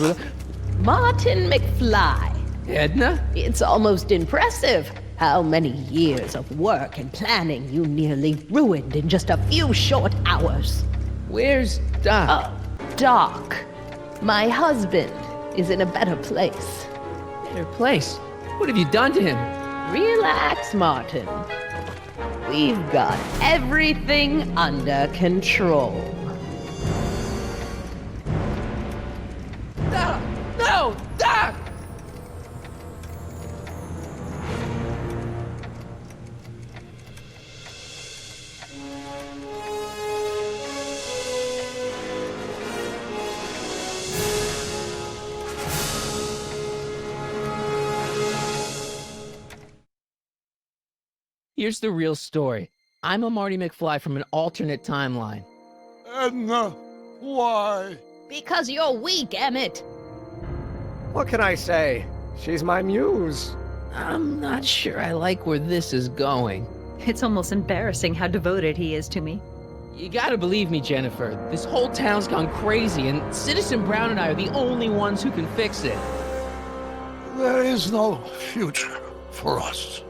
Martin McFly. Edna? It's almost impressive how many years of work and planning you nearly ruined in just a few short hours. Where's Doc? Doc. My husband is in a better place. Better place? What have you done to him? Relax, Martin. We've got everything under control. Doc! No! Doc! Here's the real story. I'm a Marty McFly from an alternate timeline. Edna, why? Because you're weak, Emmett. What can I say? She's my muse. I'm not sure I like where this is going. It's almost embarrassing how devoted he is to me. You gotta believe me, Jennifer. This whole town's gone crazy, and Citizen Brown and I are the only ones who can fix it. There is no future for us.